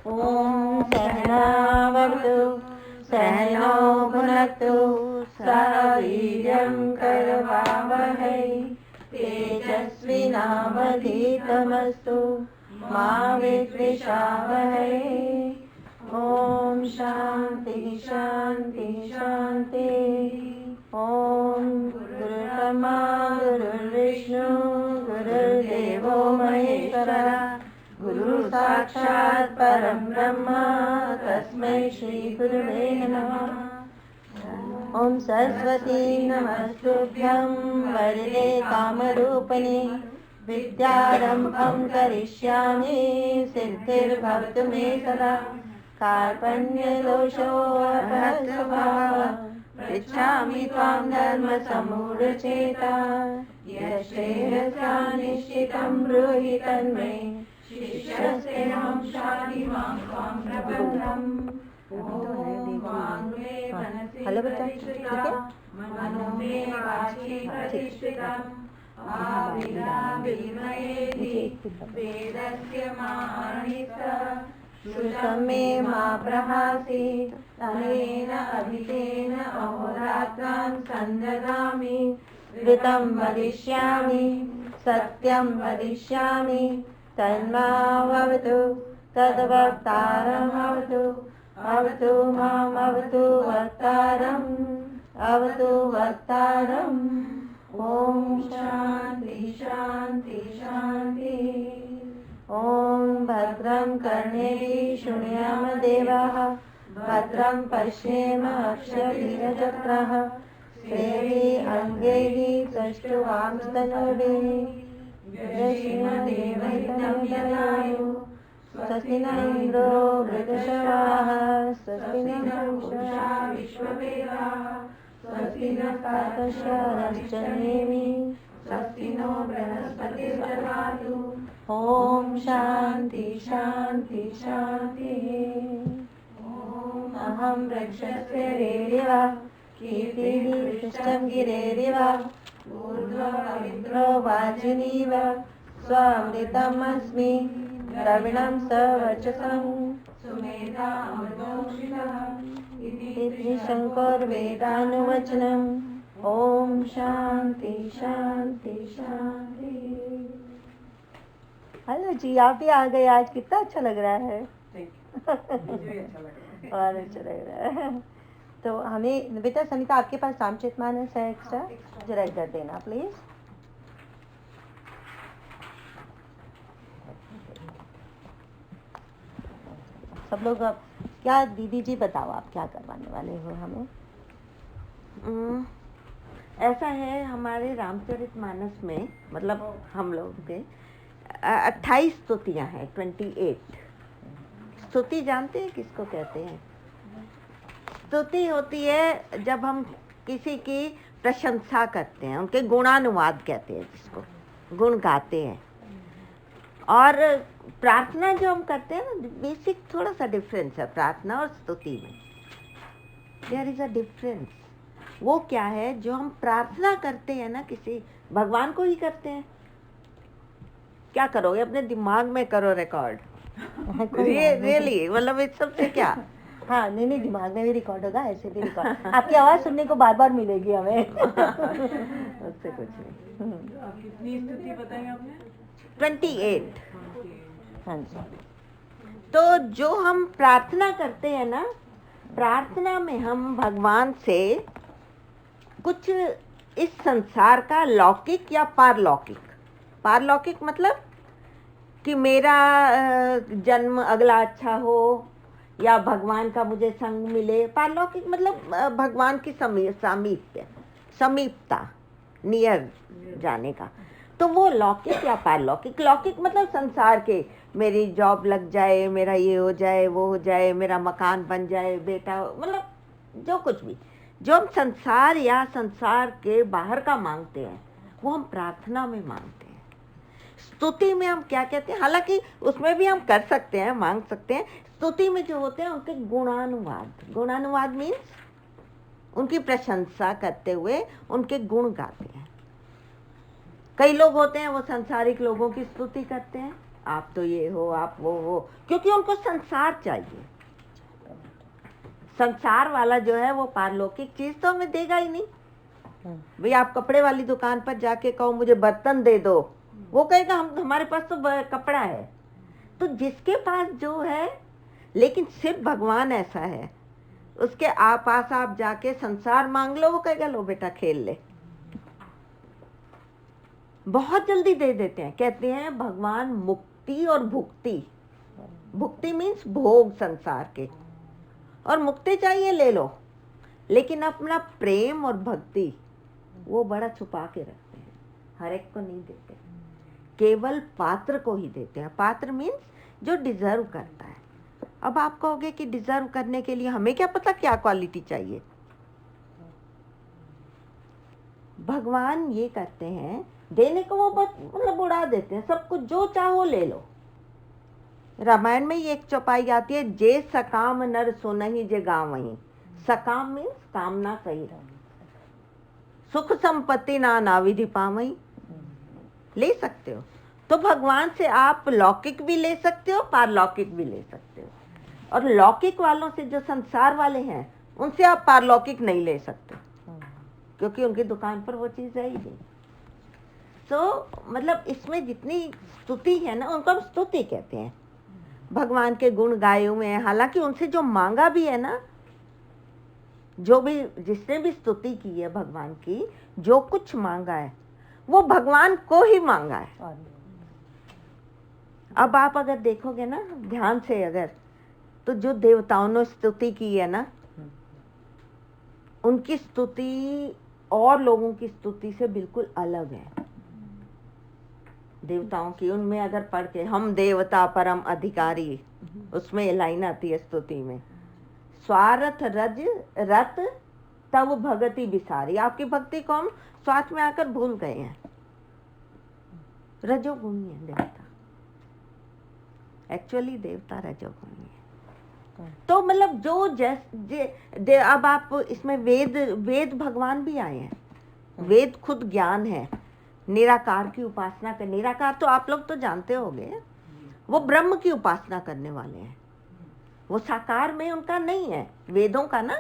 ॐ सहनावतु सहनौ भुनक्तु सह वीर्यं करवावहै तेजस्विनावधीतमस्तु मा विद्विषावहै। ॐ शान्ति शान्ति शान्ति। ॐ गुरुर्ब्रह्मा गुरुर्विष्णु गुरुर्देवो महेश्वरः गुरु साक्षात् परं ब्रह्म तस्मै श्री गुरुवे नमः। ओम सरस्वती नमस्तुभ्यं वरदे कामरूपिणे विद्यारम्भं करिष्यामि सिद्धिर्भवतु मे सदा। कार्पण्यदोषोऽपहत्स्वभावः पृच्छामि त्वां धर्मसम्मूढचेता। यश्चेहस्यानिश्चितं ब्रूहि तन्मे शिष्यस्तेऽहं शाधि मां त्वां प्रपन्नम्। हेलो बच्चा, ठीक है? मनो मे वाचि प्रतिष्ठितम् वेदस्य माणिसः श्रुतं मे मा प्रभासि अनेन अभितेन अहोरात्रान् सन्ददामि। ऋतं वदिष्यामि सत्यं वदिष्यामि तन्मावतु तद्वक्तारमवतु। अवतु माम् अवतु वक्तारम् अवतु वक्तारम्। ॐ शान्ति शान्ति शान्ति। ॐ भद्रं कर्णेभिः शृणुयाम देवाः भद्रं पश्येम अक्षभिर्यजत्राः स्थिरैः अङ्गैः सुष्ठुवांस्तनूभिः यजमानदेवहितं स्वस्ति न इन्द्रो वृद्धश्रवाः स्वस्ति नः पूषा विश्ववेदाः स्वस्ति नः पार्थशारश्चनेमि स्वस्ति नो बृहस्पतिर्दधातु। ॐ शान्ति शान्ति शान्ति। अहं वृक्षस्य रेरिव कीर्तिः विशिष्टं गिरेरिव ऊर्ध्वपवित्रो वाजिनीव स्वामृतमस्मि द्रविणं सवर्चसं सुमेधा अमृतोषितः इति शङ्करवेदानुवचनम्। ॐ शान्ति शान्ति शान्ति। हेलो जी, आप भी आ गए आज, कितना अच्छा लग रहा है। और अच्छा लग रहा है। तो हमें बेटा सनिता, आपके पास रामचरितमानस है एक्स्ट्रा, जरा इधर देना प्लीज। सब लोग अब क्या, दीदी जी बताओ आप क्या करवाने वाले हो हमें? ऐसा है, हमारे रामचरितमानस में मतलब हम लोग के 28 स्तुतियाँ हैं। 28 स्तुति जानते हैं किसको कहते हैं? स्तुति होती है जब हम किसी की प्रशंसा करते हैं, उनके गुणानुवाद कहते हैं जिसको, गुण गाते हैं। और प्रार्थना जो हम करते हैं ना, बेसिक थोड़ा सा डिफरेंस है प्रार्थना और स्तुति में। There is a difference. वो क्या है, जो हम प्रार्थना करते हैं ना किसी भगवान को ही करते हैं। क्या करोगे, अपने दिमाग में करो रिकॉर्ड। रियली मतलब इस सबसे क्या। हाँ नहीं, दिमाग में भी रिकॉर्ड होगा, ऐसे भी रिकॉर्ड। आपकी आवाज़ सुनने को बार बार मिलेगी हमें। उससे कुछ नहीं। कितनी स्तुति बताई आपने? 28। हाँ जी। तो जो हम प्रार्थना करते हैं ना, प्रार्थना में हम भगवान से कुछ इस संसार का लौकिक या पारलौकिक, पारलौकिक मतलब कि मेरा जन्म अगला अच्छा हो या भगवान का मुझे संग मिले। पारलौकिक मतलब भगवान की समीपता, नियर जाने का। तो वो लौकिक या पारलौकिक। लौकिक मतलब संसार के, मेरी जॉब लग जाए, मेरा ये हो जाए, वो हो जाए, मेरा मकान बन जाए, बेटा, मतलब जो कुछ भी जो हम संसार या संसार के बाहर का मांगते हैं, वो हम प्रार्थना में मांगते हैं। स्तुति में हम क्या कहते हैं, हालांकि उसमें भी हम कर सकते हैं, मांग सकते हैं। स्तुति में जो होते हैं उनके गुणानुवाद, गुणानुवाद मीन्स उनकी प्रशंसा करते हुए उनके गुण गाते हैं। कई लोग होते हैं वो सांसारिक लोगों की स्तुति करते हैं, आप तो ये हो, आप वो हो, क्योंकि उनको संसार चाहिए। संसार वाला जो है वो पारलौकिक चीज तो हमें देगा ही नहीं। भाई आप कपड़े वाली दुकान पर जाके कहो मुझे बर्तन दे दो, वो कहेगा हम हमारे पास तो कपड़ा है। तो जिसके पास जो है, लेकिन सिर्फ भगवान ऐसा है, उसके पास आप जाके संसार मांग लो, वो कहेगा लो बेटा खेल ले, बहुत जल्दी दे देते हैं। कहते हैं भगवान मुक्ति और भुक्ति, भुक्ति मीन्स भोग संसार के, और मुक्ति चाहिए ले लो, लेकिन अपना प्रेम और भक्ति वो बड़ा छुपा के रखते हैं, हर एक को नहीं देते, केवल पात्र को ही देते हैं। पात्र मीन्स जो डिजर्व करता है। अब आप कहोगे कि डिजर्व करने के लिए हमें क्या पता क्या क्वालिटी चाहिए। भगवान ये करते हैं, देने को वो बस मतलब उड़ा देते हैं, सब कुछ जो चाहो ले लो। रामायण में ये एक चौपाई आती है, जे सकाम नर सुनहि जे गावहीं। सकाम मीन्स कामना सही रहो, सुख संपत्ति ना नाविधि पावहीं, ले सकते हो। तो भगवान से आप लौकिक भी ले सकते हो, पारलौकिक भी ले सकते हो। और लौकिक वालों से, जो संसार वाले हैं, उनसे आप पारलौकिक नहीं ले सकते, क्योंकि उनकी दुकान पर वो चीज़ है ही नहीं। तो मतलब इसमें जितनी स्तुति है ना, उनको हम स्तुति कहते हैं। भगवान के गुण गाए हुए हैं, हालांकि उनसे जो मांगा भी है ना, जो भी जिसने भी स्तुति की है भगवान की, जो कुछ मांगा है वो भगवान को ही मांगा है। अब आप अगर देखोगे ना ध्यान से अगर, तो जो देवताओं ने स्तुति की है ना, उनकी स्तुति और लोगों की स्तुति से बिल्कुल अलग है। देवताओं की, उनमें अगर पढ़ के हम देवता परम अधिकारी, उसमें ये लाइन आती है स्तुति में, स्वार्थ रज रत तब भगति बिसारी। आपकी भक्ति को हम स्वार्थ में आकर भूल गए हैं। रजोगुणी है देवता, एक्चुअली देवता रजोगुणी है। तो मतलब जो अब आप इसमें वेद भगवान भी आए हैं। वेद खुद ज्ञान है, निराकार की उपासना कर, निराकार तो आप लोग तो जानते होंगे, वो ब्रह्म की उपासना करने वाले हैं। वो साकार में उनका नहीं है, वेदों का ना,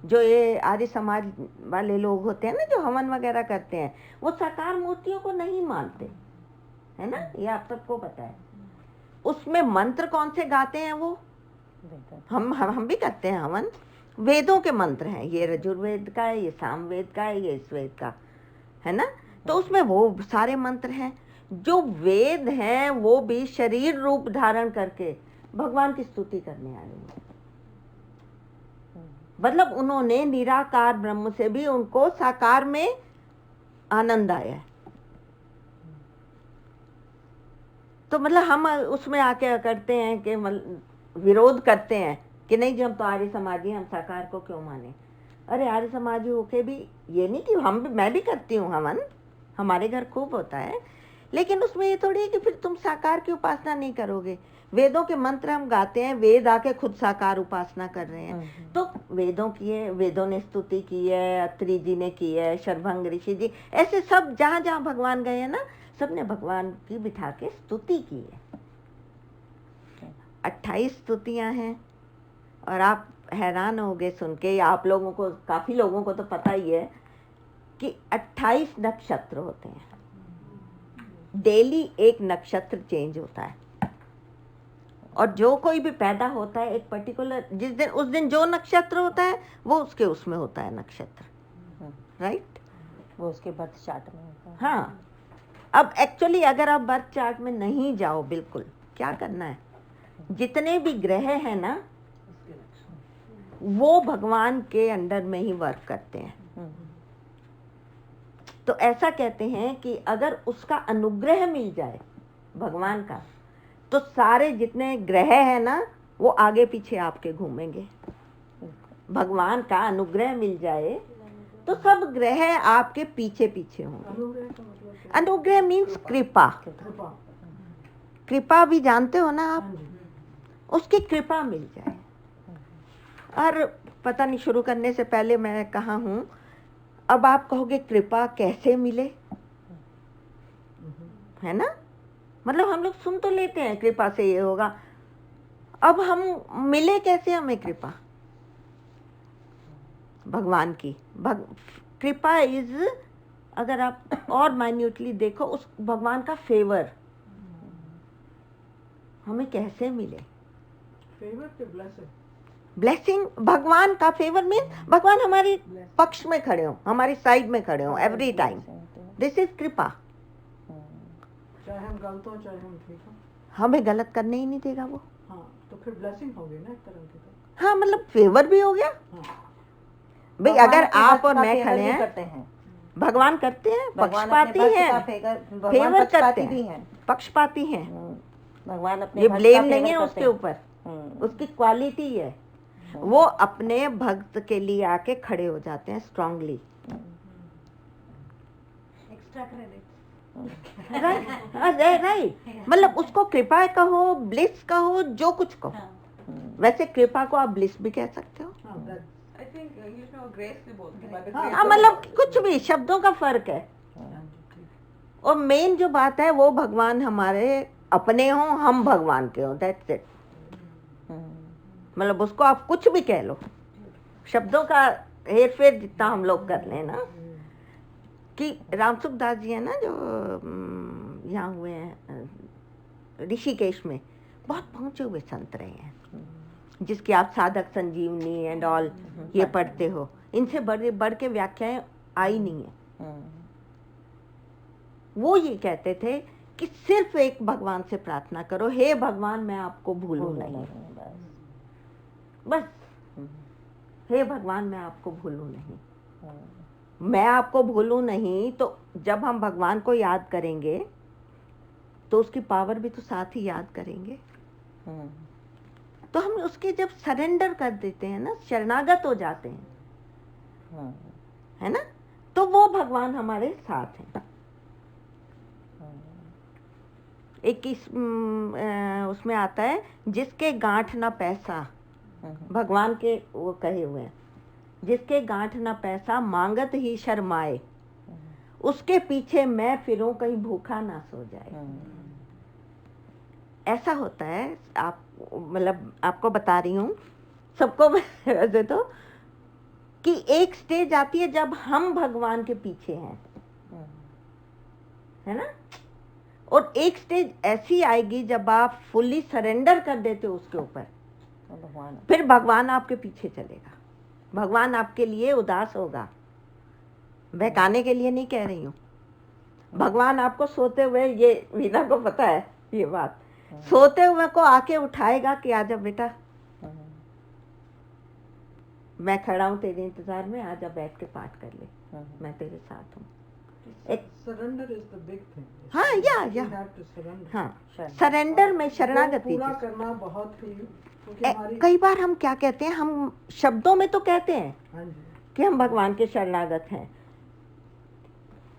जो ये आर्य समाज वाले लोग होते हैं ना, जो हवन वगैरह करते हैं, वो साकार मूर्तियों को नहीं मानते, है ना, ये आप सबको पता है। उसमें मंत्र कौन से गाते हैं वो, हम भी करते हैं हवन, वेदों के मंत्र हैं। ये यजुर्वेद का है, ये सामवेद का है, ये इस वेद का है ना। तो उसमें वो सारे मंत्र हैं। जो वेद हैं वो भी शरीर रूप धारण करके भगवान की स्तुति करने आए हैं। मतलब उन्होंने निराकार ब्रह्म से भी उनको साकार में आनंद आया है। तो मतलब हम उसमें आके करते हैं कि विरोध करते हैं कि नहीं जी हम तो आर्य समाजी, हम साकार को क्यों माने। अरे आर्य समाजी होके भी ये नहीं कि मैं भी करती हूँ हवन, हमारे घर खूब होता है, लेकिन उसमें ये थोड़ी है कि फिर तुम साकार की उपासना नहीं करोगे। वेदों के मंत्र हम गाते हैं, वेद आके खुद साकार उपासना कर रहे हैं। तो वेदों की है, वेदों ने स्तुति की है, अत्रि जी ने की है, शर्भंग ऋषि जी, ऐसे सब जहाँ जहाँ भगवान गए हैं ना, सबने भगवान की बिठा के स्तुति की है। 28 स्तुतियाँ हैं। और आप हैरान होगे सुन के, आप लोगों को, काफ़ी लोगों को तो पता ही है कि 28 नक्षत्र होते हैं। डेली एक नक्षत्र चेंज होता है। और जो कोई भी पैदा होता है एक पर्टिकुलर, जिस दिन उस दिन जो नक्षत्र होता है वो उसके उसमें होता है नक्षत्र, राइट, वो उसके बर्थ चार्ट में होता है। हाँ। अब एक्चुअली अगर आप बर्थ चार्ट में नहीं जाओ, बिल्कुल क्या करना है, जितने भी ग्रह हैं ना वो भगवान के अंडर में ही वर्क करते हैं। तो ऐसा कहते हैं कि अगर उसका अनुग्रह मिल जाए भगवान का, तो सारे जितने ग्रह हैं ना वो आगे पीछे आपके घूमेंगे। भगवान का अनुग्रह मिल जाए तो सब ग्रह आपके पीछे पीछे होंगे। अनुग्रह मीन्स कृपा। कृपा भी जानते हो ना आप, उसकी कृपा मिल जाए। और पता नहीं, शुरू करने से पहले मैं कहा हूँ, अब आप कहोगे कृपा कैसे मिले, है ना। मतलब हम लोग सुन तो लेते हैं कृपा से ये होगा, अब हम मिले कैसे हमें कृपा भगवान की। कृपा इज, अगर आप और माइन्यूटली देखो, उस भगवान का फेवर हमें कैसे मिले। फेवर पे ब्लेसिंग, ब्लेसिंग, भगवान का फेवर मीन भगवान हमारे पक्ष में खड़े हो, हमारी साइड में खड़े हो एवरी टाइम, दिस इज कृपा। चाहे हम गलत हो चाहे हम ठीक हो। हमें गलत करने ही नहीं देगा वो। हाँ, तो फिर ब्लेसिंग हो गई ना एक तरह की। तो हाँ, मतलब फेवर भी हो गया। हाँ, भाई अगर आप और मैं खड़े हैं, करते हैं, भगवान करते हैं, भगवान पक्षपाती अपने हैं, भक्त का भगवान फेवर करते पक्षपाती भी हैं, हैं। पक्षपाती हैं। भगवान अपने ये भक्त का ब्लेम फेवर नहीं है करते उसके हैं। ऊपर, उसकी क्वालिटी है। वो अपने भक्त के लिए आके खड़े हो जाते हैं स्ट्रांगली। Extra credit. राइट, मतलब उसको कृपा कहो, ब्लिस कहो, जो कुछ कहो। वैसे कृपा को आप ब्लिस भी कह सकते हो। आई थिंक इंग्लिश में वो ग्रेस भी बोलते हैं। हाँ, मतलब कुछ भी, शब्दों का फर्क है। और मेन जो बात है वो भगवान हमारे अपने हों, हम भगवान के हों, दैट्स इट। मतलब उसको आप कुछ भी कह लो, शब्दों का हेर फेर जितना हम लोग कर लें ना। कि रामसुख दास जी है ना, जो यहाँ हुए हैं ऋषिकेश में, बहुत पहुँचे हुए संत रहे हैं, जिसकी आप साधक संजीवनी एंड ऑल ये पढ़ते हो। इनसे बढ़ के व्याख्याएं आई नहीं है। वो ये कहते थे कि सिर्फ एक भगवान से प्रार्थना करो, हे भगवान मैं आपको भूलूं नहीं, बस हे भगवान मैं आपको भूलूं नहीं। मैं आपको भूलूं नहीं, तो जब हम भगवान को याद करेंगे तो उसकी पावर भी तो साथ ही याद करेंगे। तो हम उसके जब सरेंडर कर देते हैं ना, शरणागत हो जाते हैं, है ना, तो वो भगवान हमारे साथ हैं। एक उसमें आता है, जिसके गांठ ना पैसा, भगवान के वो कहे हुए हैं, जिसके गांठ ना पैसा मांगत ही शर्माए, उसके पीछे मैं फिरूं कहीं भूखा ना सो जाए। ऐसा होता है, आप मतलब आपको बता रही हूँ, सबको वैसे तो, कि एक स्टेज आती है जब हम भगवान के पीछे हैं, है ना, और एक स्टेज ऐसी आएगी जब आप फुल्ली सरेंडर कर देते हो उसके ऊपर, फिर भगवान आपके पीछे चलेगा। भगवान आपके लिए उदास होगा, बहकाने के लिए नहीं कह रही हूँ। भगवान आपको सोते हुए, ये वीना को पता है ये बात, सोते हुए को आके उठाएगा कि आजा बेटा, मैं खड़ा हूँ तेरे इंतजार में, आजा बैठ के पाठ कर ले, मैं तेरे साथ हूँ। Surrender is the big thing. हाँ, या हाँ, सरेंडर में शरणागति पूरा करना बहुत ही, क्योंकि हमारी कई बार हम क्या कहते हैं, हम शब्दों में तो कहते हैं हाँ जी, कि हम भगवान के शरणागत हैं।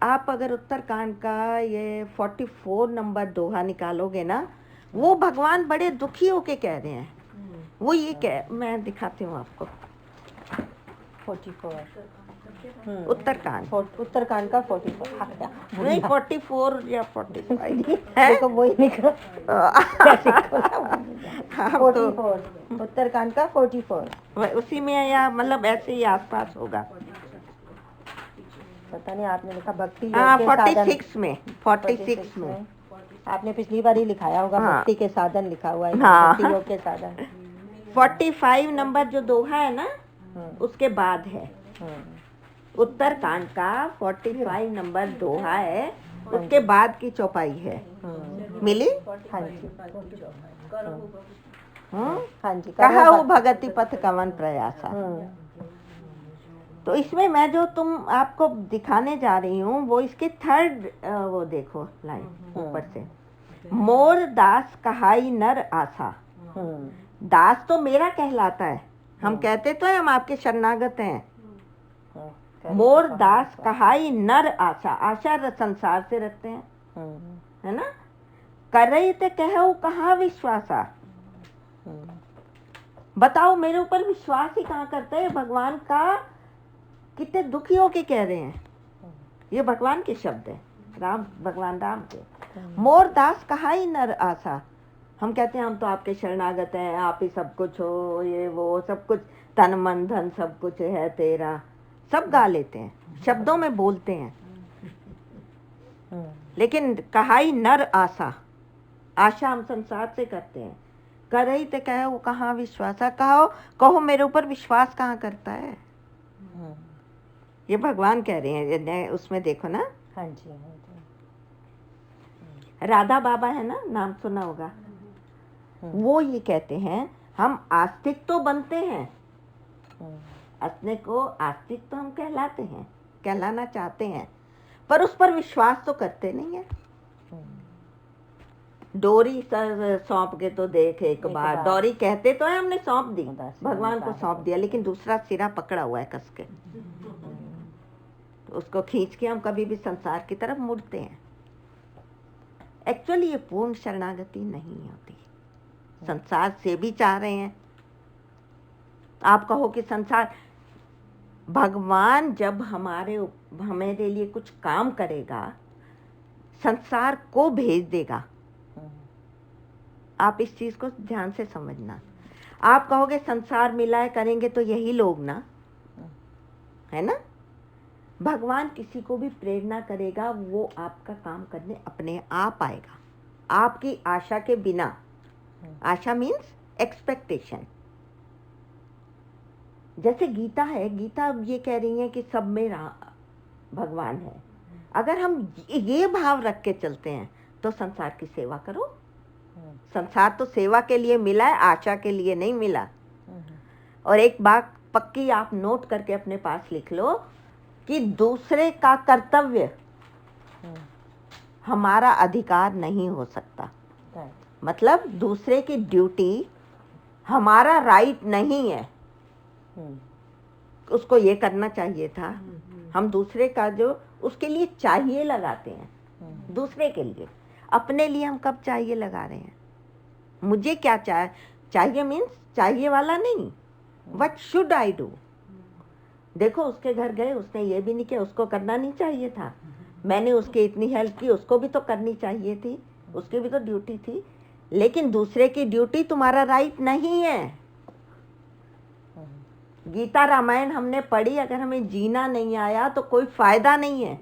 आप अगर उत्तरकांड का ये 44 नंबर दोहा निकालोगे ना, वो भगवान बड़े दुखी होके कह रहे हैं। वो ये कह, मैं दिखाती हूँ आपको, 44 उत्तरकांड, उत्तरकांड का 44 नहीं 44 या 45 है। देखो वही निकला। हाँ, तो 44 उत्तरकांड का 44 उसी में, या मतलब ऐसे ही आसपास होगा। पता नहीं, आपने लिखा भक्ति योग हाँ, के साधन। 46 में, 46 में आपने पिछली बार ही लिखाया होगा। हाँ। भक्ति के साधन लिखा हुआ है। हाँ। भक्ति योग के साधन 45 नंबर जो दोहा है ना, उसके बाद है उत्तरकांड का 45 नंबर दोहा है, उसके बाद की चौपाई है। मिली? हाँ जी, हाँ जी। कहा वो भगति पथ कवन प्रयासा। तो इसमें मैं जो तुम आपको दिखाने जा रही हूँ, वो इसके थर्ड, वो देखो लाइन ऊपर से, मोर दास कहाई नर आशा। दास तो मेरा कहलाता है, हम कहते तो है हम आपके शरणागत हैं। मोर दास कहाई नर आशा, आशा संसार से रखते हैं, है ना। करे ते कहो कहाँ विश्वासा, बताओ मेरे ऊपर विश्वास ही कहाँ करते हैं। भगवान का कितने दुखी होके कह रहे हैं, ये भगवान के शब्द हैं, राम, भगवान राम के। मोर दास कहा ही नर आशा। हम कहते हैं हम तो आपके शरणागत हैं, आप ही सब कुछ हो, ये वो सब कुछ, तन मन धन सब कुछ है तेरा, सब गा लेते हैं, शब्दों में बोलते हैं, लेकिन कहा ही नर आशा। आशा हम संसार से करते हैं, कर रही तो कहो कहाँ विश्वासा, कहो मेरे ऊपर विश्वास कहाँ करता है। ये भगवान कह रहे हैं, उसमें देखो ना। हाँ जी, हाँ जी। राधा बाबा है ना, नाम सुना होगा। वो ये कहते हैं हम आस्तिक तो बनते हैं, अपने को आस्तिक तो हम कहलाते हैं, कहलाना चाहते हैं, पर उस पर विश्वास तो करते नहीं है। डोरी सर सौंप के तो देख एक बार, डोरी कहते तो है हमने सौंप दी, भगवान को सौंप दिया, लेकिन दूसरा सिरा पकड़ा हुआ है कस के, तो उसको खींच के हम कभी भी संसार की तरफ मुड़ते हैं। एक्चुअली ये पूर्ण शरणागति नहीं होती, संसार से भी चाह रहे हैं। आप कहो कि संसार, भगवान जब हमारे लिए कुछ काम करेगा, संसार को भेज देगा। आप इस चीज को ध्यान से समझना। आप कहोगे संसार मिलाए करेंगे तो यही लोग ना, है ना। भगवान किसी को भी प्रेरणा करेगा, वो आपका काम करने अपने आप आएगा, आपकी आशा के बिना। आशा मीन्स एक्सपेक्टेशन। जैसे गीता है, गीता ये कह रही है कि सब में भगवान है। अगर हम ये भाव रख के चलते हैं तो संसार की सेवा करो। संसार तो सेवा के लिए मिला है, आशा के लिए नहीं मिला। और एक बात पक्की आप नोट करके अपने पास लिख लो कि दूसरे का कर्तव्य हमारा अधिकार नहीं हो सकता। मतलब दूसरे की ड्यूटी हमारा राइट नहीं है। उसको ये करना चाहिए था, हम दूसरे का जो उसके लिए चाहिए लगाते हैं, दूसरे के लिए। अपने लिए हम कब चाहिए लगा रहे हैं? मुझे क्या चाहिए मीन्स चाहिए वाला नहीं, व्हाट शुड आई डू। देखो उसके घर गए, उसने ये भी नहीं किया, उसको करना नहीं चाहिए था। मैंने उसकी इतनी हेल्प की, उसको भी तो करनी चाहिए थी, उसकी भी तो ड्यूटी थी। लेकिन दूसरे की ड्यूटी तुम्हारा राइट नहीं है। गीता रामायण हमने पढ़ी, अगर हमें जीना नहीं आया तो कोई फायदा नहीं है,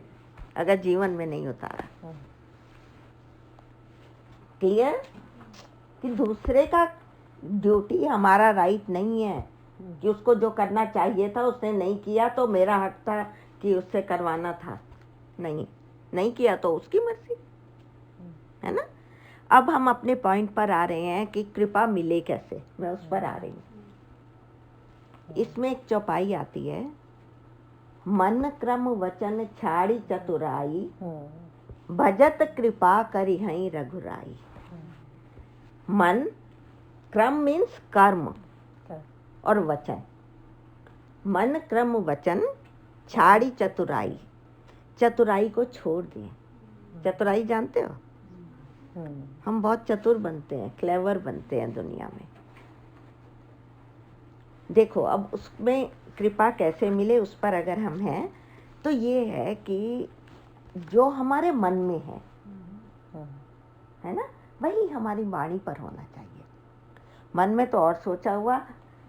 अगर जीवन में नहीं उतारा। क्लियर? कि दूसरे का ड्यूटी हमारा राइट नहीं है, कि उसको जो करना चाहिए था उसने नहीं किया तो मेरा हक था कि उससे करवाना था। नहीं किया तो उसकी मर्जी, है ना। अब हम अपने पॉइंट पर आ रहे हैं कि कृपा मिले कैसे, मैं उस पर आ रही हूँ। इसमें एक चौपाई आती है, मन क्रम वचन छाड़ी चतुराई, भजत कृपा करी हई रघुराई। मन, क्रम मीन्स कर्म और वचन। मन क्रम वचन छाड़ी चतुराई, चतुराई को छोड़ दिए। चतुराई जानते हो? हम बहुत चतुर बनते हैं, क्लेवर बनते हैं दुनिया में। देखो अब उसमें कृपा कैसे मिले उस पर अगर हम हैं तो ये है कि जो हमारे मन में है ना, वही हमारी वाणी पर होना चाहिए। मन में तो और सोचा हुआ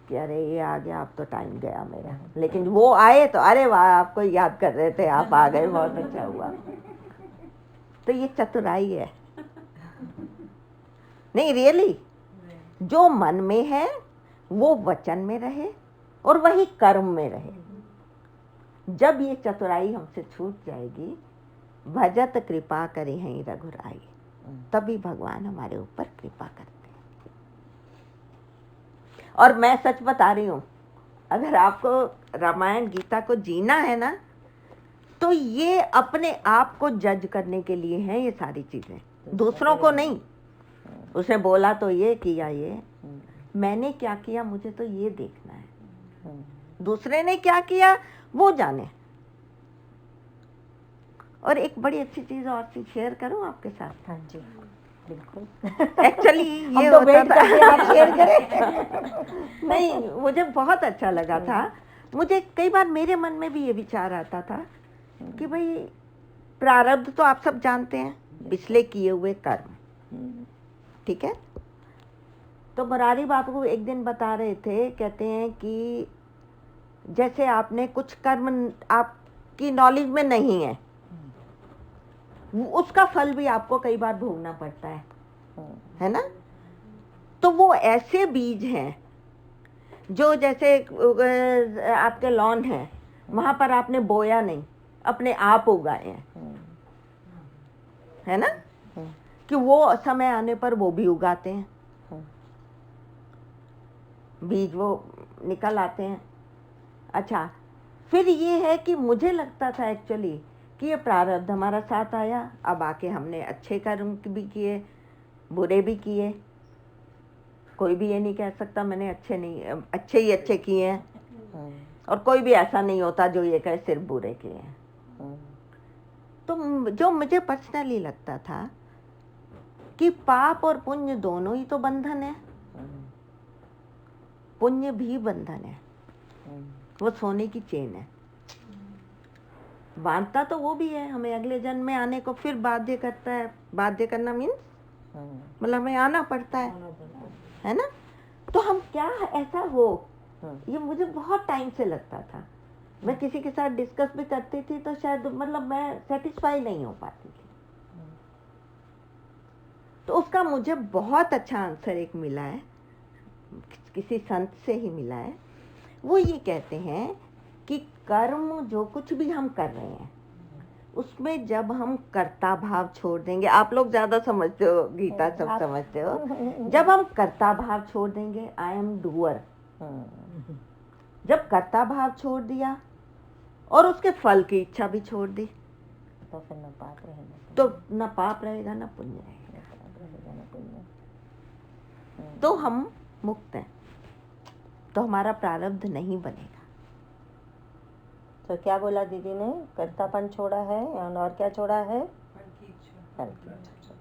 कि अरे ये आ गया, अब तो टाइम गया मेरा, लेकिन वो आए तो अरे वाह आपको याद कर रहे थे, आप आ गए, बहुत अच्छा हुआ। तो ये चतुराई है। नहीं रियली, जो मन में है वो वचन में रहे और वही कर्म में रहे। जब ये चतुराई हमसे छूट जाएगी, भजत कृपा करे हैं रघुराई, तभी भगवान हमारे ऊपर कृपा करते हैं। और मैं सच बता रही हूँ, अगर आपको रामायण गीता को जीना है ना, तो ये अपने आप को जज करने के लिए हैं ये सारी चीजें, दूसरों को नहीं। उसने बोला तो ये किया, ये मैंने क्या किया मुझे तो ये देखना है, दूसरे ने क्या किया वो जाने। और एक बड़ी अच्छी चीज और सी शेयर करूं आपके साथ। हाँ जी बिल्कुल। एक्चुअली ये तो होता था, आप शेयर करें। नहीं मुझे बहुत अच्छा लगा था। मुझे कई बार मेरे मन में भी ये विचार आता था कि भाई प्रारब्ध तो आप सब जानते हैं, पिछले किए हुए कर्म। ठीक है। तो मुरारी बापू एक दिन बता रहे थे, कहते हैं कि जैसे आपने कुछ कर्म आपकी नॉलेज में नहीं है, उसका फल भी आपको कई बार भोगना पड़ता है ना। तो वो ऐसे बीज हैं जो जैसे आपके लॉन है, वहां पर आपने बोया नहीं, अपने आप उगाए हैं, है ना, कि वो समय आने पर वो भी उगाते हैं, बीज वो निकल आते हैं। अच्छा, फिर ये है कि मुझे लगता था एक्चुअली कि ये प्रारब्ध हमारा साथ आया, अब आके हमने अच्छे कर्म भी किए, बुरे भी किए, कोई भी ये नहीं कह सकता मैंने अच्छे ही अच्छे किए हैं, और कोई भी ऐसा नहीं होता जो ये कहे सिर्फ बुरे किए हैं। तो जो मुझे पर्सनली लगता था कि पाप और पुण्य दोनों ही तो बंधन है, पुण्य भी बंधन है, वो सोने की चेन है, बांधता तो वो भी है, हमें अगले जन्म में आने को फिर बाध्य करता है। बाध्य करना मीन्स मतलब हमें आना पड़ता है ना। तो हम क्या ऐसा हो, ये मुझे बहुत टाइम से लगता था। मैं किसी के साथ डिस्कस भी करती थी तो शायद मतलब मैं सेटिस्फाई नहीं हो पाती थी। तो उसका मुझे बहुत अच्छा आंसर एक मिला है, किसी संत से ही मिला है। वो ये कहते हैं कि कर्म जो कुछ भी हम कर रहे हैं उसमें जब हम कर्ता भाव छोड़ देंगे, आप लोग ज्यादा समझते हो, गीता सब समझते हो, जब हम कर्ता भाव छोड़ देंगे, आई एम डूअर, जब कर्ता भाव छोड़ दिया और उसके फल की इच्छा भी छोड़ दी, तो फिर न पाप रहेगा, तो न पाप रहेगा न पुण्य रहेगा, तो हम मुक्त हैं, तो हमारा प्रारब्ध नहीं बनेगा। तो क्या बोला दीदी ने, कर्तापन छोड़ा है और क्या छोड़ा है, फल की इच्छा।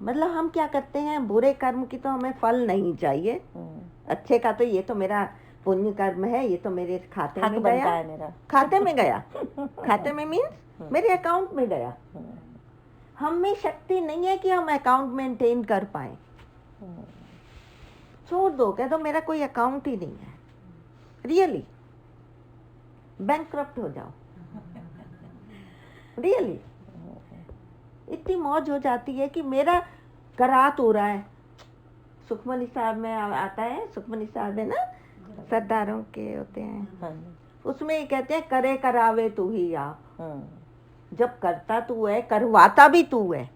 मतलब हम क्या करते हैं, बुरे कर्म की तो हमें फल नहीं चाहिए, अच्छे का तो ये तो मेरा पुण्य कर्म है, ये तो मेरे खाते में गया है, मेरा खाते में गया, खाते में मीन्स मेरे अकाउंट में गया। हम में शक्ति नहीं है कि हम अकाउंट मेंटेन कर पाए, छोड़ दो, कह दो मेरा कोई अकाउंट ही नहीं है, रियली बैंकक्रप्ट हो जाओ, रियली इतनी मौज हो जाती है कि मेरा करात हो रहा है। सुखमनी साहब में आता है, सुखमनी साहब है ना, सरदारों के होते हैं, उसमें ये कहते हैं करे करावे तू ही आप, जब करता तू है करवाता भी तू है,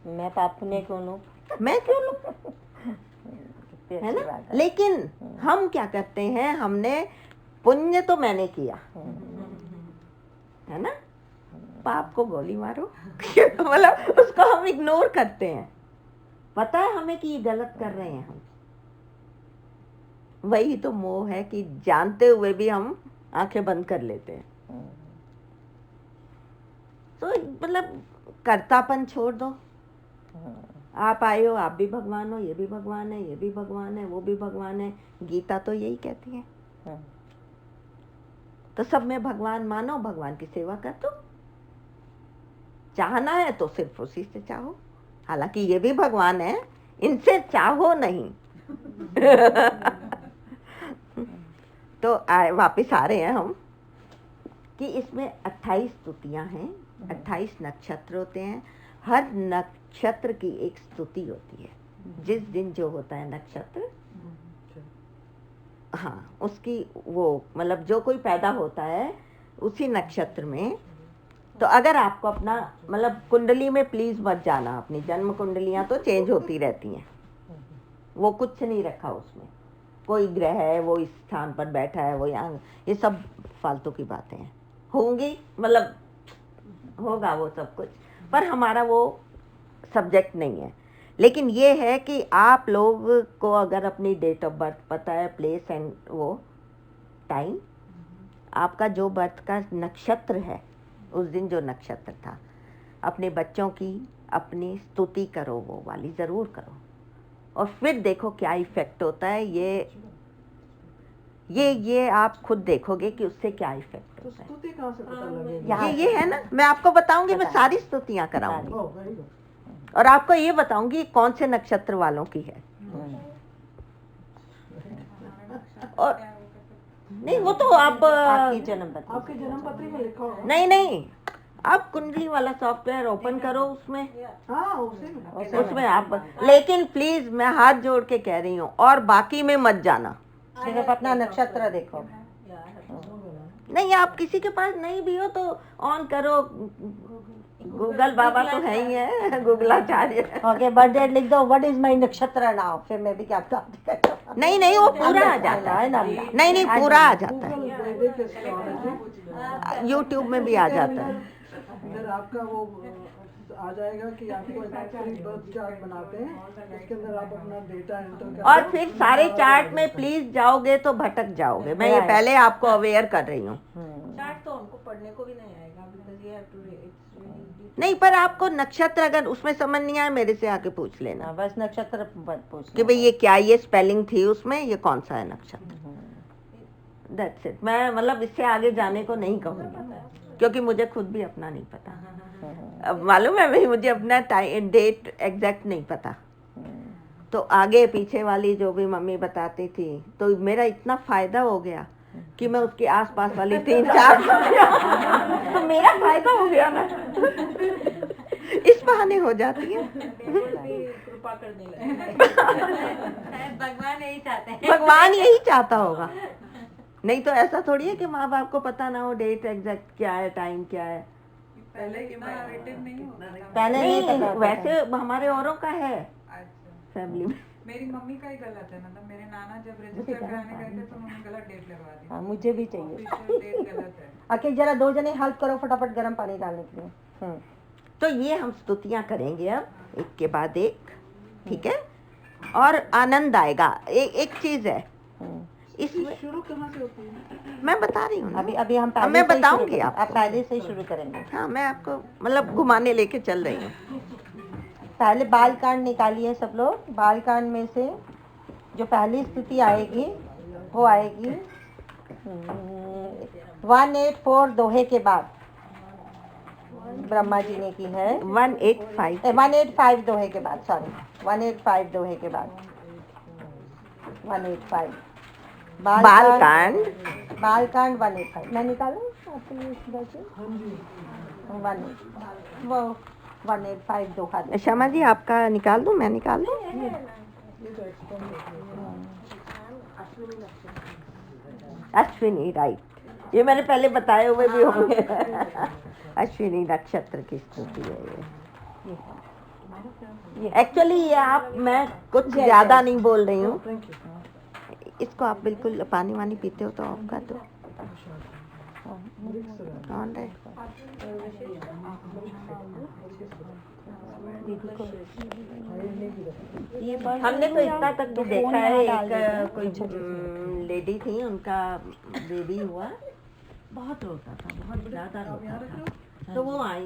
मैं पाप पुण्य क्यों लूं, मैं क्यों लूं, है ना। लेकिन हम क्या करते हैं, हमने पुण्य तो मैंने किया है ना, पाप को गोली मारो मतलब उसको हम इग्नोर करते हैं, पता है हमें कि ये गलत कर रहे हैं हम, वही तो मोह है कि जानते हुए भी हम आंखें बंद कर लेते हैं। तो मतलब कर्तापन छोड़ दो, आप आए हो, आप भी भगवान हो, ये भी भगवान है, ये भी भगवान है, वो भी भगवान है, गीता तो यही कहती है। तो सब में भगवान मानो, भगवान की सेवा कर दो, चाहना है तो सिर्फ उसी से चाहो, हालांकि ये भी भगवान है, इनसे चाहो नहीं तो वापिस आ रहे हैं हम कि इसमें 28 स्तुतियां हैं, 28 नक्षत्र होते हैं, हर नक्षत्र की एक स्तुति होती है, जिस दिन जो होता है नक्षत्र, हाँ उसकी वो मतलब जो कोई पैदा होता है उसी नक्षत्र में। तो अगर आपको अपना मतलब कुंडली में प्लीज मत जाना, अपनी जन्म कुंडलियां तो चेंज होती रहती हैं, वो कुछ नहीं रखा उसमें, कोई ग्रह है वो इस स्थान पर बैठा है, वो यहाँ, ये सब फालतू की बातें हैं, होंगी मतलब होगा वो सब कुछ, पर हमारा वो सब्जेक्ट नहीं है। लेकिन ये है कि आप लोग को अगर अपनी डेट ऑफ बर्थ पता है, प्लेस एंड वो टाइम, आपका जो बर्थ का नक्षत्र है, उस दिन जो नक्षत्र था, अपने बच्चों की अपनी स्तुति करो, वो वाली ज़रूर करो, और फिर देखो क्या इफ़ेक्ट होता है। ये आप खुद देखोगे कि उससे क्या इफ़ेक्ट होता है। स्तुति कहाँ से पता लगेगी? ये है ना, मैं आपको बताऊंगी, मैं सारी स्तुतियाँ कराऊंगी। ओह, वेरी गुड। और आपको ये बताऊंगी कौन से नक्षत्र वालों की है। और नहीं, वो तो आप आपकी जन्म पत्री। आपके जन्म पत्री में लिखा होगा। नहीं, आप कुंडली वाला सॉफ्टवेयर ओपन करो, उसमें हाँ, उसी में उसमें आप, लेकिन प्लीज मैं हाथ जोड़ के कह रही हूँ, और बाकी में मत जाना। सिर्फ अपना नक्षत्र देखो। नहीं, आप किसी के पास नहीं भी हो तो ऑन करो, गूगल बाबा तो है ही है, गूगलाचार्य। ओके, बर्थ डेट लिख दो, व्हाट इज माय नक्षत्र नाउ, फिर मैं भी क्या बता। नहीं, वो पूरा आ जाता है। नहीं, पूरा आ जाता है, वैदिक एस्ट्रोलॉजी यूट्यूब में भी आ जाता है। फिर आपका वो आ जाएगा कि आपको एक्चुअली बर्थ चार्ट बनाते हैं, उसके अंदर आप अपना डेटा एंटर करते और फिर सारे चार्ट में प्लीज जाओगे तो भटक जाओगे, मैं ये पहले आपको अवेयर कर रही हूँ। चार्ट तो उनको पढ़ने को भी नहीं आएगा, because you have to नहीं, पर आपको नक्षत्र अगर उसमें समझ नहीं आए मेरे से आके पूछ लेना, बस नक्षत्र पूछ कि भाई ये क्या, ये स्पेलिंग थी उसमें, ये कौन सा है नक्षत्र। That's it. मैं मतलब इससे आगे जाने को नहीं कहूँगी, क्योंकि मुझे खुद भी अपना नहीं पता। अब मालूम है भाई, मुझे अपना डेट एग्जैक्ट नहीं पता, तो आगे पीछे वाली जो भी मम्मी बताती थी, तो मेरा इतना फायदा हो गया कि मैं उसके आसपास वाली 3-4 तो मेरा फायदा हो गया ना। इस बहाने हो जाती है। कृपा करने लगे। भगवान यही चाहते हैं। भगवान यही चाहता होगा, नहीं तो ऐसा थोड़ी है कि माँ बाप को पता ना हो डेट एग्जैक्ट क्या है, टाइम क्या है। पहले के रिलेटिव नहीं होता था। पहले नहीं नहीं, पता था। वैसे हमारे औरों का है अच्छा, फैमिली में। मेरी मम्मी का ही गलत है, मतलब मेरे नाना जब रजिस्टर कराने गए थे तो उन्होंने गलत डेट लगवा दी। हाँ, मुझे भी चाहिए। ऑफिशियल डेट गलत है। आखिर जरा 2 जने हेल्प करो फटाफट गर्म पानी डालने के लिए। तो ये हम स्तुतियां करेंगे अब एक के बाद एक, ठीक है, और आनंद आएगा। एक चीज है इसमें, शुरू कहाँ से होती है? मैं बता रही हूँ ना। अभी हम पहले मैं से ही बताऊंगी शुरू- आपको। आप पहले से ही शुरू करेंगे। हाँ, मैं आपको मतलब घुमाने लेके चल रही हूँ। पहले बाल कांड निकालिए सब लोग। बाल कांड में से जो पहली स्तुति आएगी वो आएगी 184 दोहे के बाद, ब्रह्मा जी ने की है। 185 185 दोहे के बाद, सॉरी 185 दोहे के बाद 185 बालकांड 185 मैं निकालूं आपके लिए इधर से? 185 दोहा दे। श्यामा जी आपका निकाल दूं, मैं निकाल दूं? अश्विनी, राइट, ये मैंने पहले बताए हुए भी होंगे। अश्विनी नक्षत्र की स्तुति है ये। एक्चुअली ये आप, मैं कुछ ज्यादा नहीं बोल रही हूँ। इसको आप बिल्कुल पानी वानी पीते हो तो ऑफ कर दो। ऑन है। हमने तो इतना तक भी देखा है, एक कोई लेडी थी, उनका बेबी हुआ, बहुत रोता था, बहुत ज्यादा रोता था। तो वो आई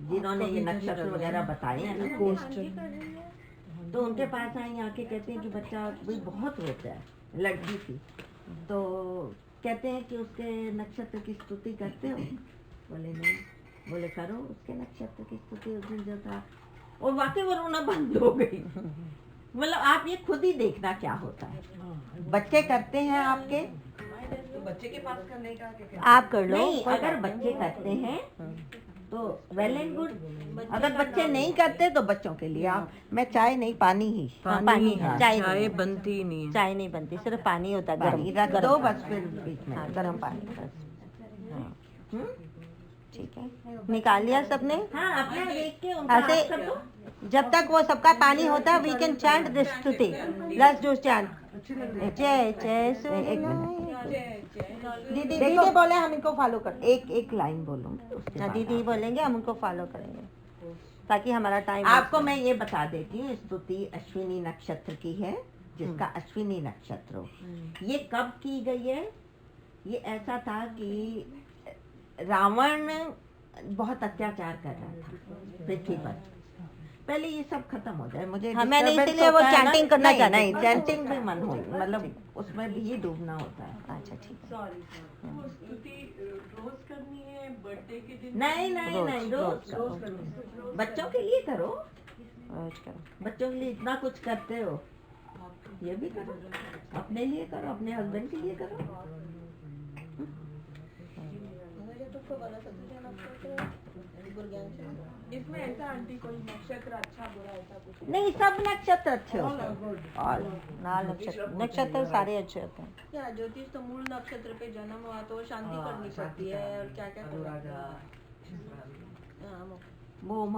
जिन्होंने ये नक्षत्र वगैरह बताए हैं ना, तो उनके पास आई, आके कहते हैं कि बच्चा भाई बहुत रोता है, लड़की थी। तो कहते हैं कि उसके नक्षत्र की स्तुति करते हो? बोले नहीं। बोले करो उसके नक्षत्र की स्तुति उस दिन जो था, और वाकई वो रोना बंद हो गई। मतलब आप ये खुद ही देखना क्या होता है। बच्चे करते हैं आपके, तो बच्चे के पास करने का क्या? आप कर लो। नहीं, अगर बच्चे करते हैं तो वेल एंड गुड। अगर बच्चे नहीं करते तो बच्चों के लिए आप, मैं चाय नहीं, पानी ही, पानी है, चाय चाय बनती ही नहीं है। चाय नहीं बनती, सिर्फ पानी होता है पानी गर्म। रख दो बस, फिर बीच में। हाँ, गर्म पानी बस। हम्म? ठीक है, निकाल लिया सबने? हाँ, अपना देख के उनका ऐसे आप कर दो। जब तक वो सबका पानी होता है, वी कैन चैंट दिस स्तुति। Let's do chant. जय जय दीदी, दीदी बोले हम इनको फॉलो कर। एक लाइन बोलूंगी उसके बाद दीदी बोलेंगे, हम उनको फॉलो करेंगे ताकि हमारा टाइम। आपको मैं ये बता देती हूँ, स्तुति अश्विनी नक्षत्र की है, जिसका अश्विनी नक्षत्र हो। ये कब की गई है? ये ऐसा था कि रावण बहुत अत्याचार कर रहा था पृथ्वी पर, पहले ये सब खत्म हो जाए, मुझे हाँ, मैंने disturbance इसीलिए वो होता है ना। chanting करना नहीं, चाहती नहीं थी। चैंटिंग भी मन हो, मतलब उसमें भी डूबना होता है। अच्छा ठीक है। नहीं नहीं रोज, नहीं, रोज रोज करो। बच्चों के लिए करो, रोज करो। बच्चों के लिए इतना कुछ करते हो, ये भी करो, अपने लिए करो, अपने हस्बैंड के लिए करो। इसमें ऐसा आंटी कोई नक्षत्र अच्छा बुरा ऐसा कुछ नहीं, सब नक्षत्र अच्छे होते हैं। और नाल नक्षत्र सारे अच्छे होते हैं। क्या ज्योतिष तो मूल नक्षत्र पे जन्म हुआ तो शांति करनी पड़ती है और क्या क्या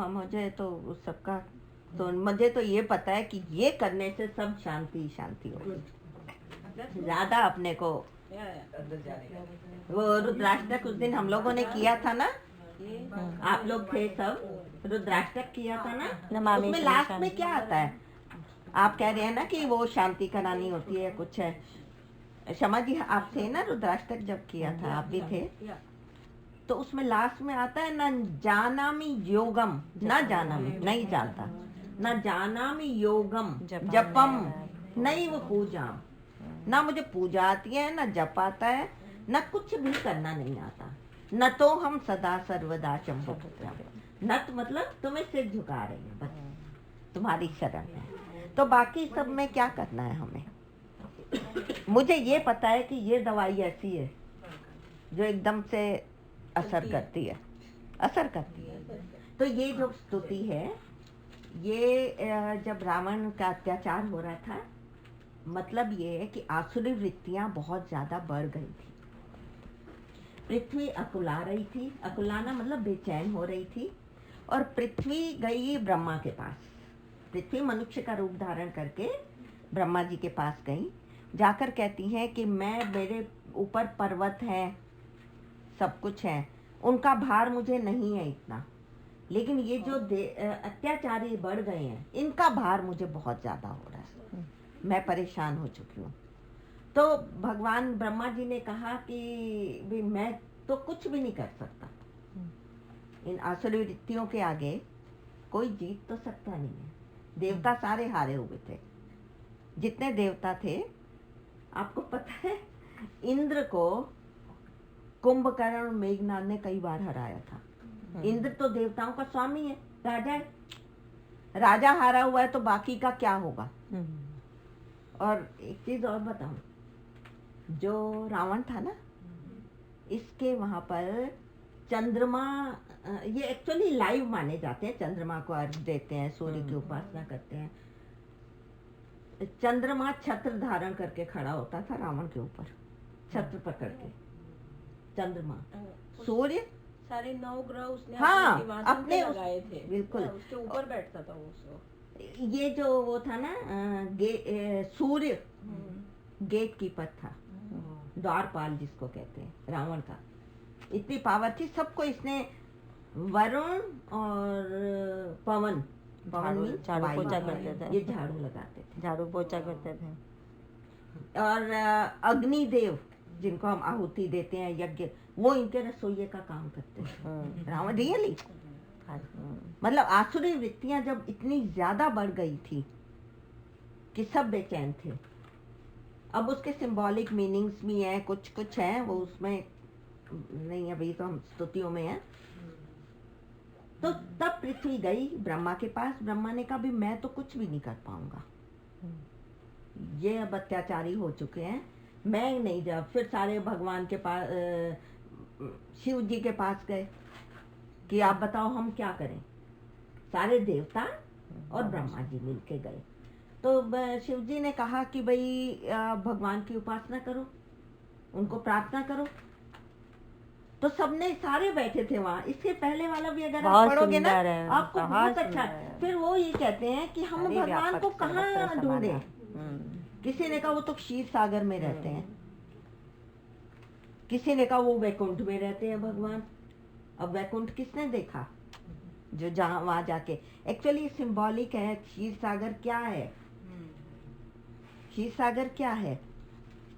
मुझे तो उस सबका, तो मुझे तो ये पता है कि ये करने से सब शांति शांति होगी। ज्यादा अपने को वो रुद्राष्टक उस दिन हम लोगों ने किया था ना, आप लोग थे सब, रुद्राष्टक किया था ना, नमामि उसमें शिवाय लास्ट में शांति। क्या आता है? आप कह रहे हैं ना कि वो शांति करानी होती है, कुछ है। शमा जी आप थे ना, रुद्राष्टक जब किया था आप भी थे, तो उसमें लास्ट में आता है न जानामि योगम, न जानामि नहीं जानता, न जानामि योगम जपम नहीं वो पूजा, ना मुझे पूजा आती है, ना जप आता है, ना कुछ भी करना नहीं आता, न तो हम सदा सर्वदा शंभु नत मतलब तुम्हें सिर झुका रही है, बस तुम्हारी शरण है। तो बाकी सब में क्या करना है हमें? मुझे ये पता है कि ये दवाई ऐसी है जो एकदम से असर करती है, असर करती है। तो ये जो स्तुति है, ये जब रावण का अत्याचार हो रहा था, मतलब ये है कि आसुरी वृत्तियां बहुत ज्यादा बढ़ गई थी। पृथ्वी अकुला रही थी, अकुलाना मतलब बेचैन हो रही थी, और पृथ्वी गई ब्रह्मा के पास। पृथ्वी मनुष्य का रूप धारण करके ब्रह्मा जी के पास गई, जाकर कहती हैं कि मेरे ऊपर पर्वत है, सब कुछ है, उनका भार मुझे नहीं है इतना, लेकिन ये जो अत्याचारी बढ़ गए हैं, इनका भार मुझे बहुत ज्यादा हो रहा है, मैं परेशान हो चुकी हूँ। तो भगवान ब्रह्मा जी ने कहा कि भी मैं तो कुछ भी नहीं कर सकता, इन आसुरी वृत्तियों के आगे कोई जीत तो सकता नहीं है। देवता सारे हारे हुए थे, जितने देवता थे। आपको पता है इंद्र को कुंभकर्ण मेघनाद ने कई बार हराया था। इंद्र तो देवताओं का स्वामी है, राजा है, राजा हारा हुआ है तो बाकी का क्या होगा? और एक चीज और बताऊं, जो रावण था ना, इसके वहां पर चंद्रमा, ये एक्चुअली लाइव माने जाते हैं, चंद्रमा को अर्घ देते हैं, सूर्य की उपासना करते हैं। चंद्रमा छत्र धारण करके खड़ा होता था रावण के ऊपर, छत्र पकड़ के चंद्रमा, सूर्य सारे 9 ग्रह उसने हाँ, अपने सिंहासन पे अपने लगाए थे, बिल्कुल। उसके ऊपर बैठता था वो। ये जो वो था ना, सूर्य गेट कीपर था, द्वारपाल जिसको कहते हैं, रावण का इतनी पावर थी। सबको इसने वरुण और पवन झाड़ू पोछा करते थे, ये झाड़ू लगाते थे, झाड़ू पोछा करते थे। और अग्निदेव जिनको हम आहुति देते हैं, यज्ञ, वो इनके रसोइये का काम करते थे। रावण रियली, मतलब आसुरी वृत्तियां जब इतनी ज्यादा बढ़ गई थी कि सब बेचैन थे। अब उसके सिंबॉलिक मीनिंग्स भी हैं, कुछ कुछ हैं, वो उसमें नहीं, अभी तो हम स्तुतियों में हैं। तो तब पृथ्वी गई ब्रह्मा के पास, ब्रह्मा ने कहा भी मैं तो कुछ भी नहीं कर पाऊंगा, ये अब अत्याचारी हो चुके हैं, मैं नहीं जा। फिर सारे भगवान के पास, शिव जी के पास गए कि आप बताओ हम क्या करें। सारे देवता और ब्रह्मा जी मिलके गए। तो शिव जी ने कहा कि भाई भगवान की उपासना करो, उनको प्रार्थना करो। तो सबने, सारे बैठे थे वहाँ। इससे पहले वाला भी अगर आप पढ़ोगे ना, आपको बहुत अच्छा। फिर वो ये कहते हैं कि हम भगवान को कहाँ ढूंढे। किसी ने कहा वो तो क्षीर सागर में रहते हैं, किसी ने कहा वो वैकुंठ में रहते हैं भगवान। अब वैकुंठ किसने देखा? जो जहाँ वहां जाके, एक्चुअली सिंबॉलिक है। क्षीर सागर क्या है? क्षीर सागर क्या है?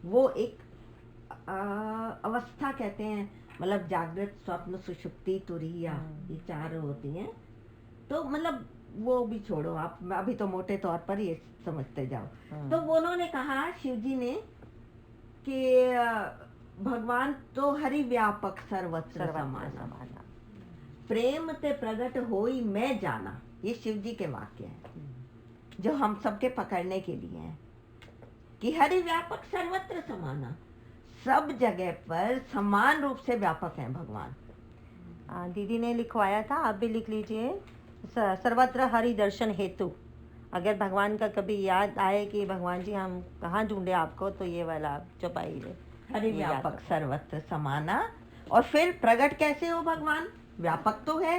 वो एक अवस्था कहते हैं, मतलब जागृत, स्वप्न, सुषुप्ति, तुरीया, ये 4 होती हैं। तो मतलब वो भी छोड़ो, आप अभी तो मोटे तौर पर ये समझते जाओ। तो उन्होंने कहा शिव जी ने कि भगवान तो हरि व्यापक सर्वत्र समाना, प्रेम ते प्रगट होई मैं जाना। ये शिव जी के वाक्य हैं जो हम सबके पकड़ने के लिए हैं कि हरि व्यापक सर्वत्र समाना, सब जगह पर समान रूप से व्यापक हैं भगवान। दीदी ने लिखवाया था, आप भी लिख लीजिए, सर्वत्र हरि दर्शन हेतु। अगर भगवान का कभी याद आए कि भगवान जी हम कहाँ ढूंढे आपको, तो ये वाला आप छपाइए, हरि व्यापक सर्वत्र समाना। और फिर प्रकट कैसे हो भगवान? व्यापक तो है,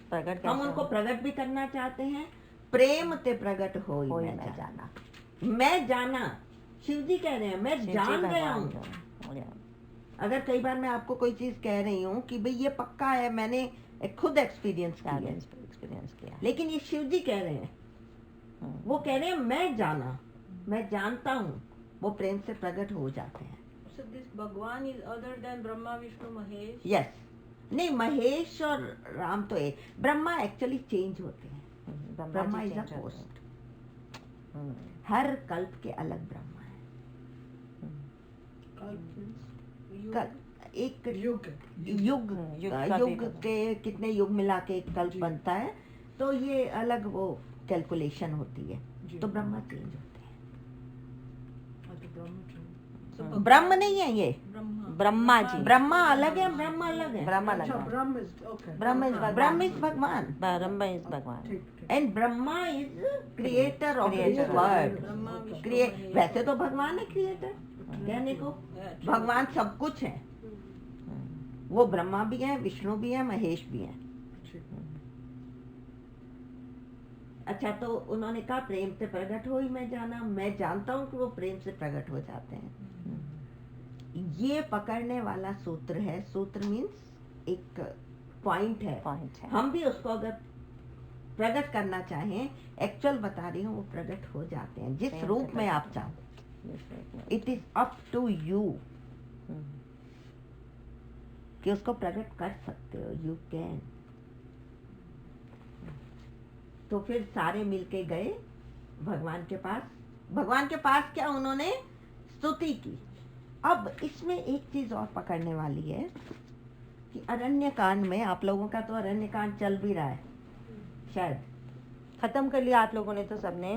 प्रकट हम कैसे उनको हो? प्रकट भी करना चाहते हैं। प्रेम ते प्रकट होई होई मैं मैं जाना। मैं जाना, शिव जी कह रहे हैं मैं शिव जी जान गया भगवान हूँ। जो, बोलिए। अगर कई बार मैं आपको कोई चीज कह रही हूँ कि भाई ये पक्का है, मैंने खुद एक्सपीरियंस किया है, एक्सपीरियंस किया। लेकिन ये शिव जी कह रहे हैं, वो कह रहे हैं मैं जाना, मैं जानता हूँ, वो प्रेम से प्रकट हो जाते हैं। So this Bhagwan is other than Brahma, Vishnu, Mahesh. Yes, नहीं महेश और राम तो एक, ब्रह्मा एक्चुअली चेंज होते हैं, ब्रह्मा इज अ पोस्ट, हर कल्प के अलग ब्रह्मा है। कल एक युग युग का भी युग के कितने युग मिला के एक कल्प बनता है, तो ये अलग वो कैलकुलेशन होती है, तो ब्रह्मा चेंज होते हैं। So ब्रह्म नहीं है ये, Brahma. ब्रह्मा जी, ब्रह्मा अलग है, ब्रह्म अलग है। ब्रह्मा अच्छा लगा, ब्रह्म is okay Brahma is Brahma is भगवान ब्रह्म इज भगवान। ठीक ठीक and Brahma is creator of this Creator of world. Brahma, Vishnu, create, Mahesh. वैसे तो भगवान है क्रिएटर, कहने को भगवान सब कुछ है, वो ब्रह्मा भी है, विष्णु भी है, महेश भी है। ठीक अच्छा, तो उन्होंने कहा प्रेम से प्रकट हो ही मैं जाना, मैं जानता हूँ कि वो प्रेम से प्रकट हो जाते हैं। ये पकड़ने वाला सूत्र है, सूत्र मीन्स एक पॉइंट है, पॉइंट है। हम भी उसको अगर प्रकट करना चाहें, एक्चुअल बता रही हूँ, वो प्रकट हो जाते हैं जिस प्रेम रूप से में प्रकट आप चाहो। It is up to you कि उसको प्रकट कर सकते हो, यू कैन। तो फिर सारे मिलके गए भगवान के पास। भगवान के पास क्या उन्होंने स्तुति की। अब इसमें एक चीज और पकड़ने वाली है कि अरण्य कांड में, आप लोगों का तो अरण्य कांड चल भी रहा है शायद, खत्म कर लिया आप लोगों ने तो सबने।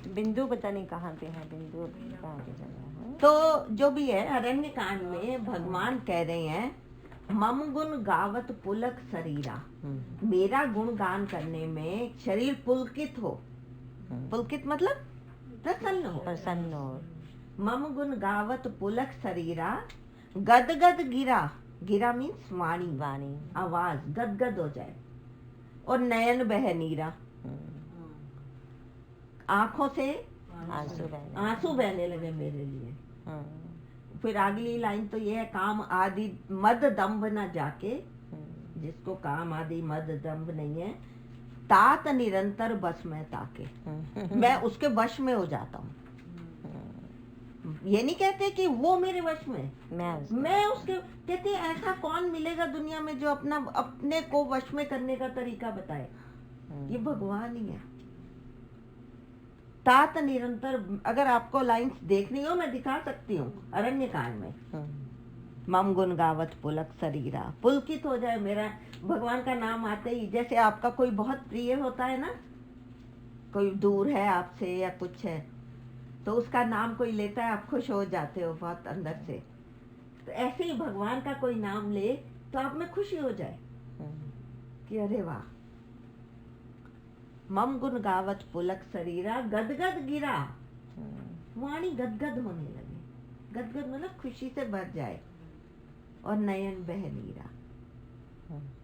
बिंदु पता नहीं कहाँ पे है, बिंदु कहाँ पे चल रहा है। तो जो भी है अरण्य कांड में भगवान कह रहे हैं मम गुण गावत पुलक शरीरा, मेरा गुणगान करने में शरीर पुलकित हो। पुलकित मतलब प्रसन्न हो। प्रसन्न और मम गुण गावत पुलक शरीरा, गदगद गिरा, गिरा मीन्स वाणी, वाणी, आवाज गदगद हो जाए, और नयन बह नीरा, आंखों से आंसू बहने। आंसू बहने लगे मेरे लिए। फिर अगली लाइन तो ये है, काम आदि मद दम्भ न जाके, जिसको काम आदि मद दम्भ नहीं है, तात निरंतर बस में ताके, मैं उसके वश में हो जाता हूँ। ये नहीं कहते कि वो मेरे वश में, मैं उसके, कहते ऐसा कौन मिलेगा दुनिया में जो अपने को वश में करने का तरीका बताए, ये भगवान ही है। तात निरंतर, अगर आपको लाइंस देखनी हो मैं दिखा सकती हूँ अरण्य कांड में। मम गुण गावत पुलक शरीरा, पुलकित हो जाए मेरा, भगवान का नाम आते ही, जैसे आपका कोई बहुत प्रिय होता है ना, कोई दूर है आपसे या कुछ है, तो उसका नाम कोई लेता है, आप खुश हो जाते हो बहुत अंदर से। तो ऐसे ही भगवान का कोई नाम ले तो आप में खुशी हो जाए कि अरे वाह। मम गुण गावत पुलक शरीरा, गदगद गिरा, वाणी गदगद होने लगे, गदगद मतलब खुशी से भर जाए, और नयन बह नीरा।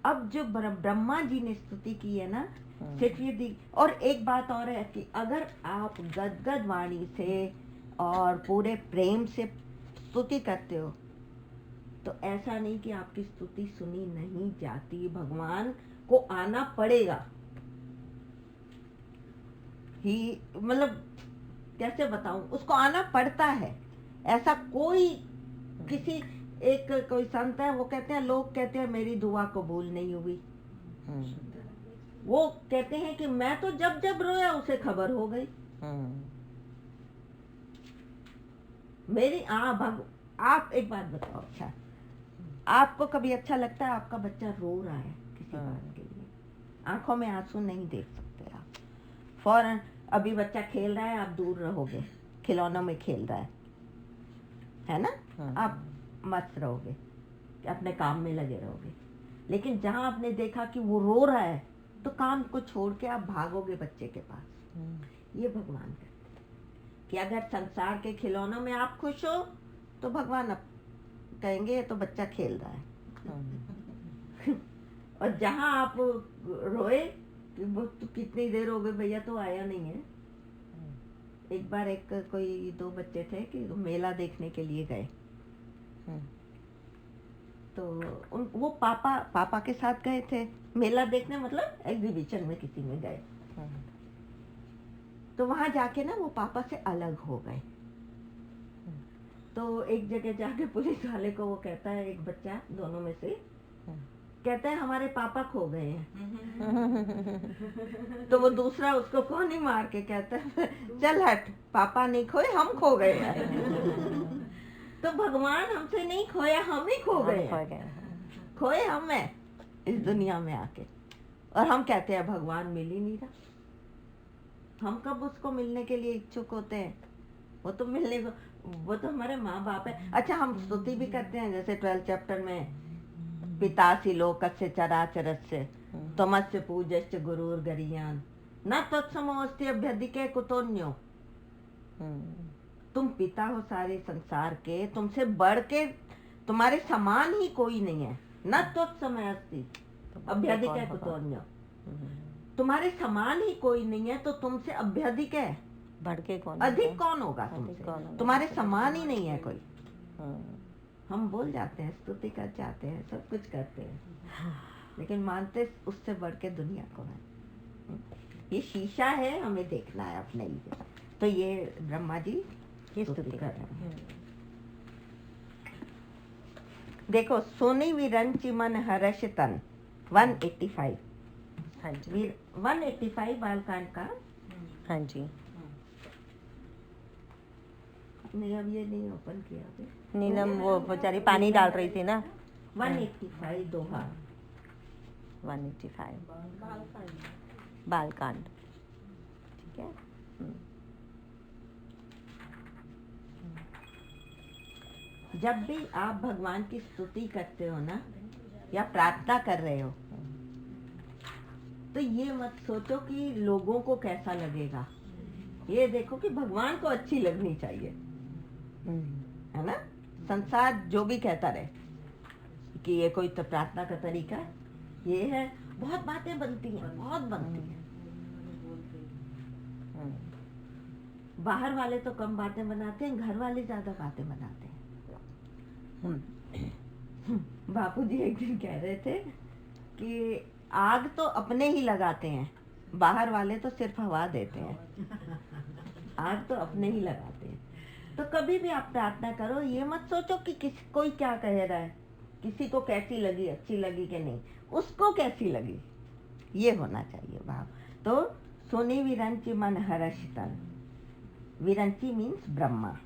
अब जो ब्रह्मा जी ने स्तुति की है ना, सिर्फ ये दी। और एक बात और है कि अगर आप गदगद वाणी से और पूरे प्रेम से स्तुति करते हो, तो ऐसा नहीं कि आपकी स्तुति सुनी नहीं जाती, भगवान को आना पड़ेगा ही, मतलब कैसे बताऊं, उसको आना पड़ता है। ऐसा कोई किसी एक कोई संत है, वो कहते हैं, लोग कहते हैं मेरी दुआ कबूल नहीं हुई, वो कहते हैं कि मैं तो जब जब रोया उसे खबर हो गई। मेरी आप एक बात बताओ, अच्छा आपको कभी अच्छा लगता है आपका बच्चा रो रहा है किसी बात के लिए? आंखों में आंसू नहीं देख सकते आप, फौरन अभी बच्चा खेल रहा है आप दूर रहोगे, खिलौनों में खेल रहा है ना, आप मस्त रहोगे, अपने काम में लगे रहोगे। लेकिन जहां आपने देखा कि वो रो रहा है तो काम को छोड़ के आप भागोगे बच्चे के पास। ये भगवान कहते हैं कि अगर संसार के खिलौनों में आप खुश हो तो भगवान अब कहेंगे ये तो बच्चा खेल रहा है। और जहां आप रोए कि वो तो कितनी देर हो गई भैया तो आया नहीं है। एक बार कोई 2 बच्चे थे कि मेला देखने के लिए गए, तो वो पापा के साथ गए थे मेला देखने, मतलब एग्जीबिशन में किसी में गए। तो वहां जाके ना वो पापा से अलग हो गए। तो एक जगह जाके पुलिस वाले को वो कहता है, एक बच्चा दोनों में से कहता है हमारे पापा खो गए हैं। तो वो दूसरा उसको फोन ही मार के कहता है चल हट, पापा नहीं खोए हम खो गए हैं। तो भगवान हमसे नहीं खोया, हम ही खो गए हैं, खोए हम हैं इस दुनिया में आके। और हम कहते हैं भगवान मिल ही नहीं रहा। हम कब उसको मिलने के लिए इच्छुक होते हैं? वो तो मिलने को, वो तो हमारे माँ बाप है। अच्छा हम स्तुति भी करते हैं, जैसे 12 चैप्टर में पितासी लोकस्य चराचरस्य तमस्य पूज्यश्च गुरुर गरियान न तत्समोऽस्ति अभ्यधिके कुतोऽन्यो। तुम पिता हो सारे संसार के, तुमसे बढ़ के तुम्हारे समान ही कोई नहीं है। न तत्समोऽस्ति अभ्यधिके कुतोऽन्यो, तुम्हारे समान ही कोई नहीं है तो तुमसे अभ्यधिक है, बढ़ के कौन, अधिक कौन होगा तुमसे? तुम्हारे समान ही नहीं है कोई। हम बोल जाते हैं, स्तुति कर जाते हैं, सब कुछ करते हैं, लेकिन मानते उससे बढ़ के दुनिया को है। ये शीशा है, हमें देखना है अपने लिए। तो ये ब्रह्मा जी ये स्तुति कर रहे हैं। देखो सोनी विरंचि मन हर्ष तन 185। हाँ जी 185 बालकांड का। हाँ जी नहीं अब ये नहीं ओपन किया अभी। नीलम वो बेचारी पानी डाल रही थी ना। 185 दोहा 185 बालकांड, ठीक है। जब भी आप भगवान की स्तुति करते हो ना या प्रार्थना कर रहे हो तो ये मत सोचो कि लोगों को कैसा लगेगा, ये देखो कि भगवान को अच्छी लगनी चाहिए, है ना। संसार जो भी कहता रहे कि ये कोई तो प्रार्थना का तरीका ये है, बहुत बातें बनती हैं, बहुत बनती हैं। बाहर वाले तो कम बातें बनाते हैं, घर वाले ज्यादा बातें बनाते हैं। बापूजी एक दिन कह रहे थे कि आग तो अपने ही लगाते हैं, बाहर वाले तो सिर्फ हवा देते हैं। आग तो अपने ही लगाते हैं। तो कभी भी आप प्रार्थना करो, ये मत सोचो कि कोई क्या कह रहा है, किसी को कैसी लगी, अच्छी लगी कि नहीं, उसको कैसी लगी, ये होना चाहिए भाव। तो सोनी विरंचि मन हर्ष तन, विरंचि मीन्स ब्रह्मा।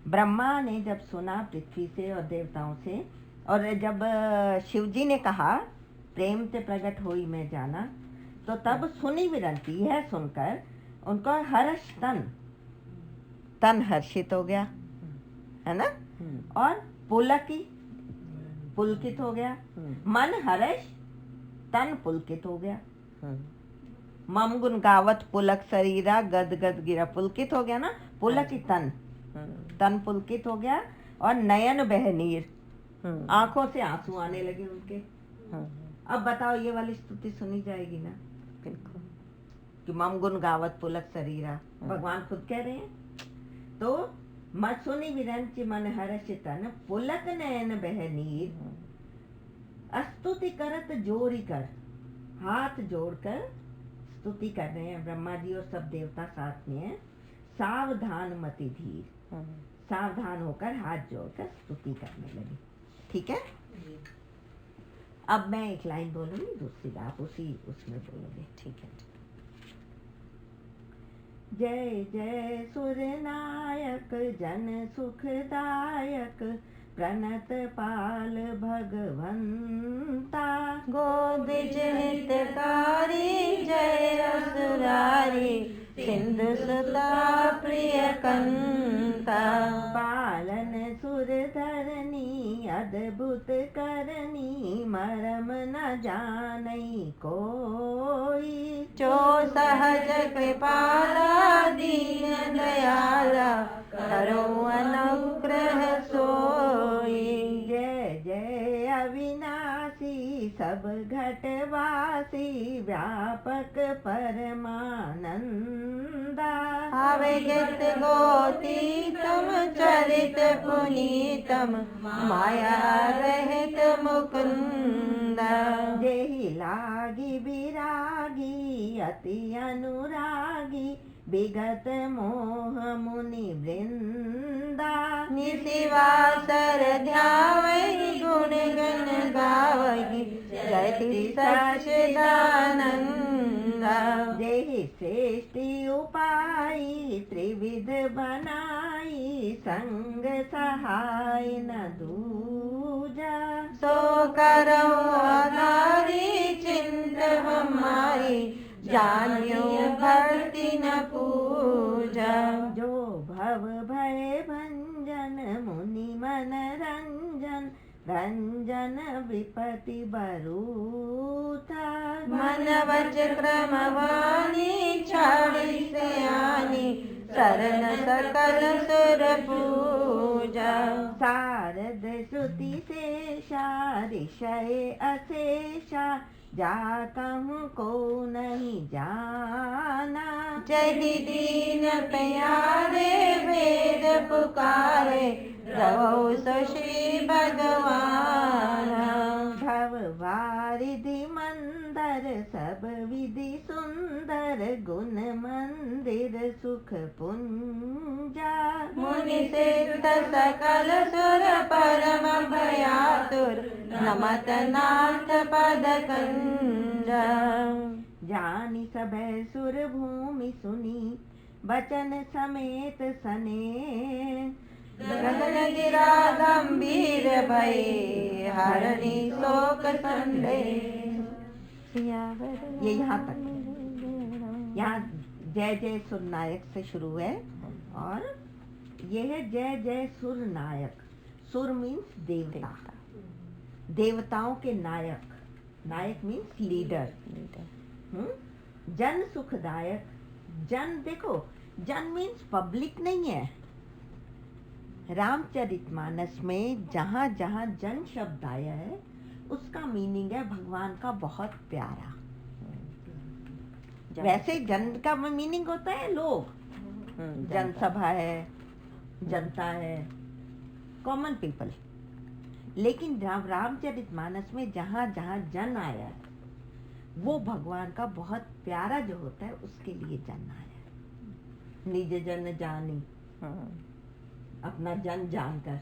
ब्रह्मा ने जब सुना पृथ्वी से और देवताओं से, और जब शिव जी ने कहा प्रेम से प्रकट हुई मैं जाना, तो तब सुनी विरंचि, यह सुनकर उनका हर्ष तन हर्षित हो गया, है ना। और पुलकित हो गया, मन हर्ष तन पुलकित हो गया। मम गुण गावत पुलक शरीरा गद गद गिरा, पुलकित हो गया ना, पुलकित तन पुलकित हो गया। और नयन बह नीर, आंखों से आंसू आने लगे उनके। अब बताओ ये वाली स्तुति सुनी जाएगी ना, बिल्कुल, कि मम गुण गावत पुलक शरीरा, भगवान खुद कह रहे हैं। तो सुनी विरंचि मन हर्ष तन पुलक नयन बह नीर, स्तुति करत जोरी कर, हाथ जोड़कर स्तुति कर रहे हैं ब्रह्मा जी और सब देवता साथ में हैं। सावधान मति धीर, सावधान होकर हाथ जोड़कर स्तुति करने लगे, ठीक है। अब मैं एक लाइन बोलूंगी, दूसरी आप उसी उसमें बोलोगे। ठीक है। जय जय सुर नायक जन सुखदायक प्रणत पाल भगवंता। गोदिज हितकारी जय असुरारी सिंधु सुता प्रिय कंता। पालन सुर धरनी अद्भुत करनी मरम न जानई कोई। जो सहज कृपाला दीन दयाला करो अनुग्रह सोई। जय जय अविनाशी सब घटवासी व्यापक परमानंदा। आवे गीत गोतीतम चरित पुनीतम माया रहित मुकुंदा। जेहि लागी विरागी अति अनुरागी विगत मोह मुनि वृंदा। निशिवासर ध्यावहि गुण गण गावहि जयति सच्चिदानंदा। जेहि सृष्टि उपाई त्रिविध बनाई संग सहाय न दूजा। सो करऊँ आधारी चिंत हमारी जान्यो भक्ति न पूजा। जो भव भय भंजन मुनि मन रंजन रंजन विपति बरूथा। मन वच क्रम वाणी छाड़ी सयानी शरण सकल सुर पूजा। शारद श्रुति शेषा ऋषय अशेषा जा कहूँ को नहीं जाना। जय दीन प्यारे वेद पुकारे रहो सो श्री भगवान। भव वारिधि मंदर सब विधि सुंदर गुण मंदिर सुख पुंजा। मुनि सिद्ध सकल सुर परम भयातुर नमत नाथ पद कंजा। जानी सब सुर भूमि सुनी बचन समेत सने। गगन गिरा गंभीर भय हरणी शोक संदेह। ये यहाँ तक है। यहाँ जय जय सुर नायक से शुरू है और ये है जय जय सुर नायक। सुर मीन्स देवता, देवताओं के नायक। नायक मीन्स लीडर। जन सुखदायक। जन देखो, जन मीन्स पब्लिक नहीं है। रामचरितमानस में जहाँ जहाँ जन शब्द आया है उसका मीनिंग है भगवान का बहुत प्यारा। वैसे जन का मीनिंग होता है लोग, जनसभा है, जनता है, कॉमन पीपल। लेकिन रामचरितमानस में जहाँ जहाँ जन आया है वो भगवान का बहुत प्यारा जो होता है उसके लिए जन आया है। निज जन जानी, अपना जन जानकर,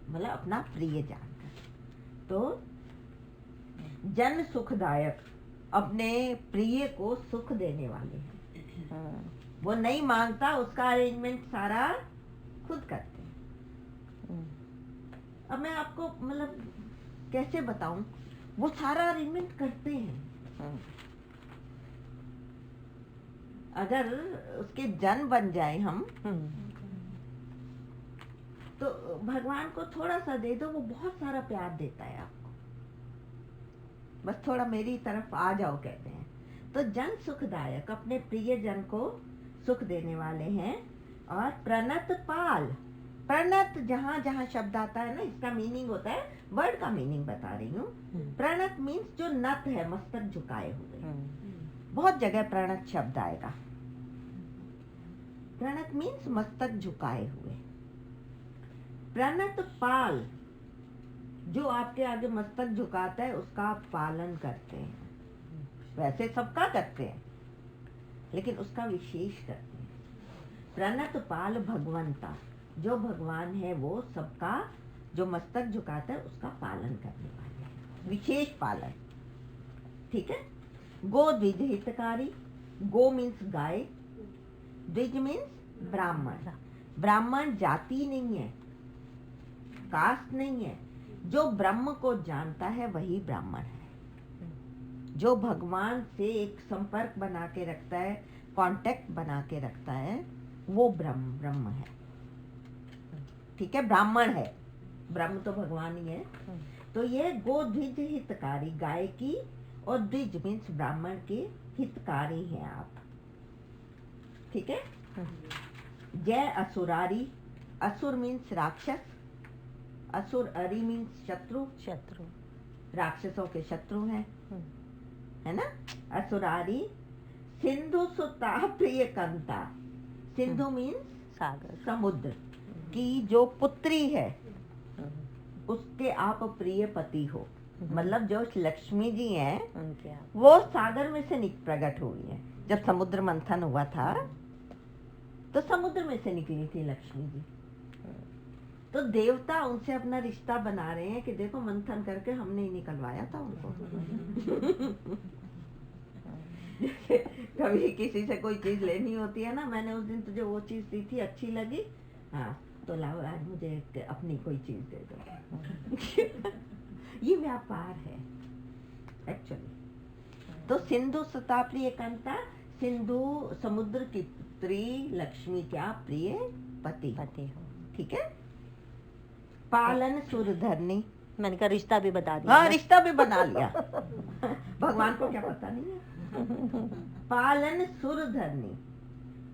मतलब अपना प्रिय जानकर। तो जन सुखदायक, अपने प्रिय को सुख देने वाले हैं। वो नहीं मांगता, उसका अरेंजमेंट सारा खुद करते हैं। अब मैं आपको मतलब कैसे बताऊं, वो सारा अरेंजमेंट करते हैं। अगर उसके जन बन जाए हम तो भगवान को थोड़ा सा दे दो, वो बहुत सारा प्यार देता है आपको। बस थोड़ा मेरी तरफ आ जाओ कहते हैं। तो जन सुखदायक, अपने प्रिय जन को सुख देने वाले हैं। और प्रणत पाल। प्रणत जहाँ जहाँ शब्द आता है ना, इसका मीनिंग होता है, वर्ड का मीनिंग बता रही हूँ। प्रणत मीन्स जो नत है, मस्तक झुकाए हुए। बहुत जगह प्रणत शब्द आएगा। प्रणत मीन्स मस्तक झुकाए हुए। प्रणत पाल, जो आपके आगे मस्तक झुकाता है उसका आप पालन करते हैं। वैसे सबका करते हैं लेकिन उसका विशेष करते हैं। प्रणत पाल भगवंता, जो भगवान है वो सबका जो मस्तक झुकाता है उसका पालन करने वाले हैं। विशेष पालन, ठीक है। गो द्विज हितकारी, गो मीन्स गाय, द्विज मीन्स ब्राह्मण। ब्राह्मण जाति नहीं है, कास्ट नहीं है, जो ब्रह्म को जानता है वही ब्राह्मण है। जो भगवान से एक संपर्क बना के रखता है, कांटेक्ट बना के रखता है, वो ब्रह्म है, ठीक है, ब्राह्मण है। ब्रह्म तो भगवान ही है। तो ये गो द्विज हितकारी, गाय की, और द्विज मीन्स ब्राह्मण के हितकारी हैं आप, ठीक है। जय असुरारी, असुर मीन्स राक्षस, असुर अरि मीन्स शत्रु, शत्रु, राक्षसों के शत्रु हैं, है ना। असुरारी सिंधु सुता प्रिय कंता, सिंधु मीन्स सागर, समुद्र की जो पुत्री है उसके आप प्रिय पति हो। मतलब जो लक्ष्मी जी हैं उनके आप वो सागर में से प्रकट हुई है। जब समुद्र मंथन हुआ था तो समुद्र में से निकली थी लक्ष्मी जी। तो देवता उनसे अपना रिश्ता बना रहे हैं कि देखो मंथन करके हमने ही निकलवाया था उनको। कभी किसी से कोई चीज लेनी होती है ना, मैंने उस दिन तुझे वो चीज दी थी, अच्छी लगी, हाँ तो लाओ आज मुझे अपनी कोई चीज दे दो। ये व्यापार है एक्चुअली। तो सिंधु सुता प्रिय कंता, सिंधु समुद्र की पुत्री, लक्ष्मी क्या प्रिय पति हो, ठीक है। पालन सुरधरनी, मैंने कहा रिश्ता भी बता दिया। हाँ रिश्ता भी बना लिया। भगवान को क्या पता नहीं है। पालन सुरधरनी,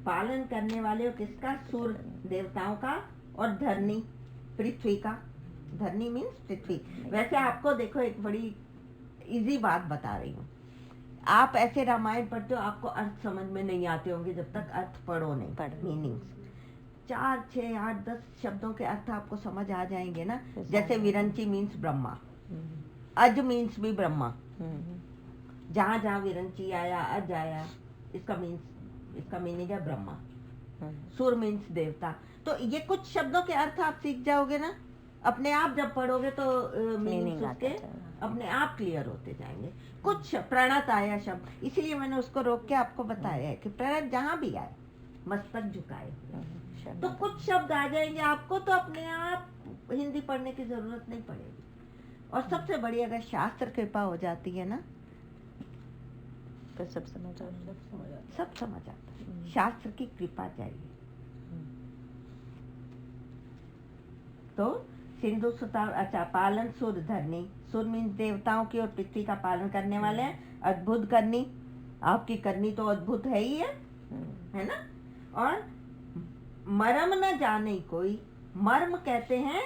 पालन करने वाले हो किसका? सुर देवताओं का, और धरनी पृथ्वी का। धरनी मीन्स पृथ्वी। वैसे आपको देखो एक बड़ी इजी बात बता रही हूँ। आप ऐसे रामायण पढ़ते हो, आपको अर्थ समझ में नहीं आते होंगे जब तक अर्थ पढ़ो नहीं, मीनिंग्स 4, 6, 8, 10 शब्दों के अर्थ आपको समझ आ जाएंगे ना। जैसे विरंची मीन्स ब्रह्मा, अज मीन्स भी ब्रह्मा, जहाँ जहाँ विरंची आया, अज आया, इसका मीनिंग है ब्रह्मा। सुर मीन्स देवता। तो ये कुछ शब्दों के अर्थ आप सीख जाओगे ना, अपने आप जब पढ़ोगे तो मीनिंग उसके अपने आप क्लियर होते जाएंगे। कुछ प्रणत आया शब्द, इसीलिए मैंने उसको रोक के आपको बताया है कि प्रणत जहाँ भी आए मस्तक झुकाए, तो कुछ शब्द आ जाएंगे आपको, तो अपने आप हिंदी पढ़ने की जरूरत नहीं पड़ेगी। और सबसे बड़ी अगर शास्त्र कृपा हो जाती है ना तो सब समझ आता है। शास्त्र की कृपा चाहिए। तो सिंधु सुता, अच्छा पालन सुर धरनी, सुर मीन्स देवताओं की और पृथ्वी का पालन करने वाले हैं। अद्भुत करनी, आपकी करनी तो अद्भुत है ही है ना। और मर्म न जाने कोई, मर्म कहते हैं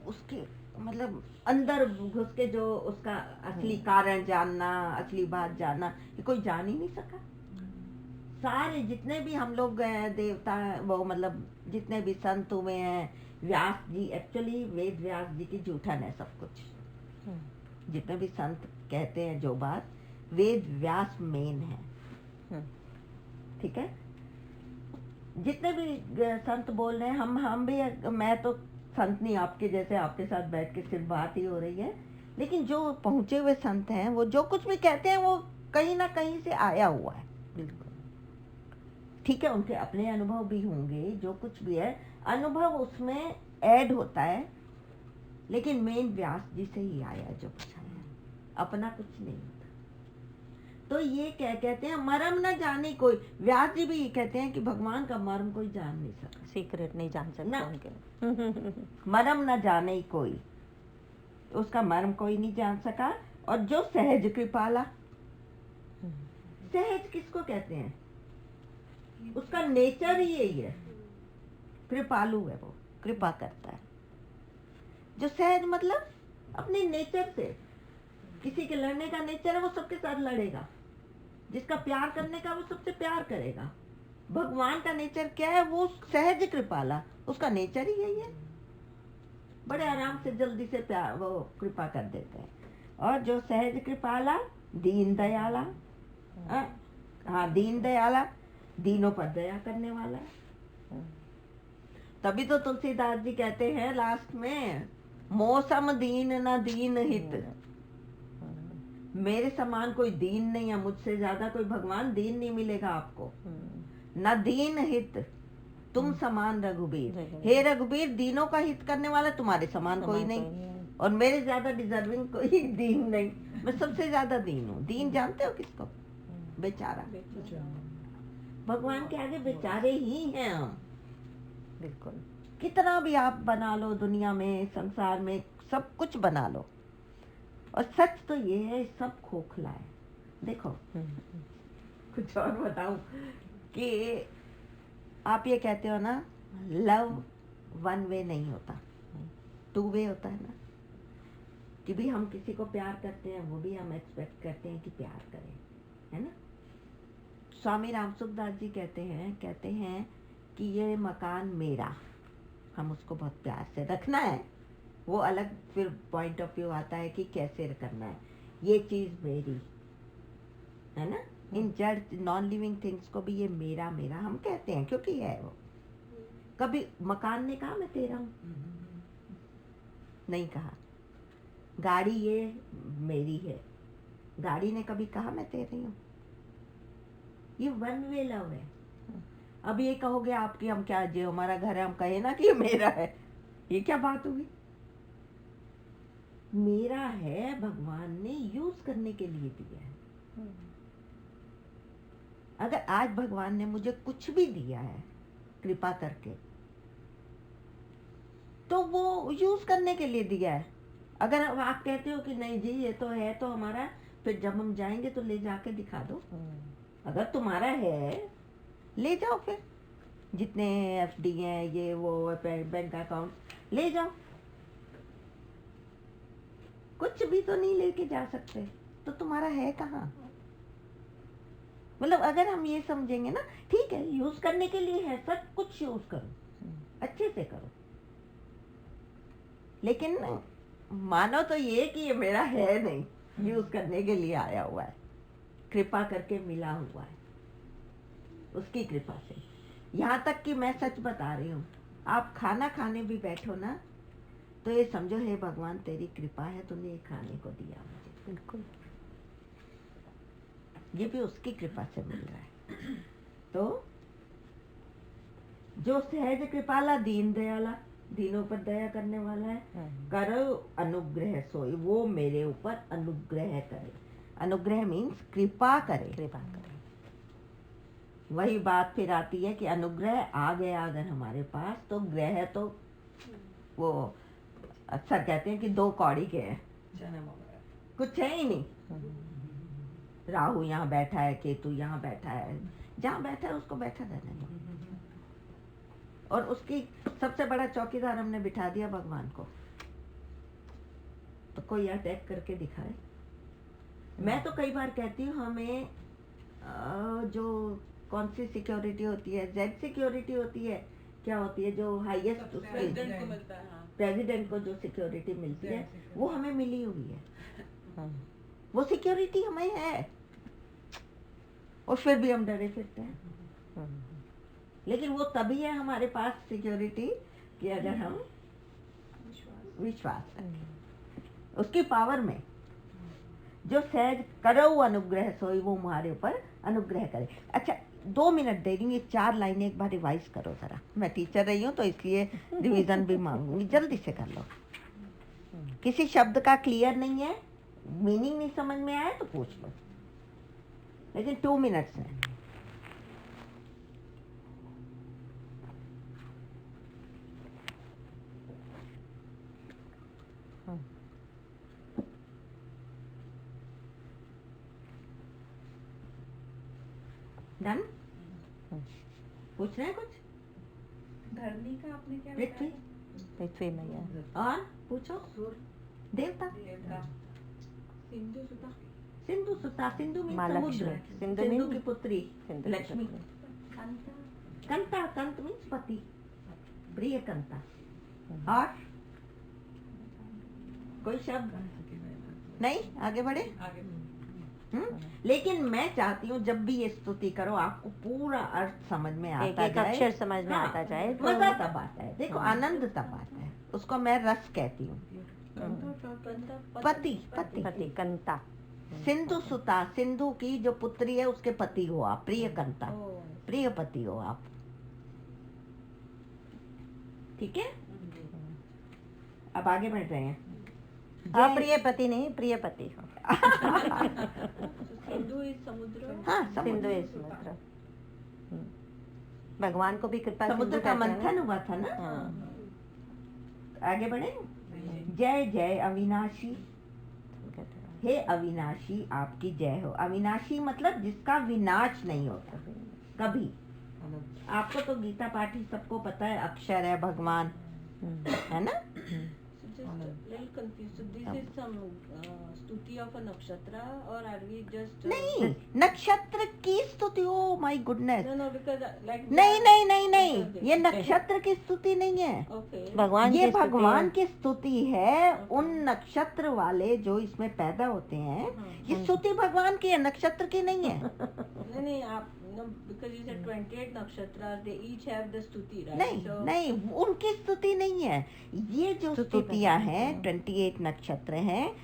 उसके मतलब अंदर घुस के जो उसका असली कारण जानना, असली बात जानना, ये कोई जान ही नहीं सका। सारे जितने भी हम लोग देवता, वो मतलब जितने भी संत हुए हैं, व्यास जी, एक्चुअली वेद व्यास जी की जूठन है सब कुछ। जितने भी संत कहते हैं जो बात, वेद व्यास मेन है, ठीक है। जितने भी संत बोल रहे हैं, हम भी, मैं तो संत नहीं आपके जैसे, आपके साथ बैठ के सिर्फ बात ही हो रही है, लेकिन जो पहुंचे हुए संत हैं वो जो कुछ भी कहते हैं वो कहीं ना कहीं से आया हुआ है, बिल्कुल ठीक है। उनके अपने अनुभव भी होंगे, जो कुछ भी है अनुभव उसमें ऐड होता है, लेकिन मेन व्यास जी से ही आया जो कुछ आया, अपना कुछ नहीं होता। तो ये क्या कहते हैं, मर्म न जाने कोई। व्यास जी भी ये कहते हैं कि भगवान का मर्म कोई जान नहीं सकता, सीक्रेट नहीं जान सकता उनके। मर्म न जाने कोई, उसका मर्म कोई नहीं जान सका। और जो सहज कृपाला, सहज किसको कहते हैं? उसका नेचर ही यही है, कृपालु है, वो कृपा करता है। जो सहज मतलब अपने नेचर से, किसी के लड़ने का नेचर है वो सबके साथ लड़ेगा, जिसका प्यार करने का वो सबसे प्यार करेगा। भगवान का नेचर क्या है? वो सहज कृपाला, उसका नेचर ही यही है, बड़े आराम से जल्दी से प्यार वो कृपा कर देते हैं। और जो सहज कृपाला, दीन दयाला, हाँ दीन दयाला, दीनों पर दया करने वाला है। तभी तो तुलसीदास जी कहते हैं लास्ट में, मौसम दीन न दीन हित, मेरे समान कोई दीन नहीं है, मुझसे ज्यादा कोई भगवान दीन नहीं मिलेगा आपको। न दीन हित तुम समान रघुबीर, हे रघुबीर दीनों का हित करने वाला तुम्हारे समान कोई नहीं, और मेरे ज्यादा डिजर्विंग कोई दीन नहीं। मैं सबसे ज्यादा दीन हूँ। दीन जानते हो किसको? बेचारा। भगवान के आगे बेचारे ही हैं हम। बिल्कुल। कितना भी आप बना लो दुनिया में, संसार में, सब कुछ बना लो, और सच तो ये है सब खोखला है। देखो कुछ और बताऊं कि आप ये कहते हो ना, लव वन वे नहीं होता, टू वे होता है ना, कि भी हम किसी को प्यार करते हैं, वो भी हम एक्सपेक्ट करते हैं कि प्यार करें, है ना। स्वामी रामसुखदास जी कहते हैं कि ये मकान मेरा, हम उसको बहुत प्यार से रखना है। वो अलग फिर पॉइंट ऑफ व्यू आता है कि कैसे करना है। ये चीज़ मेरी है ना। इन जड़ नॉन लिविंग थिंग्स को भी ये मेरा मेरा हम कहते हैं, क्योंकि है वो। कभी मकान ने कहा मैं तेरा हूँ? नहीं कहा। गाड़ी ये मेरी है, गाड़ी ने कभी कहा मैं तेरी हूँ? ये वन वे लव है। अब ये कहोगे आपकी, हम क्या, जो हमारा घर है हम कहे ना कि ये मेरा है, ये क्या बात हुई? मेरा है, भगवान ने यूज करने के लिए दिया है। अगर आज भगवान ने मुझे कुछ भी दिया है कृपा करके, तो वो यूज करने के लिए दिया है। अगर आप कहते हो कि नहीं जी ये तो है तो हमारा, फिर जब हम जाएंगे तो ले जाके दिखा दो। अगर तुम्हारा है ले जाओ, फिर जितने एफडी हैं, ये वो बैंक अकाउंट ले जाओ। कुछ भी तो नहीं लेके जा सकते, तो तुम्हारा है कहाँ? मतलब अगर हम ये समझेंगे ना, ठीक है यूज करने के लिए है, सब कुछ यूज करो, अच्छे से करो, लेकिन मानो तो ये कि ये मेरा है नहीं, यूज करने के लिए आया हुआ है, कृपा करके मिला हुआ है, उसकी कृपा से। यहाँ तक कि मैं सच बता रही हूँ, आप खाना खाने भी बैठो ना, तो ये समझो हे भगवान तेरी कृपा है, तूने ये खाने को दिया मुझे। बिल्कुल। ये भी उसकी कृपा से मिल रहा है। तो जो सहज कृपाला दीन दयाला, दीनों पर दया करने वाला है, करो अनुग्रह सोई, वो मेरे ऊपर अनुग्रह करे। अनुग्रह मीन्स कृपा करे। कृपा करें। वही बात फिर आती है कि अनुग्रह आ गया अगर हमारे पास, तो ग्रह तो वो अक्सर कहते हैं कि दो कौड़ी के हैं, कुछ है ही नहीं। राहु यहाँ बैठा है, केतु यहाँ बैठा है, जहाँ बैठा है उसको बैठा रहने दो। और उसकी सबसे बड़ा चौकीदार हमने बिठा दिया भगवान को, तो कोई अटैक करके दिखाए। मैं तो कई बार कहती हूँ हमें जो कौन सी सिक्योरिटी होती है, जेड सिक्योरिटी होती है, क्या होती है जो हाईएस्ट, प्रेसिडेंट को मिलता है। हाँ। प्रेसिडेंट को जो सिक्योरिटी मिलती है वो हमें मिली हुई है। वो सिक्योरिटी हमें है, और फिर भी हम डरे फिरते हैं। लेकिन वो तभी है हमारे पास सिक्योरिटी कि अगर हम विश्वास रखें उसकी पावर में। जो सहज करो अनुग्रह सोई, वो हमारे ऊपर अनुग्रह करे। अच्छा 2 मिनट दे रही हूँ, ये 4 लाइनें एक बार रिवाइज करो जरा। मैं टीचर रही हूँ तो इसलिए रिवीजन भी मांगूंगी, जल्दी से कर लो। किसी शब्द का क्लियर नहीं है, मीनिंग नहीं समझ में आया तो पूछ लो, लेकिन 2 मिनट्स है। डन? पूछ रहे हैं कुछ? धरनी का आपने क्या पृथ्वी, पृथ्वी मैया। और पूछो। देवता, देवता सिंधु सुता। सिंधु सुता, सिंधु में माँ समुद्र, लक्ष्मी। सिंधु सिंधु means- की पुत्री सिंधु लक्ष्मी। कंता, कंत मीन्स पति, प्रिय कंता। और कोई शब्द नहीं? आगे बढ़े। आगे लेकिन मैं चाहती हूँ जब भी ये स्तुति करो आपको पूरा अर्थ समझ में आता एक जाए, अक्षर समझ में हाँ, आता जाए तो मजा तब आता है। देखो आनंद तब आता है, उसको मैं रस कहती हूँ। कंता पति, पति, पति कंता। सिंधु सुता, सिंधु की जो पुत्री है उसके पति हो आप, प्रियकंता, प्रिय पति हो आप। ठीक है, अब आगे बढ़ रहे हैं। अप्रिय पति नहीं, प्रिय पति हो। सिंधु इज समुद्र। हाँ, सिंधु इस समुद्र। भगवान को भी कृपा समुद्र सिंधु का कहते हैं मंथन ना। हुआ था ना। हाँ। आगे बढ़े। जय जय अविनाशी, हे अविनाशी आपकी जय हो। अविनाशी मतलब जिसका विनाश नहीं होता कभी। आपको तो गीता पाठ ही सबको पता है, अक्षर है भगवान, है ना। So just a little confused. So this is some stuti of a nakshatra, or are we just? नहीं, नक्षत्र की स्तुति, oh my goodness. No, because like. नहीं नहीं नहीं नहीं, Okay. ये नक्षत्र की स्तुति नहीं है, Okay. भगवान ये की स्तुति भगवान है। की स्तुति है। उन नक्षत्र वाले जो इसमें पैदा होते हैं, ये स्तुति भगवान की है, नक्षत्र की नहीं है। नहीं आप no, because you said 28 nakshatras, they each have the stuti, right? नहीं So, नहीं, उनकी स्तुति नहीं है। ये जो स्तुति स्तुतियां हैं, 28 नक्षत्र हैं,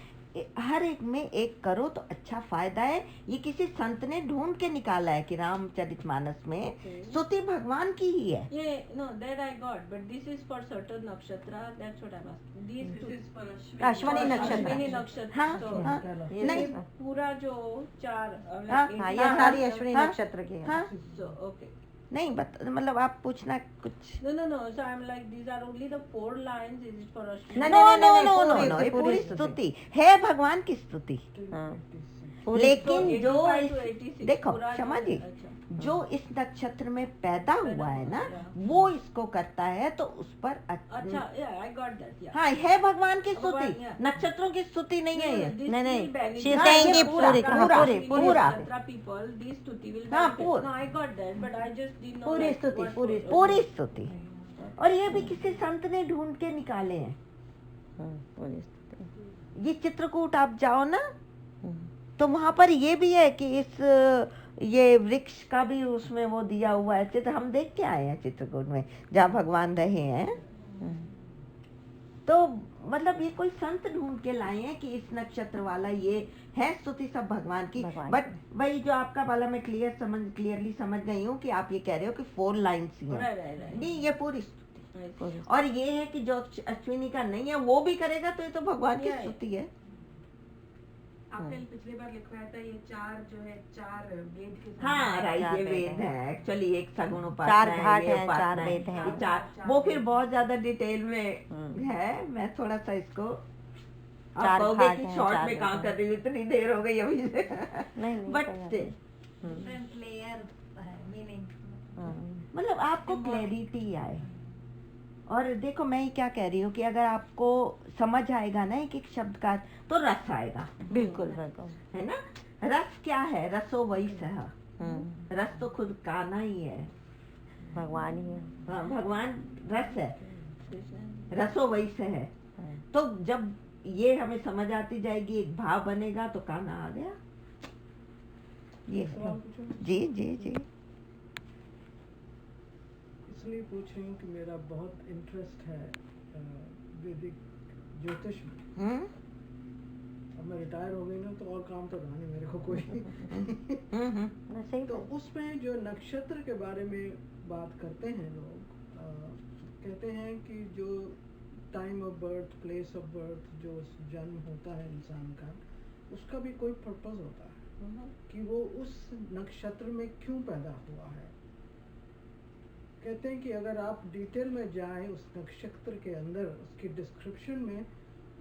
हर एक में एक करो तो अच्छा फायदा है। ये किसी संत ने ढूंढ के निकाला है कि रामचरितमानस में Okay. स्तुति भगवान की ही है। yeah, no, that I got, but this is for certain nakshatra. That's what I'm asking. These two. Ashwani नक्षत्र। अश्विनी नक्षत्र। हाँ, So, हाँ, ये नहीं, पूरा जो चार हाँ, हाँ, ये हाँ, सारी हाँ, अश्विनी हाँ, नक्षत्र की है। हाँ, So okay. नहीं मतलब आप पूछना कुछ। No. So I'm like, these are only the 4 lines. Is it for Ashwini? नहीं, नो नो नहीं, नो पूरी- नो नो, ये पूरी पूरी स्तुति। स्तुति है भगवान की स्तुति। हाँ। लेकिन So, जो 85 to इस- 86 देखो पूरा क्षमा जो- जी, अच्छा। जो इस नक्षत्र में पैदा हुआ है ना, हुआ। वो इसको करता है, तो उस पर अच्छा, yeah, I got that. Yeah. हाँ, है भगवान की भगवान, स्तुति, yeah. नक्षत्रों की स्तुति नहीं है ये। This नहीं, नहीं, will benefit- she is हाँ, saying ये कि पूरा, पूरी, पूरा, पूरी, Ashwini पूरा। Nakshatra people, these stuti will हाँ, benefit. पूरा। No, I got that, but I just didn't know. पूरी like स्तुति, what पूरी was- पूरी स्तुति। और ये भी किसी संत ने ढूंढ के निकाले हैं। पूरी स्तुति। ये चित्रकूट आप जाओ ना, हम्म। तो वहां पर ये भी है कि ये वृक्ष का भी उसमें वो दिया हुआ है चित्र। हम देख के आए हैं चित्रकूट में, जहाँ भगवान रहे हैं। तो मतलब ये कोई संत ढूंढ के लाए हैं कि इस नक्षत्र वाला ये है स्तुति सब भगवान की। भगवान बट वही जो आपका वाला मैं क्लियरली समझ गई हूँ कि आप ये कह रहे हो कि 4 लाइन्स ही Right, हैं। right. नहीं, ये पूरी स्तुति। Right. पूरी। और ये है कि जो अश्विनी का नहीं है वो भी करेगा, तो ये तो भगवान की Yeah. स्तुति है। आपने पिछली बार लिखवाया था ये 4 जो है 4 वेद के हाँ राइट, चार ये वेद वेद हैं। है एक्चुअली, एक सगुण चार उपासना है, घाट ये हैं, उपासना चार है, वेद हैं। ये चार, वो फिर बहुत ज्यादा डिटेल में है। मैं थोड़ा सा इसको, आप चार कहोगे घाट कि हैं, शॉर्ट चार में वेद कहाँ हैं। कर रही हूँ, इतनी देर हो गई अभी से। नहीं, बट कोई बात स्टिल, डिफरेंट लेयर है मीनिंग। मतलब आपको क्लैरिटी आए। और देखो मैं क्या कह रही हूँ कि अगर आपको समझ आएगा ना एक एक शब्द का, तो रस आएगा, बिल्कुल बिल्कुल। है ना। रस क्या है? रसो वही सह। हम्म। रस तो खुद काना ही है। भगवान ही है। हाँ, भगवान रस है, Krishna. रसो वही से है। तो जब ये हमें समझ आती जाएगी, एक भाव बनेगा, तो काना आ गया। ये सवाल पूछूं? जी जी जी। इसलिए पूछ रही हूँ कि मेरा बहुत इंटरेस्ट है वैदिक ज्योतिष में। अब मैं रिटायर हो गई ना, तो और काम तो रहा नहीं मेरे को कोई। वैसे ही तो उसमें जो नक्षत्र के बारे में बात करते हैं लोग, कहते हैं कि जो time of birth, place of birth, जो जन्म होता है इंसान का, उसका भी कोई पर्पस होता है कि वो उस नक्षत्र में क्यों पैदा हुआ है। कहते हैं कि अगर आप डिटेल में जाएं उस नक्षत्र के अंदर, उसकी डिस्क्रिप्शन में,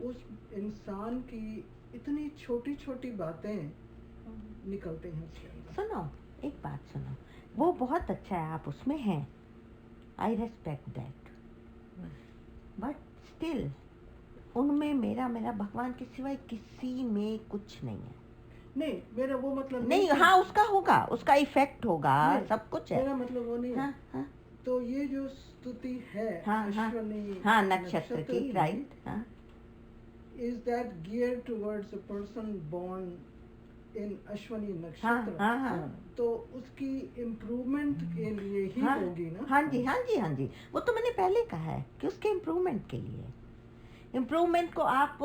उस इंसान की इतनी छोटी छोटी बातें निकलते हैं उसके अंदर। सुनो, एक बात सुनो, वो बहुत अच्छा है, आप उसमें हैं, आई रेस्पेक्ट दैट, बट स्टिल उनमें मेरा भगवान के सिवाय किसी में कुछ नहीं है। नहीं, मेरा वो मतलब नहीं, कि- हाँ उसका होगा, उसका इफेक्ट होगा, नहीं, सब कुछ है। मेरा मतलब वो नहीं है। हाँ हाँ तो ये जो स्तुति है हाँ हाँ अश्वनी हाँ, नक्षत्र की, राइट। हाँ is that geared towards a person born in Ashwani हाँ नक्षत्र? हाँ हाँ तो उसकी इम्प्रूवमेंट के लिए ही हाँ, होगी ना। हाँ जी हाँ जी हाँ जी, वो तो मैंने पहले कहा है कि उसके इम्प्रूवमेंट के लिए। इम्प्रूवमेंट को आप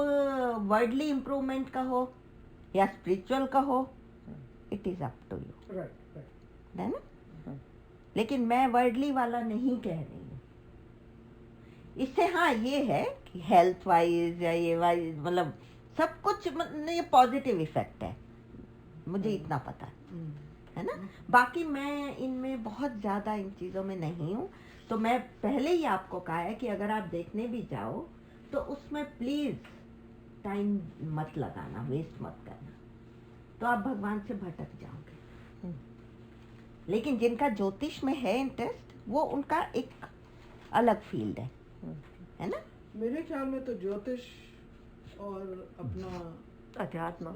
वर्डली इम्प्रूवमेंट कहो, या स्पिरिचुअल कहो, it is up to you, right right. है ना। लेकिन मैं वर्डली वाला नहीं कह रही हूँ। इससे हाँ ये है कि हेल्थ वाइज या ये वाइज मतलब सब कुछ ये पॉजिटिव इफेक्ट है, मुझे इतना पता है ना। बाकी मैं इनमें बहुत ज़्यादा इन चीज़ों में नहीं हूँ, तो मैं पहले ही आपको कहा है कि अगर आप देखने भी जाओ तो उसमें प्लीज़ टाइम मत लगाना, वेस्ट मत करना, तो आप भगवान से भटक जाओगे। लेकिन जिनका ज्योतिष में है इंटरेस्ट, वो उनका एक अलग फील्ड है ना। मेरे ख्याल में तो ज्योतिष और अपना अध्यात्म,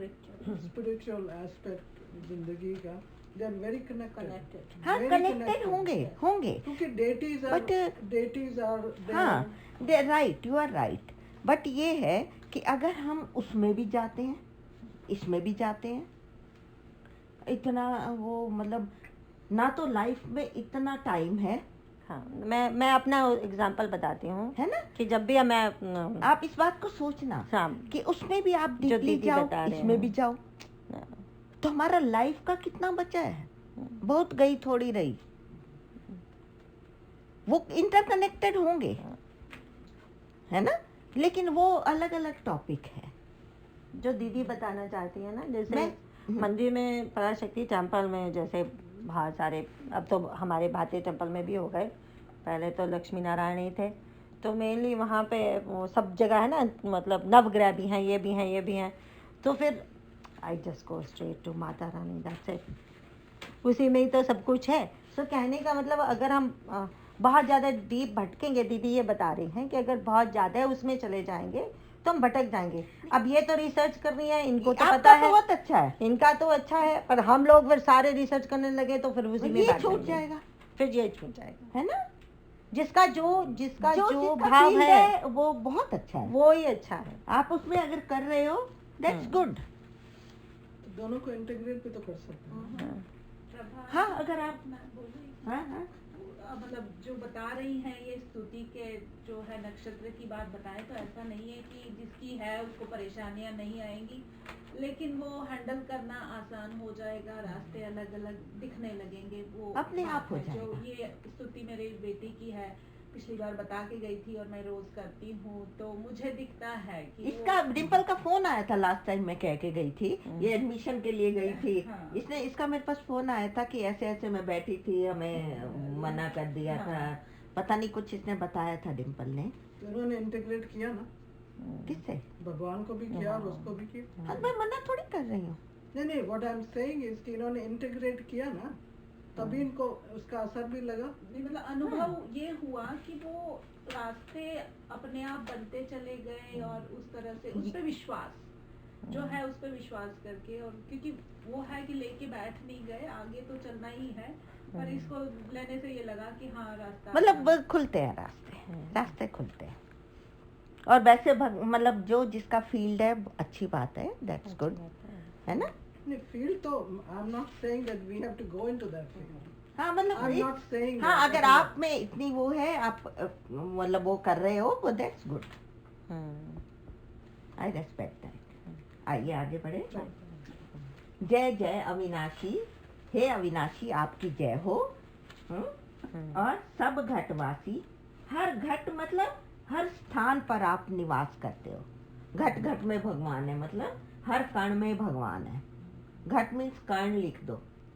स्पिरिचुअल एस्पेक्ट जिंदगी का, दे आर वेरी कनेक्टेड। हाँ कनेक्टेड होंगे क्योंकि डेटीज आर हाँ they right, you are right. But ये है कि अगर हम उसमें भी जाते हैं, इसमें भी जाते हैं, इतना वो मतलब ना तो लाइफ में इतना टाइम है। हाँ, मैं अपना एग्जांपल बताती हूँ, है ना कि जब भी मैं आप इस बात को सोचना हाँ, कि उसमें भी आप जो डीपली दीदी जाओ, बता रहे इसमें हैं। भी जाओ, तो हमारा लाइफ का कितना बचा है, बहुत गई थोड़ी रही। वो इंटरकनेक्टेड होंगे, है ना, लेकिन वो अलग अलग टॉपिक है। जो दीदी बताना चाहती है ना, जैसे मैं- मंदिर में पराशक्ति टेम्पल में जैसे बहुत सारे, अब तो हमारे भारतीय टेम्पल में भी हो गए, पहले तो लक्ष्मी नारायण ही थे, तो मेनली वहाँ पे वो सब जगह है ना, मतलब नवग्रह भी हैं, ये भी हैं, ये भी हैं, तो फिर I just go straight to Mata Rani, that's it, उसी में ही तो सब कुछ है। सो कहने का मतलब अगर हम बहुत ज़्यादा डीप भटकेंगे, दीदी ये बता रही हैं कि अगर बहुत ज़्यादा उसमें चले जाएंगे तो हम भटक जाएंगे। अब ये तो रिसर्च कर रही है, इनको तो आपका पता है, बहुत अच्छा है, इनका तो अच्छा है, पर हम लोग फिर सारे रिसर्च करने लगे तो फिर उसी में ये बैठ छूट जाएंगे। जाएगा, फिर ये छूट जाएगा, है ना। जिसका जो जिसका भाव फील्ड है वो बहुत अच्छा है, वो ही अच्छा है। आप उसमें अगर कर रहे हो दैट्स गुड। दोनों को इंटीग्रेट भी तो कर सकते हैं। प्रभा, हाँ अगर आप मैं बोलूँ, हाँ हाँ मतलब जो बता रही हैं ये स्तुति के जो है नक्षत्र की बात बताएं, तो ऐसा नहीं है कि जिसकी है उसको परेशानियां नहीं आएंगी, लेकिन वो हैंडल करना आसान हो जाएगा, रास्ते अलग अलग दिखने लगेंगे, वो अपने बात आप हो है। जो जाएगा। ये स्तुति मेरी बेटी की है, पिछली बार बता के गई थी और मैं रोज करती हूँ, तो मुझे दिखता है कि इसका डिम्पल का फोन आया था लास्ट टाइम, मैं कह के गई थी, ये एडमिशन के लिए गई थी, हाँ। इसका मेरे पास फोन आया था कि ऐसे ऐसे मैं बैठी थी, हमें मना कर दिया था, पता नहीं कुछ इसने बताया था डिम्पल ने। तो उन्होंने इंटीग्रेट किया ना, किससे? भगवान को भी किया और उसको भी किया। हाँ, मैं मना थोड़ी कर रही हूँ। नहीं, what I am saying is कि इन्होंने इंटीग्रेट किया ना, तभी इनको उसका असर भी लगा। नहीं, मतलब अनुभव ये हुआ कि वो रास्ते अपने आप बनते चले गए, और उस तरह से उस पे विश्वास जो है, उस पे विश्वास करके, और क्योंकि वो है कि लेके बैठ नहीं गए, आगे तो चलना ही है, पर इसको लेने से ये लगा कि हाँ रास्ता मतलब वो खुलते हैं रास्ते खुलते हैं। और वैसे मतलब जो जिसका फील्ड है अच्छी बात है, दैट्स गुड, है ना। नहीं, फील्ड तो I am not saying that we have to go into that field. हाँ मतलब आई एम नॉट सेइंग हाँ अगर आप में इतनी वो है, आप मतलब वो कर रहे हो, वो that's good, I respect that. आइए आगे बढ़े। जय जय अविनाशी, हे अविनाशी आपकी जय हो। और सब घटवासी, हर घट मतलब हर स्थान पर आप निवास करते हो। घट घट में भगवान है, मतलब हर कण में भगवान है। घट मीन्स कर्ण लिख दो,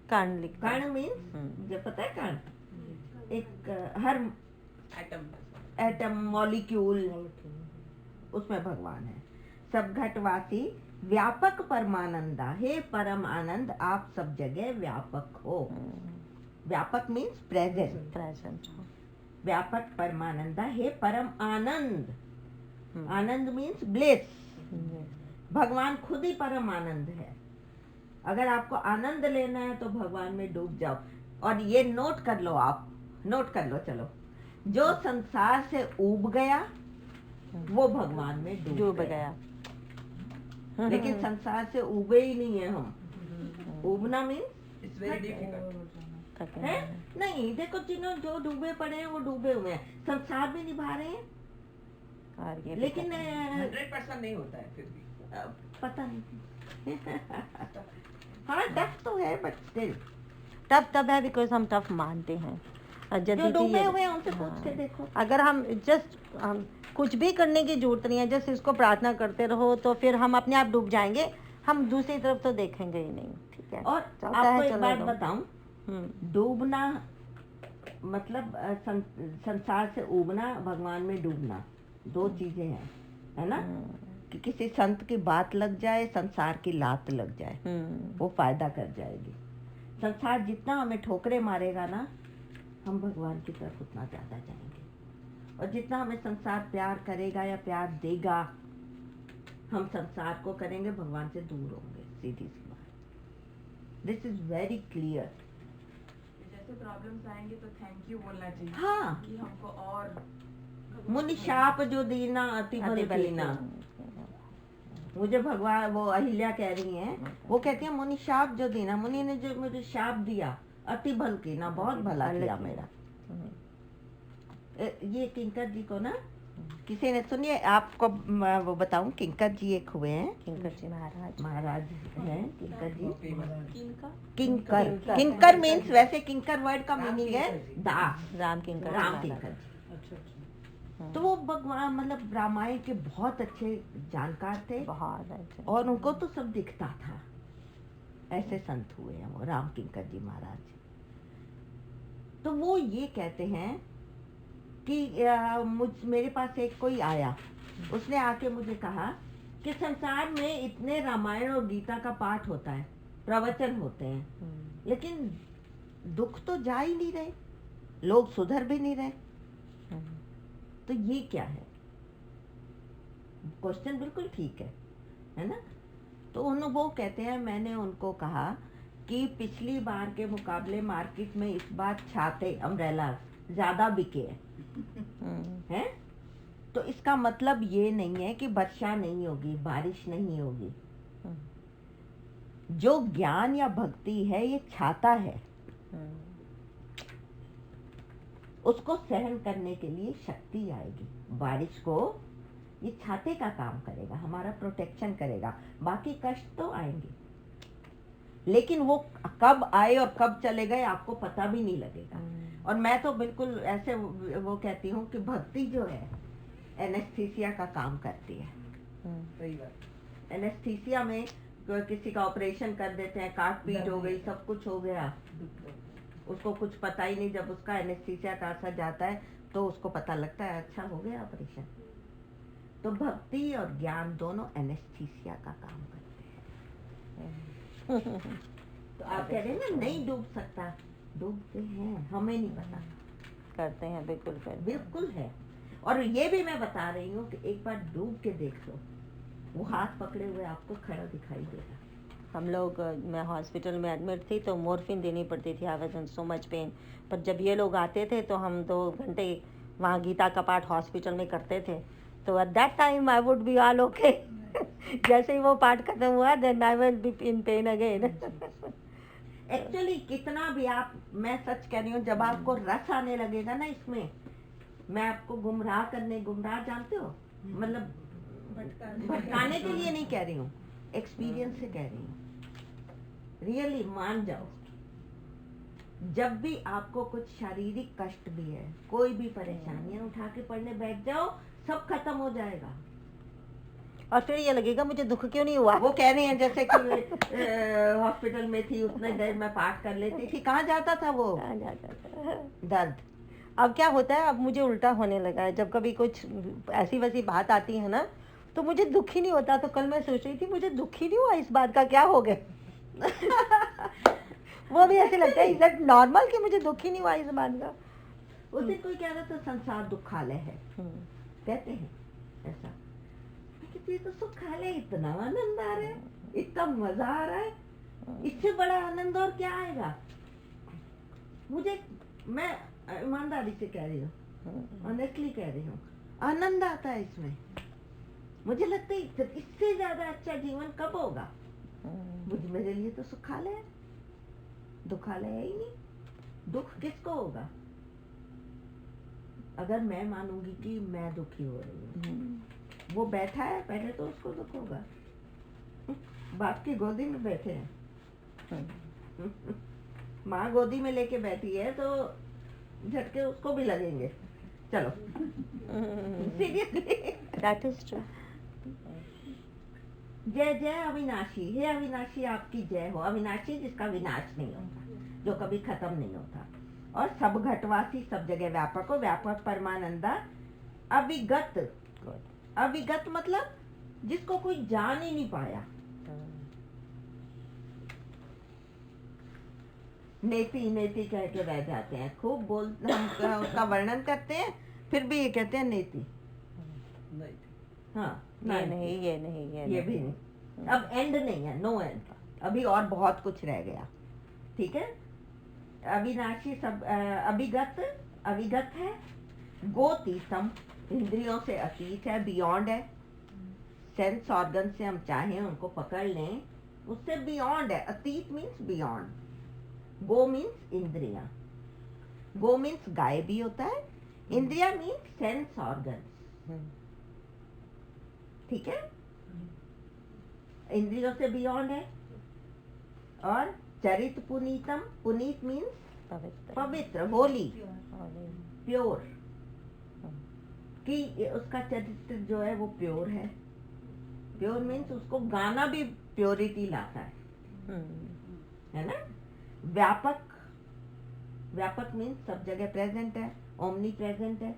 कर्ण लिख दो। कर्ण मीन्स जो पता है कर्ण, एक हर एटम मॉलिक्यूल, उसमें भगवान है। सब घटवासी व्यापक परमानंदा, हे परम आनंद आप सब जगह व्यापक हो। व्यापक मीन्स प्रेजेंट, प्रेजेंट हो। व्यापक परमानंदा, हे परम आनंद, आनंद मीन्स ब्लिस, भगवान खुद ही परम आनंद है। अगर आपको आनंद लेना है तो भगवान में डूब जाओ। और ये नोट कर लो, आप नोट कर लो, चलो, जो संसार से ऊब गया वो भगवान में डूब गया। लेकिन संसार से उबे ही नहीं है हम। उबना मीन्स है नहीं। देखो जिन्होंने जो डूबे पड़े हैं वो डूबे हुए हैं, संसार भी निभा रहे हैं, और ये लेकिन 100% नहीं होता है फिर भी। पता नहीं हाँ टफ तो है बट स्टिल टफ तब है बिकॉज हम टफ मानते हैं। और जो दीदी डूबे ये- हुए हैं उनसे हाँ। पूछ के देखो। अगर हम जस्ट हम कुछ भी करने की जरूरत नहीं है, जस्ट इसको प्रार्थना करते रहो तो फिर हम अपने आप डूब जाएंगे, हम दूसरी तरफ तो देखेंगे ही नहीं। ठीक है, और चलता आपको है, एक चलो बात दो। बताऊं, डूबना मतलब संसार से उबना, भगवान में डूबना, दो चीजें हैं, है ना। कि किसी संत की बात लग जाए, संसार की लात लग जाए, वो फायदा कर जाएगी। संसार जितना हमें ठोकरे मारेगा ना, हम भगवान की तरफ उतना ज्यादा जाएंगे। और जितना हमें संसार प्यार करेगा या प्यार देगा, हम संसार को करेंगे, भगवान से दूर होंगे। सीधी सी बात, दिस इज वेरी क्लियर। जैसे प्रॉब्लम्स आएंगे तो थैंक यू बोलना चाहिए हाँ, कि हमको और मुनि शाप जो दीना अति बल कीना। मुझे भगवान वो अहिल्या कह रही हैं, वो कहती है मुनि शाप जो दीना, मुनि ने जो मुझे शाप दिया, अति भल कीना, बहुत भला किया मेरा। ये किंकर जी को ना किसी ने, सुनिए आपको मैं वो बताऊं, किंकर जी एक हुए हैं, किंकर जी महाराज महाराज हैं किंकर जी। किनका किंकर, किंकर मीन्स, वैसे किंकर वर्ड का मीनिंग है दास, राम किंकर जी राम महाराज। किंकर जी। अच्छा अच्छा। तो वो भगवान मतलब रामायण के बहुत अच्छे जानकार थे, बहुत अच्छे। और उनको तो सब दिखता था। ऐसे संत हुए हैं वो राम किंकर जी महाराज। तो वो ये कहते हैं कि मेरे पास एक कोई आया, उसने आके मुझे कहा कि संसार में इतने रामायण और गीता का पाठ होता है, प्रवचन होते हैं, लेकिन दुख तो जा ही नहीं रहे, लोग सुधर भी नहीं रहे। तो ये क्या है? क्वेश्चन बिल्कुल ठीक है ना। तो वो कहते हैं, मैंने उनको कहा कि पिछली बार के मुकाबले मार्केट में इस बार छाते, अम्ब्रेला ज्यादा बिके हैं। तो इसका मतलब ये नहीं है कि वर्षा नहीं होगी, बारिश नहीं होगी। जो ज्ञान या भक्ति है, ये छाता है, उसको सहन करने के लिए शक्ति आएगी। बारिश को ये छाते का काम करेगा, हमारा प्रोटेक्शन करेगा, बाकी कष्ट तो आएंगे, लेकिन वो कब आए और कब चले गए आपको पता भी नहीं लगेगा। और मैं तो बिल्कुल ऐसे वो कहती हूँ कि भक्ति जो है एनेस्थीसिया का काम करती है। सही बात। एनेस्थीसिया में किसी का ऑपरेशन कर देते हैं, काट पीट हो गई, सब कुछ हो गया, उसको कुछ पता ही नहीं। जब उसका एनेस्थीसिया का असर जाता है तो उसको पता लगता है अच्छा हो गया ऑपरेशन। तो भक्ति और ज्ञान दोनों एनेस्थीसिया का काम करते हैं। तो आप कह रहे हैं ना नहीं डूब सकता, डूबते हैं, हमें नहीं पता। करते हैं, बिल्कुल करते हैं। बिल्कुल है। और ये भी मैं बता रही हूँ कि एक बार डूब के देख लो, वो हाथ पकड़े हुए आपको खड़ा दिखाई देगा। हम लोग, मैं हॉस्पिटल में एडमिट थी तो मोर्फिन देनी पड़ती थी, I was in so much pain. पर जब ये लोग आते थे तो हम 2 घंटे वहाँ गीता का पाठ हॉस्पिटल में करते थे, तो at that time I would be all okay. जैसे ही वो पाठ खत्म हुआ, then I will be in pain again. Actually कितना भी आप, मैं सच कह रही हूँ, जब आपको रस आने लगेगा ना इसमें, मैं आपको गुमराह जानते हो, मतलब भटकाने के लिए नहीं कह रही हूँ, एक्सपीरियंस से कह रही हूँ। रियली मान जाओ, जब भी आपको कुछ शारीरिक कष्ट भी है, कोई भी परेशानियां, उठा के पढ़ने बैठ जाओ, सब खत्म हो जाएगा। और फिर ये लगेगा मुझे दुख क्यों नहीं हुआ। वो कह रही हैं जैसे कि हॉस्पिटल में थी, उतने देर में पाठ कर लेती थी, कहाँ जाता था वो आ जाता था। दर्द। अब क्या होता है, अब मुझे उल्टा होने लगा है। जब कभी कुछ ऐसी वैसी बात आती है ना, तो मुझे दुख ही नहीं होता। तो कल मैं सोच रही थी मुझे दुख ही नहीं हुआ, इस बात का क्या हो गया। वो भी ऐसे लगता है, इज दैट नॉर्मल कि मुझे दुख ही नहीं हुआ इस बात का। उस दिन कोई कह रहा था संसार दुखालय है, कहते हैं ऐसा। ये तो सुखालय, इतना आनंद आ रहा है, इतना मजा आ रहा है, इससे बड़ा आनंद और क्या आएगा। मुझे, मैं ईमानदारी से कह रही हूँ, ऑनेस्टली कह रही हूँ, आनंद आता है इसमें। मुझे लगता है इससे ज्यादा अच्छा जीवन कब होगा। मेरे लिए तो सुखालय है, दुखालय है ही नहीं। दुख किसको होगा? अगर मैं मानूंगी कि मैं दुखी हो रही हूँ, वो बैठा है, पहले तो उसको दुख होगा। बाप की गोदी में बैठे हैं। हम्म, माँ गोदी में लेके बैठी है तो झटके उसको भी लगेंगे। चलो सीरियसली। that is true. जय जय अविनाशी, हे अविनाशी आपकी जय हो। अविनाशी जिसका विनाश नहीं होता, जो कभी खत्म नहीं होता, और सब घटवासी, सब जगह व्यापक हो, व्यापक परमानंदा, अविगत। अविगत मतलब जिसको कोई जान ही नहीं पाया। नेति नेति कह के रह जाते हैं, खूब बोल हम उसका वर्णन करते हैं, फिर भी ये कहते हैं नेति। नहीं हाँ, ये नहीं, ये नहीं, ये भी नहीं। अब एंड नहीं है, नो एंड। अभी और बहुत कुछ रह गया। ठीक है। अविनाशी, सब अभिगत, अविगत है। गोतीतम, इंद्रियों से अतीत है, बियॉन्ड है। सेंस ऑर्गन से हम चाहें उनको पकड़ लें, उससे बियॉन्ड है। अतीत मीन्स बियॉन्ड। गो मीन्स इंद्रिया। गो मीन्स गाय भी होता है। इंद्रिया मीन्स सेंस ऑर्गन। ठीक है। इंद्रियों से बियॉन्ड है। और चरित पुनीतम, पुनीत मीन्स पवित्र, पवित्र, होली, और प्योर, कि उसका चरित्र जो है वो प्योर है। प्योर मीन्स उसको गाना भी प्योरिटी लाता है ना। व्यापक, व्यापक मीन्स सब जगह प्रेजेंट है, ओमनी प्रेजेंट है।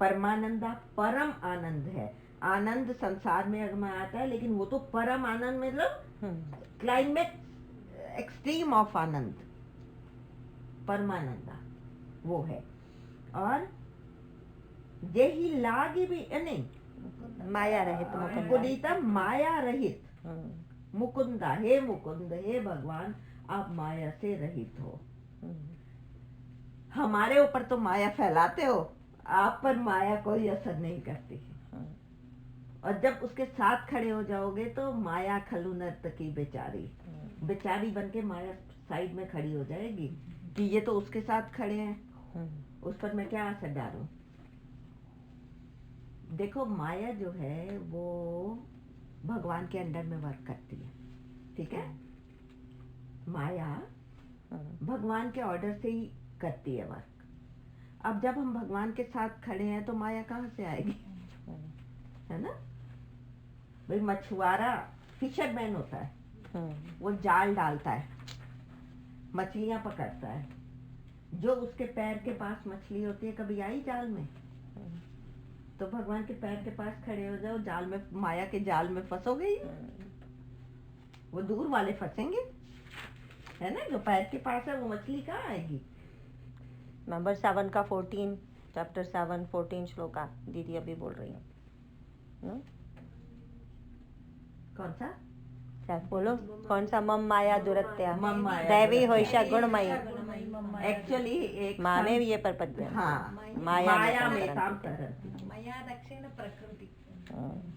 परमानंदा, परम आनंद है। आनंद संसार में अगर आता है, लेकिन वो तो परम आनंद मतलब क्लाइमेक्स, एक्सट्रीम ऑफ आनंद, परमानंदा वो है। और यही लागी भी नहीं, माया रहित मुकुंद। पुनीता माया रहित। मुकुंदा, हे मुकुंद, हे भगवान, आप माया से रहित हो। हमारे ऊपर तो माया फैलाते हो, आप पर माया कोई असर नहीं करती। और जब उसके साथ खड़े हो जाओगे तो माया खलु नर्तकी बेचारी, बेचारी बन के माया साइड में खड़ी हो जाएगी कि ये तो उसके साथ खड़े हैं, उस पर मैं क्या असर डालूं। देखो माया जो है वो भगवान के अंडर में वर्क करती है। ठीक है। माया भगवान के ऑर्डर से ही करती है वर्क। अब जब हम भगवान के साथ खड़े हैं तो माया कहाँ से आएगी, है ना। भाई मछुआरा फिशरमैन होता है, वो जाल डालता है, मछलियां पकड़ता है। जो उसके पैर के पास मछली होती है, कभी आई जाल में? तो भगवान के पैर के पास खड़े हो जाओ, जाल में, माया के जाल में फंसोगे ही। वो दूर वाले फंसेंगे, है ना। जो पैर के पास है वो मछली कहाँ आएगी। नंबर 7 का 14, चैप्टर 7 14 श्लोका दीदी अभी बोल रही है। कौन सा? क्या बोलो, कौन सा? मम माया दुरत्या, मम माया दैवी दुरत्या। होइशा गुणमयी। एक्चुअली एक माँ में भी ये परपद है। हाँ, माया माया में में काम करती। मया दक्षिण प्रकृति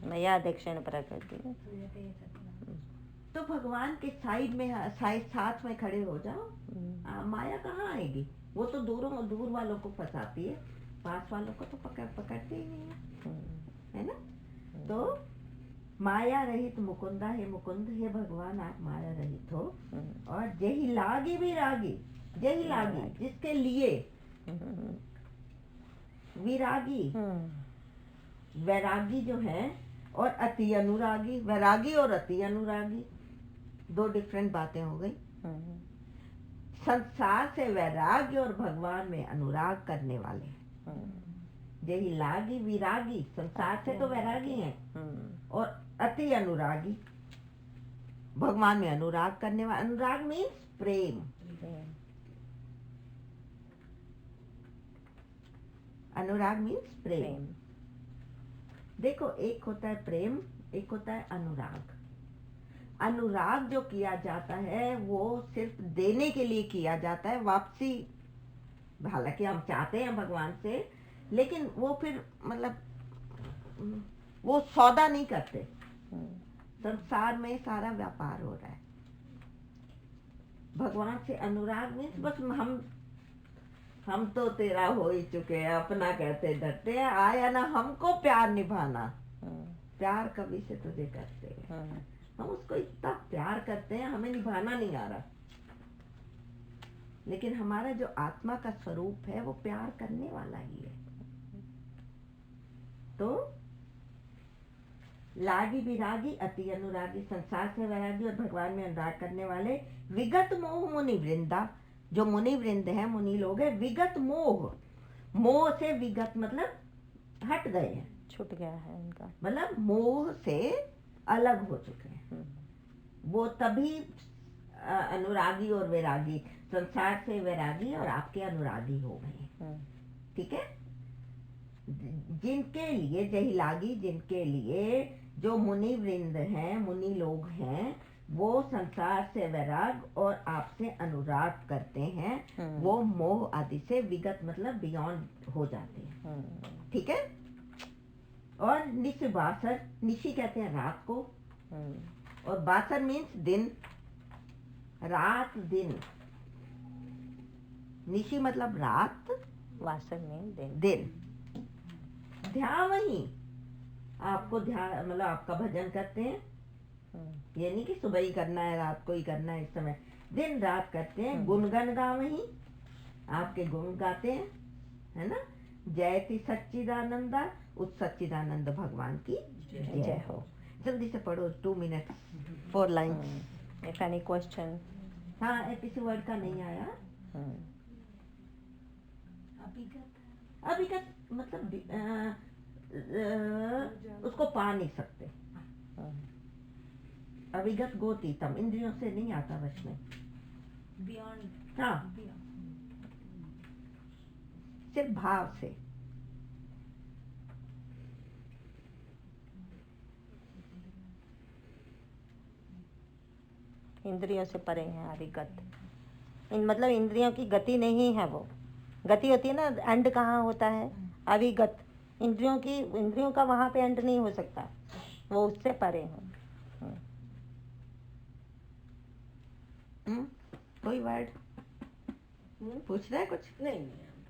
मया दक्षिण प्रकृति। तो भगवान के साइड में, साथ में खड़े हो जाओ, माया कहाँ आएगी। वो तो दूर वालों को फंसाती है, पास वालों को तो पकड़ते ही नहीं है ना। तो माया रहित मुकुंदा, हे मुकुंद, हे भगवान, आप माया रहित हो। और यही लागी भी रागी, यही लागी जिसके लिए, विरागी, वैरागी जो है, और अति अनुरागी। वैरागी और अति अनुरागी दो डिफरेंट बातें हो गई। संसार से वैराग्य और भगवान में अनुराग करने वाले, यही लागी विरागी, संसार से तो वैरागी हैं, और अति अनुरागी भगवान में अनुराग करने वाले। अनुराग मीन्स प्रेम। अनुराग मीन्स प्रेम। देखो, एक होता है प्रेम, एक होता है अनुराग। अनुराग जो किया जाता है वो सिर्फ देने के लिए किया जाता है, वापसी, हालांकि हम चाहते हैं भगवान से, लेकिन वो फिर मतलब वो सौदा नहीं करते। संसार में सारा व्यापार हो रहा है। भगवान से अनुराग में बस हम तो तेरा हो ही चुके हैं, अपना कहते डरते हैं, आया ना हमको प्यार निभाना, प्यार कभी से तुझे करते हैं। हम उसको इतना प्यार करते हैं, हमें निभाना नहीं आ रहा। लेकिन हमारा जो आत्मा का स्वरूप है वो प्यार करने वाला ही है। तो लागी विरागी अति अनुरागी, संसार से वैरागी और भगवान में अनुराग करने वाले, विगत मोह मुनि वृंदा, जो मुनि वृंद है, मुनि लोग है, विगत मोह, मोह से विगत मतलब हट गए हैं, छूट गया है उनका, मतलब मोह से अलग हो चुके हैं। वो तभी अनुरागी और वैरागी, संसार से वैरागी और आपके अनुरागी हो गए। ठीक है। जिनके लिए जही लागी, जिनके लिए जो मुनि वृंद हैं, मुनि लोग हैं, वो संसार से वैराग और आपसे अनुराग करते हैं, वो मोह आदि से विगत मतलब बियॉन्ड हो जाते हैं। ठीक है। और निश बासर, निशी कहते हैं रात को, और बासर मीन्स दिन, रात दिन। निशी मतलब रात, वासर में दिन। दिन। ध्यान वही आपको ध्यान मतलब आपका भजन करते हैं, ये नहीं कि सुबह ही करना है, रात को ही करना है, इस समय दिन रात करते हैं। गुणगन गा वही आपके गुण गाते हैं, है ना। जयति सच्चिदानंदा, उस सच्चिदानंद भगवान की जय हो। जल्दी से पढ़ो, 2 minute 4 lines. If any question. हाँ, किसी वर्ड का नहीं आया। अभिगत मतलब उसको पा नहीं सकते। अभिगत गोतीतम, इंद्रियों से नहीं आता वश में। बियॉन्ड। हाँ, सिर्फ भाव से। इंद्रियों से परे हैं अभिगत। मतलब इंद्रियों की गति नहीं है, वो गति होती है ना, एंड कहाँ होता है, अभिगत। इंद्रियों का वहां पे एंड नहीं हो सकता, वो उससे परे है। कोई वर्ड पूछ रहा है कुछ? नहीं,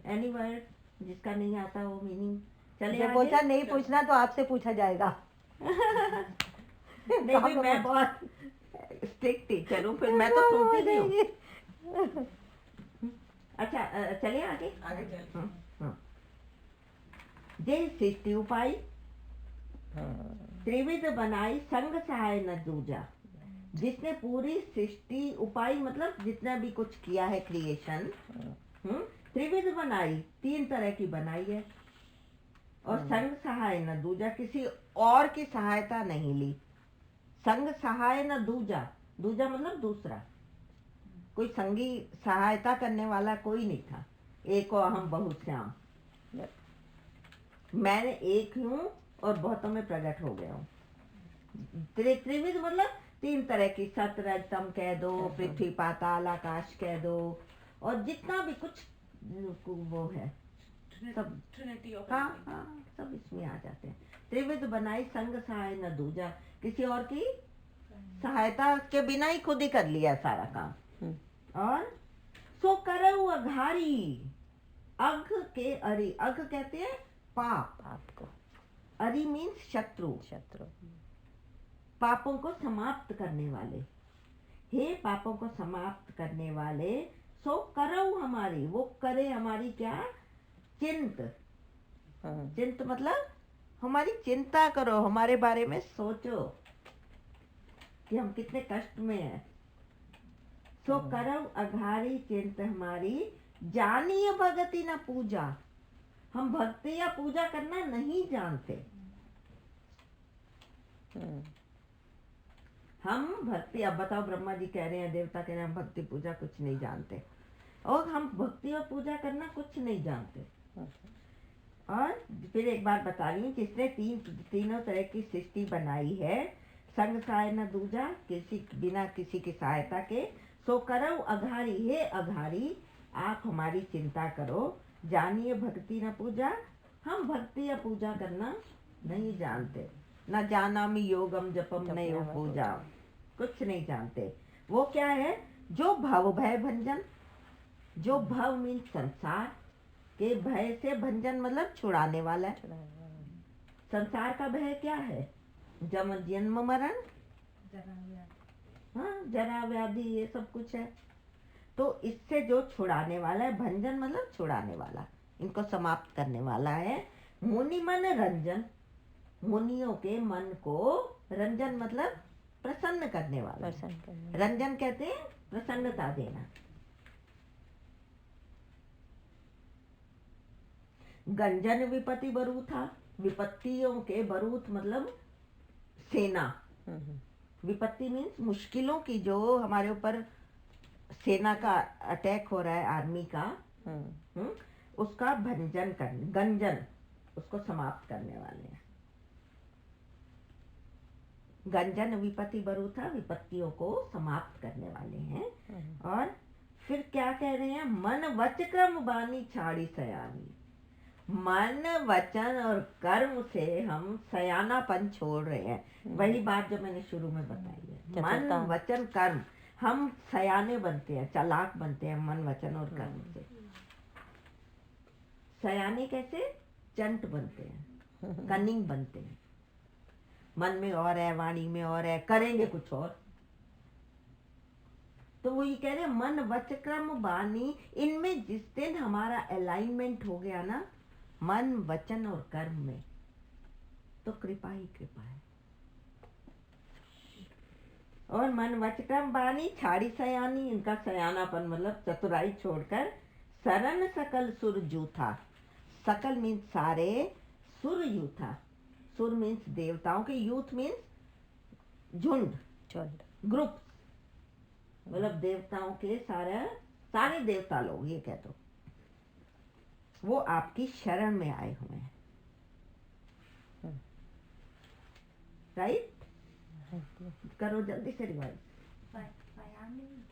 एनी वर्ड जिसका नहीं आता वो मीनिंग चले जो आगे? पूछा नहीं पूछना तो आपसे पूछा जाएगा। नहीं भी मैं बहुत स्ट्रिक्ट टीचर हूँ, फिर मैं तो सुनती नहीं हूँ। अच्छा, चलिए आगे। जय सृष्टि उपाय, त्रिविध बनाई संग सहाय न दूजा। जिसने पूरी सृष्टि उपाय मतलब जितना भी कुछ किया है क्रिएशन, त्रिविध बनाई, 3 तरह की बनाई है, और संग सहाय न दूजा, किसी और की सहायता नहीं ली। संग सहाय न दूजा, दूजा मतलब दूसरा, कोई संगी सहायता करने वाला कोई नहीं था। एको अहम बहुश्याम, मैं एक हूँ और बहुतों में प्रकट हो गया हूँ। त्रिविध मतलब 3 तरह की, सत रज तम कह दो, पृथ्वी पाताल आकाश कह दो, और जितना भी कुछ वो है सब, हाँ सब इसमें आ जाते हैं। त्रिविध बनाई संग सहाय न दूजा, किसी और की सहायता के बिना ही खुद ही कर लिया सारा काम। और सो करऊ अघारी, अघ के अरि, अघ कहते हैं पाप, आपको अरि मीन्स शत्रु, पापों को समाप्त करने वाले। हे पापों को समाप्त करने वाले, सो करऊ हमारी, वो करे हमारी क्या, चिंत। चिंत मतलब हमारी चिंता करो, हमारे बारे में सोचो कि हम कितने कष्ट में हैं। सो करऊ अघारी चिंत हमारी, जानिए भगति न पूजा, हम भक्ति या पूजा करना नहीं जानते। हम भक्ति, अब बताओ, ब्रह्मा जी कह रहे हैं, देवता कह रहे हैं हम भक्ति पूजा कुछ नहीं जानते, और हम भक्ति और पूजा करना कुछ नहीं जानते। और फिर एक बार बता रही हूँ, जिसने तीनों तरह की सृष्टि बनाई है, संग सहाय न दूजा, किसी बिना किसी की सहायता के, सो करऊ अघारी, हे अघारी आप हमारी चिंता करो, जानिए भक्ति न पूजा, हम भक्ति या पूजा करना नहीं जानते। न जानामि योगम जपम न योग पूजा, कुछ नहीं जानते। वो क्या है, जो भव भय भंजन, जो भव मीन संसार के भय से, भंजन मतलब छुड़ाने वाला है। संसार का भय क्या है, जन्म मरण, हाँ, जरा व्याधि ये सब कुछ है। तो इससे जो छुड़ाने वाला है, भंजन मतलब छुड़ाने वाला, इनको समाप्त करने वाला है। मुनि मन रंजन, मुनियों के मन को, रंजन मतलब प्रसन्न करने वाला। प्रसन्न करने। रंजन कहते हैं प्रसन्नता देना। गंजन विपत्ति बरूथा, विपत्तियों के, बरूथ मतलब सेना। विपत्ति मीन्स मुश्किलों की, जो हमारे ऊपर सेना का अटैक हो रहा है, आर्मी का, उसका भंजन करने, गंजन, उसको समाप्त करने वाले हैं। गंजन विपत्ति बरूथा, विपत्तियों को समाप्त करने वाले हैं। और फिर क्या कह रहे हैं, मन वच क्रम बानी छाड़ी सयानी। मन वचन और कर्म से हम सयानापन छोड़ रहे हैं। वही बात जो मैंने शुरू में बताई है, मन वचन कर्म, हम सयाने बनते हैं, चालाक बनते हैं मन वचन और कर्म से। सयाने कैसे, चंट बनते हैं, कनिंग बनते हैं। मन में और है, वाणी में और है, करेंगे कुछ और। तो वो ये कह रहे हैं मन वच क्रम बानी, इनमें जिस दिन हमारा अलाइनमेंट हो गया ना, मन वचन और कर्म में, तो कृपा ही कृपा है। और मन वच क्रम बानी छाड़ी सयानी, इनका सयानापन मतलब चतुराई छोड़कर, सरन सकल सुर जूथा, सकल मीन्स सारे, सुर यूथा, सुर मीन्स देवताओं के, यूथ मीन्स झुंड, ग्रुप, मतलब देवताओं के सारे देवता लोग, ये कह दो, वो आपकी शरण में आए हुए हैं। राइट, करो जल्दी से रिवाइज।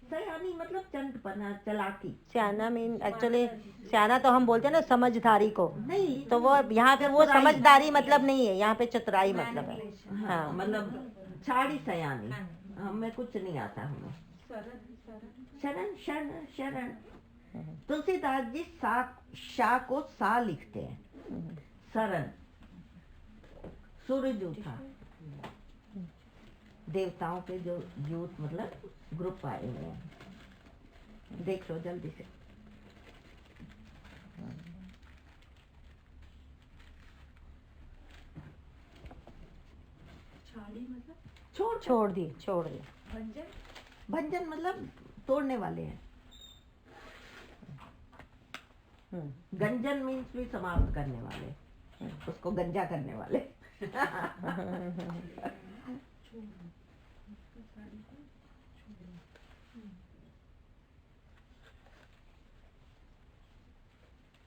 सयानी मतलब चंटपना, चालाकी। सियाना मीन एक्चुअली, सियाना तो हम बोलते हैं ना समझदारी को, नहीं, तो वो यहाँ पे वो समझदारी मतलब नहीं है, यहाँ पे चतुराई मतलब है। हाँ, मतलब छाड़ी सयानी, हमें कुछ नहीं आता हमें। शरण, शरण, शरण। तुलसीदास जी शा को सा लिखते हैं। शरण, सूर्य था, देवताओं के जो यूथ मतलब ग्रुप आए हुए हैं। देख लो जल्दी से। छोड़ दिए। भंजन मतलब तोड़ने वाले हैं। गंजन मीन्स भी समाप्त करने वाले, उसको गंजा करने वाले।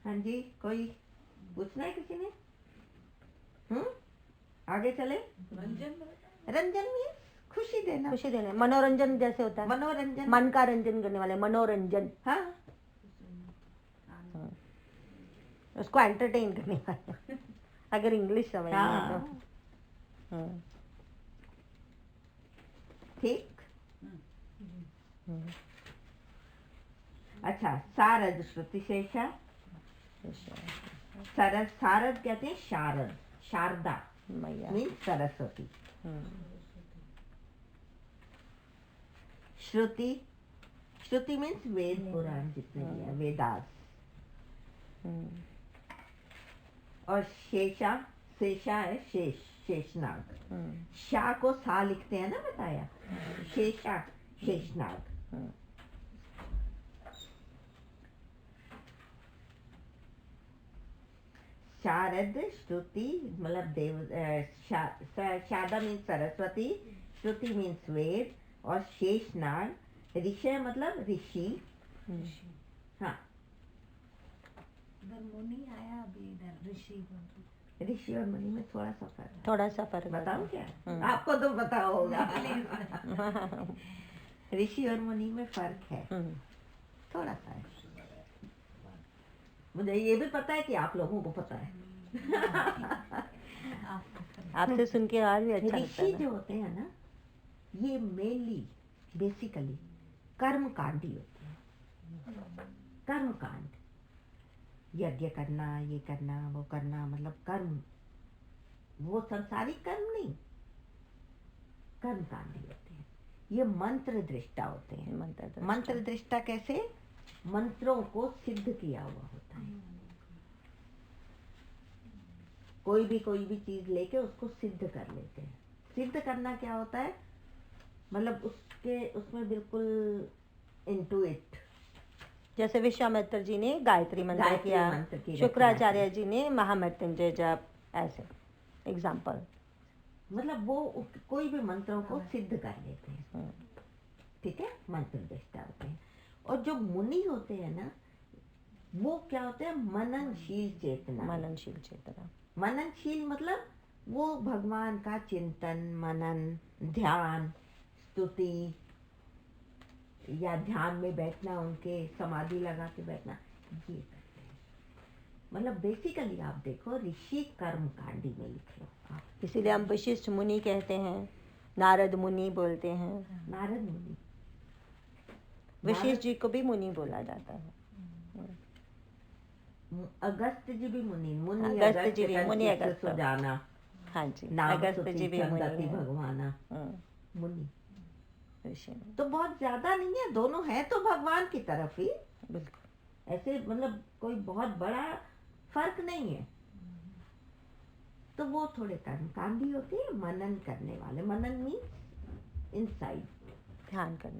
हाँ जी, कोई पूछना है किसी ने? आगे चले। रंजन मीन्स खुशी देना, खुशी देने, मनोरंजन जैसे होता है, मनोरंजन, मन का रंजन करने वाले, मनोरंजन। हाँ, उसको एंटरटेन करने वाले, अगर इंग्लिश समझ हाँ, तो। ठीक। अच्छा, सारद श्रुति शेषा, सरद, सारद कहते हैं शारद, शारदा मैया, मीन्स सरस्वती। श्रुति, श्रुति मीन्स वेद पुराण जितने भी है, वेदास। और शेषा, शेषा है शेष, शेषनाग। शा को सा लिखते हैं ना, बताया, शेषा, शेषनाग। शारद, श्रुति मतलब देव, शारदा मीन्स सरस्वती, श्रुति मीन्स वेद, और शेषनाग ऋषि मतलब ऋषि। हाँ, मुनि आया अभी इधर, ऋषि और मुनि में थोड़ा सा फर्क है। थोड़ा सा फर्क बताऊं क्या? आपको तो पता होगा। ऋषि और मुनि में फर्क है, थोड़ा सा है। मुझे ये भी पता है कि आप लोगों को पता है। आपसे सुन के आज भी अच्छा लगता ऋषि है। जो होते हैं ना, ये मेनली बेसिकली कर्म कांडी होते हैं। कर्म कांड, यज्ञ करना, ये करना, वो करना, मतलब कर्म, वो संसारिक कर्म नहीं। कर्मकांडी होते हैं। ये मंत्र दृष्टा होते हैं। मंत्र दृष्टा कैसे? मंत्रों को सिद्ध किया हुआ होता है। कोई भी चीज लेके उसको सिद्ध कर लेते हैं। सिद्ध करना क्या होता है? मतलब उसमें बिल्कुल इंटुइट। जैसे विश्वामित्र जी ने गायत्री मंत्र किया, शुक्राचार्य जी ने महामृत्युंजय जप, ऐसे एग्जाम्पल। मतलब वो कोई भी मंत्रों को सिद्ध कर लेते हैं। ठीक है, मंत्र दृष्टा होते हैं। और जो मुनि होते हैं ना, वो क्या होते हैं? मननशील चेतना। मननशील मतलब वो भगवान का चिंतन, मनन, ध्यान, स्तुति या ध्यान में बैठना, उनके समाधि लगा के बैठना, ये करते हैं। मतलब बेसिकली आप देखो, ऋषि कर्मकांडी में लिख लो आप। इसीलिए हम वशिष्ठ मुनि कहते हैं, नारद मुनि बोलते हैं। नारद मुनि, वशिष्ठ जी को भी मुनि बोला जाता है। अगस्त जी भी मुनि, अगस्त जी भी मुनि, अगस्त सुजाना, हाँ जी, नाम अगस्त जी भी मुनि चंदती हैं। भगवाना, मुनि। ऋषि मुनि, तो बहुत ज्यादा नहीं है, दोनों है तो भगवान की तरफ ही। बिल्कुल। ऐसे मतलब कोई बहुत बड़ा फर्क नहीं है। तो वो थोड़े कर्मकांडी होते हैं, मनन करने वाले। मनन मीन्स इनसाइड, ध्यान करने।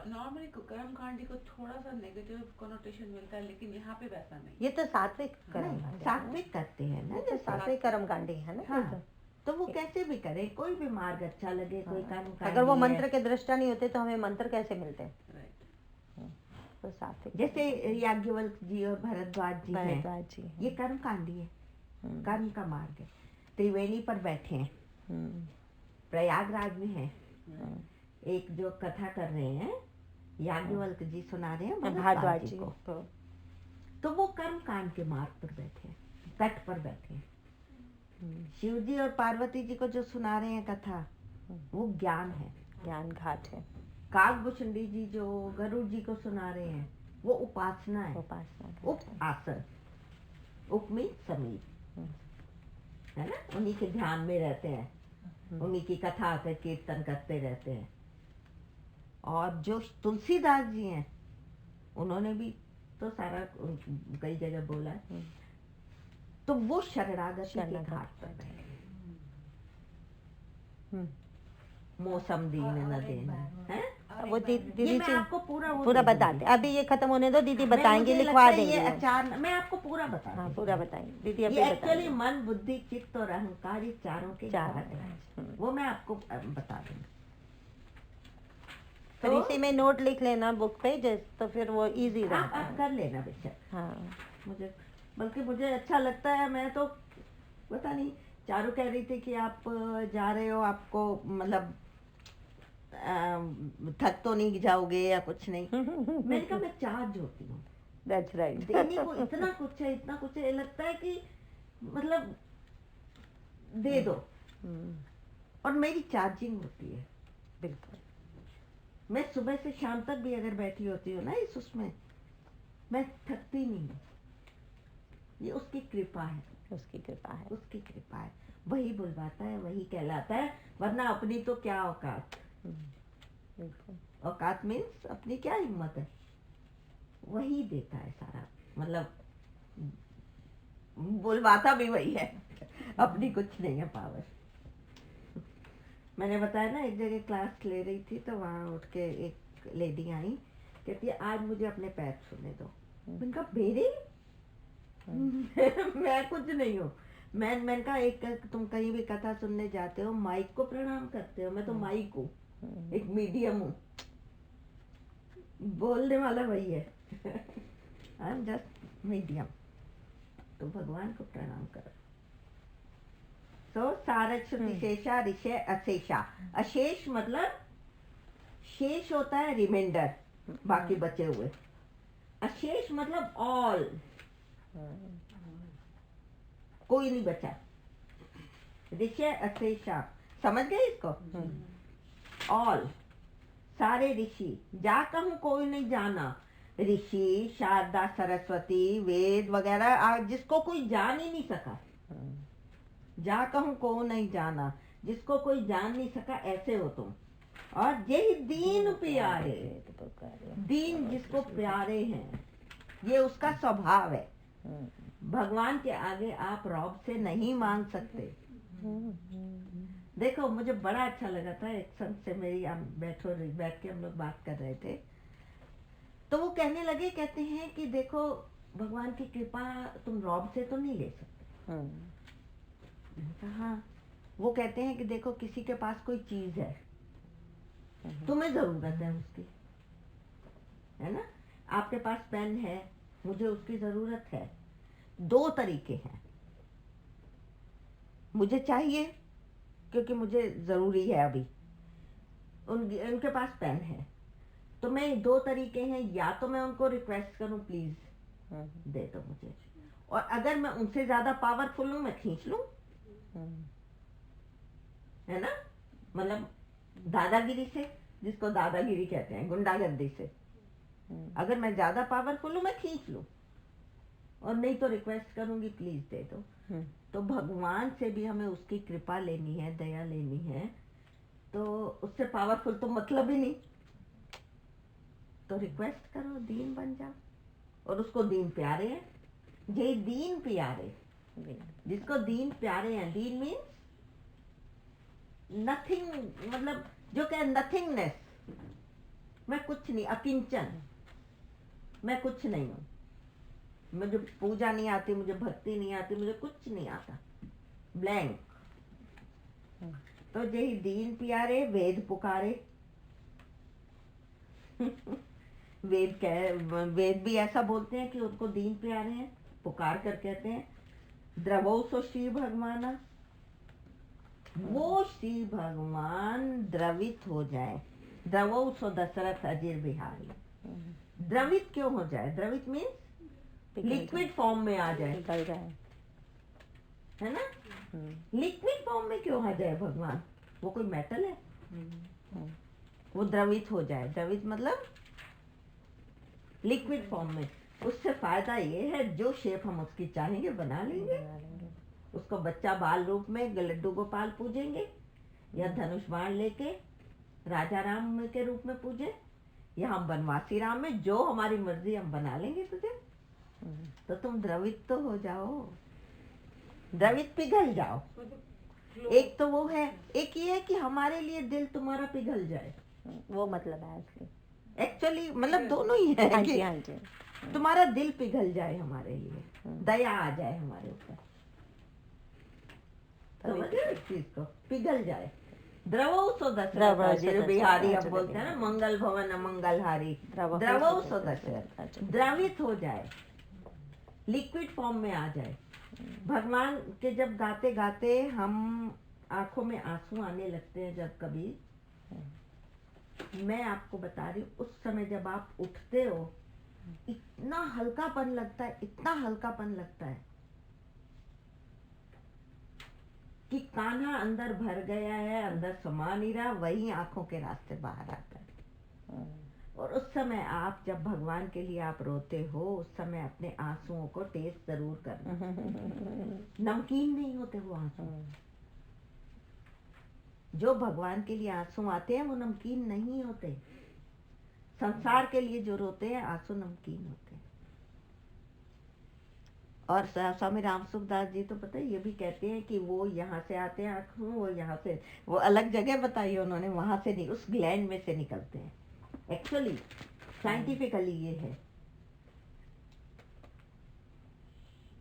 नॉर्मली कर्मकांडी को थोड़ा सा नेगेटिव कॉनोटेशन मिलता है, लेकिन यहाँ पे वैसा नहीं। ये तो सात्विक कर्म, सात्विक करते हैं ना, तो सात्विक कर्मकांडी है ना। हाँ, तो वो कैसे भी करे, कोई भी मार्ग अच्छा लगे, कोई कर्म। अगर वो मंत्र के दृष्टा नहीं होते तो हमें मंत्र कैसे मिलते हैं? तो सात्विक, जैसे याज्ञवल्क्य जी और भरद्वाज जी हैं, ये कर्मकांडी है, कर्म का मार्ग है। त्रिवेणी पर बैठे हैं, प्रयागराज में है, एक जो कथा कर रहे हैं, याज्ञवल्क्य जी सुना रहे हैं भरद्वाज जी को। तो वो कर्म कांड के मार्ग पर बैठे हैं, तट पर बैठे हैं। शिव जी और पार्वती जी को जो सुना रहे हैं कथा, वो ज्ञान है, ज्ञान घाट है। काकभूषुंडी जी जो गरुड़ जी को सुना रहे हैं, वो उपासना है, उप आसन। उप मीन्स समीप, है ना, उन्हीं के ध्यान में रहते हैं, उन्हीं की कथा आकर कीर्तन करते रहते हैं। और जो तुलसीदास जी हैं, उन्होंने भी तो सारा कई जगह बोला है। तो वो शरणागति के घाट पर बैठे, मौसम दीन न देना है। वो दीदी मैं आपको पूरा बताते, अभी ये खत्म होने दो, दीदी बताएंगे, लिखवा देंगे। ये अचार मैं आपको पूरा बता, हाँ पूरा बताएंगे दीदी। ये एक्चुअली मन, बुद्धि, चित्त और अहंकार, ये चारों के घाट हैं। वो मैं आपको बता दूंगी। तो इसी में नोट लिख लेना बुक पे, तो फिर वो इजी रहता आप है। कर लेना बेशक। हाँ, मुझे अच्छा लगता है। मैं तो पता नहीं, चारू कह रही थी कि आप जा रहे हो, आपको मतलब थक तो नहीं जाओगे या कुछ नहीं। मैंने कहा मैं चार्ज होती हूँ। That's right. देने को इतना कुछ है, इतना कुछ है, लगता है कि मतलब दे दो। और मेरी चार्जिंग होती है। बिल्कुल। मैं सुबह से शाम तक भी अगर बैठी होती हूँ ना उसमें, मैं थकती नहीं हूँ। ये उसकी कृपा है, उसकी कृपा है, उसकी कृपा है। वही बुलवाता है, वही कहलाता है, वरना अपनी तो क्या औकात। औकात मीन्स अपनी क्या हिम्मत है, वही देता है सारा। मतलब बुलवाता भी वही है, अपनी कुछ नहीं है पावर। मैंने बताया ना, एक जगह क्लास ले रही थी तो वहाँ उठ के एक लेडी आई, कहती है आज मुझे अपने पैर छूने दो। मैंने कहा मेरे मैं कुछ नहीं हूँ। मैंने कहा एक तुम कहीं भी कथा सुनने जाते हो, माइक को प्रणाम करते हो, मैं तो माइक हूँ, एक मीडियम हूँ, बोलने वाला वही है। I am just medium. तो भगवान को प्रणाम करो। तो सारथ श्रुति शेषा ऋषय अशेषा। अशेष मतलब शेष होता है रिमाइंडर, बाकी बचे हुए। अशेष मतलब ऑल, कोई नहीं बचा। ऋषय अशेषा, समझ गए इसको? ऑल, सारे ऋषि। जा कहूँ कोई नहीं जाना। ऋषि, शारदा, सरस्वती, वेद वगैरह जिसको कोई जान ही नहीं सका। जा कहूँ को नहीं जाना। जिसको कोई जान नहीं सका, ऐसे हो तुम। और यही दीन प्यारे, दीन जिसको प्यारे हैं, ये उसका स्वभाव है। भगवान के आगे आप रौब से नहीं मांग सकते। देखो मुझे बड़ा अच्छा लगा था, एक संत से मेरी बैठ के हम लोग बात कर रहे थे, तो वो कहने लगे, कहते हैं कि देखो भगवान की कृपा तुम रौब से तो नहीं ले सकते। मैंने कहा हाँ। वो कहते हैं कि देखो किसी के पास कोई चीज है, तुम्हें जरूरत है उसकी, है ना। आपके पास पेन है, मुझे उसकी जरूरत है। दो तरीके हैं, मुझे चाहिए क्योंकि मुझे जरूरी है अभी, उनके पास पेन है, तो मैं दो तरीके हैं, या तो मैं उनको रिक्वेस्ट करूं प्लीज दे दो मुझे, और अगर मैं उनसे ज्यादा पावरफुल हूं मैं खींच लूं, है ना। मतलब दादागिरी से, जिसको दादागिरी कहते हैं, गुंडागर्दी से, अगर मैं ज्यादा पावरफुल हूं मैं खींच लूं, और नहीं तो रिक्वेस्ट करूंगी प्लीज दे दो। तो भगवान से भी हमें उसकी कृपा लेनी है, दया लेनी है, तो उससे पावरफुल तो मतलब ही नहीं, तो रिक्वेस्ट करो, दीन बन जाओ। और उसको दीन प्यारे हैं, ये दीन प्यारे, जिसको दीन प्यारे हैं। दीन मीन्स नथिंग, मतलब जो कहे नथिंगनेस, मैं कुछ नहीं, अकिंचन, मैं कुछ नहीं हूं, मुझे पूजा नहीं आती, मुझे भक्ति नहीं आती, मुझे कुछ नहीं आता, ब्लैंक। तो यही दीन प्यारे, वेद पुकारे। वेद भी ऐसा बोलते हैं कि उनको दीन प्यारे हैं, पुकार कर कहते हैं द्रवो सो श्री भगवाना, वो श्री भगवान द्रवित हो जाए। द्रवो सो दशरथ अजीर बिहारी। द्रवित क्यों हो जाए? द्रवित मीन्स लिक्विड फॉर्म में आ जाए, है ना। लिक्विड फॉर्म में क्यों आ जाए भगवान? वो कोई मेटल है? वो द्रवित हो जाए। द्रवित मतलब लिक्विड फॉर्म में। उससे फायदा ये है, जो शेप हम उसकी चाहेंगे बना लेंगे। उसको बच्चा बाल रूप में लड्डू गोपाल पूजेंगे, या धनुष बाण लेके राजा राम के रूप में पूजे, या हम बनवासी राम में, जो हमारी मर्जी हम बना लेंगे तुझे। तो तुम द्रवित तो हो जाओ, द्रवित पिघल जाओ। एक तो वो है, एक ये है कि हमारे लिए दिल तुम्हारा पिघल जाए, वो मतलब है एक्चुअली मतलब दोनों ही है हाँ कि जी, हाँ जी। तुम्हारा दिल पिघल जाए हमारे लिए, दया आ जाए हमारे ऊपर, समझे इस चीज को, पिघल जाए। द्रवो सो दशरथ बिहारी, अब बोलते हैं ना, मंगल भवन अमंगल हारी। द्रवो सो दशरथ, द्रवित हो जाए, लिक्विड फॉर्म में आ जाए। भगवान के जब गाते गाते हम आंखों में आंसू आने लगते हैं, जब कभी, मैं आपको बता रही हूँ, उस समय जब आप उठते हो, इतना हल्कापन लगता है, इतना हल्कापन लगता है कि कान्हा अंदर भर गया है, अंदर समा नहीं रहा, वही आंखों के रास्ते बाहर आता है। और उस समय आप जब भगवान के लिए आप रोते हो, उस समय अपने आंसुओं को टेस्ट जरूर करना। नमकीन नहीं होते वो आंसू, जो भगवान के लिए आंसू आते हैं वो नमकीन नहीं होते। संसार के लिए जो रोते हैं आंसू नमकीन होते हैं। और स्वामी राम सुखदास जी तो पता है ये भी कहते हैं कि वो यहाँ से आते हैं आंसू, वो यहाँ से, वो अलग जगह बताई है उन्होंने, वहां से नहीं, उस ग्लैंड में से निकलते हैं। एक्चुअली साइंटिफिकली ये है,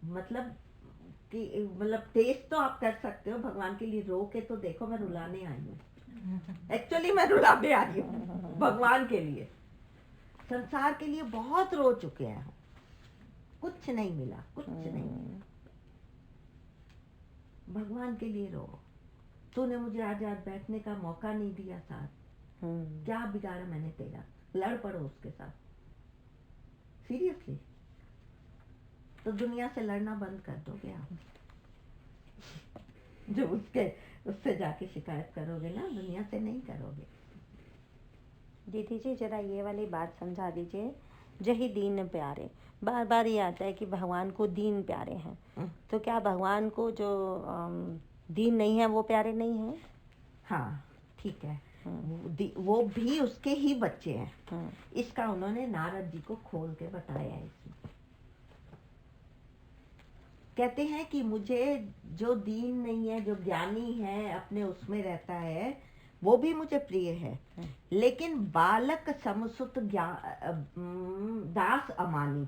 मतलब कि मतलब टेस्ट तो आप कर सकते हो। भगवान के लिए रो के तो देखो, मैं रुलाने आई हूँ, एक्चुअली मैं रुलाने आई हूँ भगवान के लिए। संसार के लिए बहुत रो चुके हैं हम, कुछ नहीं मिला, कुछ नहीं। भगवान के लिए रो, तूने मुझे आज बैठने का मौका नहीं दिया साथ, क्या बिगाड़ा मैंने तेरा? लड़ पड़ो उसके साथ, सीरियसली। तो दुनिया से लड़ना बंद कर दोगे आप, जो उससे जाके शिकायत करोगे ना, दुनिया से नहीं करोगे। दीदी जी जरा ये वाली बात समझा दीजिए, जही दीन प्यारे, बार बार ये आता है कि भगवान को दीन प्यारे हैं, तो क्या भगवान को जो दीन नहीं है वो प्यारे नहीं हैं। हाँ ठीक है, वो भी उसके ही बच्चे हैं। इसका उन्होंने नारद जी को खोल के बताया है इसमें। कहते हैं कि मुझे जो दीन नहीं है, जो ज्ञानी है, अपने उसमें रहता है, वो भी मुझे प्रिय है, लेकिन बालक समसुत दास अमानी,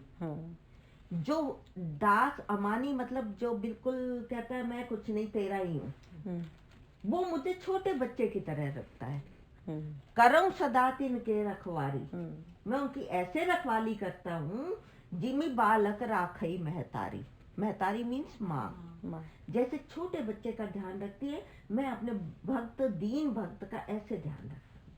जो दास अमानी मतलब जो बिल्कुल कहता है मैं कुछ नहीं तेरा ही हूँ, वो मुझे छोटे बच्चे की तरह रखता है। करम सदा तिनके रखवारी, मैं उनकी ऐसे रखवाली करता हूँ जिमी बालक राखई महतारी। महतारी मीन्स माँ, जैसे छोटे बच्चे का ध्यान रखती है, मैं अपने भक्त दीन भक्त का ऐसे ध्यान रखती हूँ।